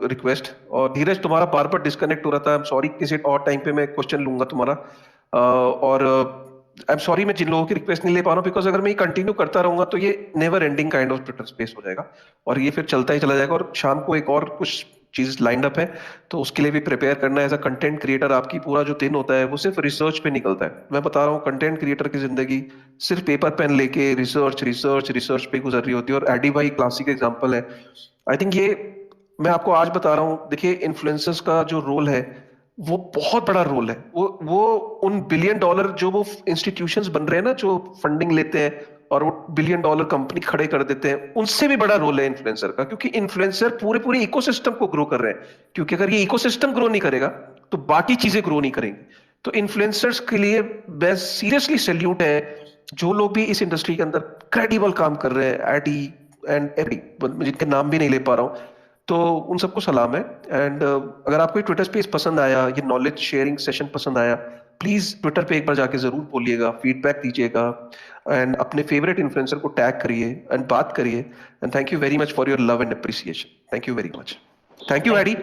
रिक्वेस्ट, और धीरज तुम्हारा बार बार डिस्कनेक्ट हो रहा था। आई एम सॉरी, किसी और टाइम पे मैं क्वेश्चन लूंगा तुम्हारा। और आई एम सॉरी मैं जिन लोगों की रिक्वेस्ट नहीं ले पा रहा हूँ, बिकॉज अगर मैं ये कंटिन्यू करता रहूंगा तो ये never ending kind of Twitter space हो जाएगा, और ये फिर चलता ही चला जाएगा। और शाम को एक और कुछ चीज लाइंड अप है, तो उसके लिए भी प्रिपेयर करना है। एज अ कंटेंट क्रिएटर आपकी पूरा जो दिन होता है वो सिर्फ रिसर्च पे निकलता है। मैं बता रहा हूँ, कंटेंट क्रिएटर की जिंदगी सिर्फ पेपर पेन लेके रिसर्च पे गुजर रही होती है। और एडी भाई क्लासिक एग्जांपल है। आई थिंक ये मैं आपको आज बता रहा हूँ, देखिए इन्फ्लुएंसर्स का जो रोल है वो बहुत बड़ा रोल है। वो उन $1 बिलियन जो वो इंस्टीट्यूशंस बन रहे हैं ना, जो फंडिंग लेते हैं और वो $1 बिलियन कंपनी खड़े कर देते हैं, उनसे भी बड़ा रोल है इन्फ्लुएंसर का। क्योंकि इन्फ्लुएंसर पूरे इकोसिस्टम को ग्रो कर रहे हैं, क्योंकि अगर ये इकोसिस्टम ग्रो नहीं करेगा तो बाकी चीजें ग्रो नहीं करेंगी। तो इन्फ्लुएंसर्स के लिए बेस्ट सीरियसली सैल्यूट है, जो लोग भी इस इंडस्ट्री के अंदर क्रेडिबल काम कर रहे हैं, एडी एंड एडी, जिनके नाम भी नहीं ले पा रहा हूँ, तो उन सबको सलाम है। एंड अगर आपको ट्विटर स्पेस पसंद आया, ये नॉलेज शेयरिंग सेशन पसंद आया, प्लीज ट्विटर पे एक बार जाके जरूर बोलिएगा, फीडबैक दीजिएगा, एंड अपने फेवरेट इन्फ्लुएंसर को टैग करिए एंड बात करिए। And thank you very much for your love and appreciation. Thank you very much. Thank you Eddie.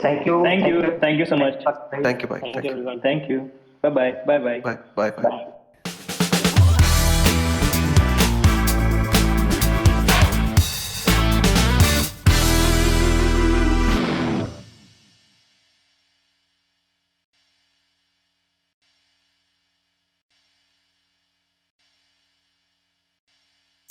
Thank you so much. Thank you भाई। Thank you. Bye bye. Bye bye.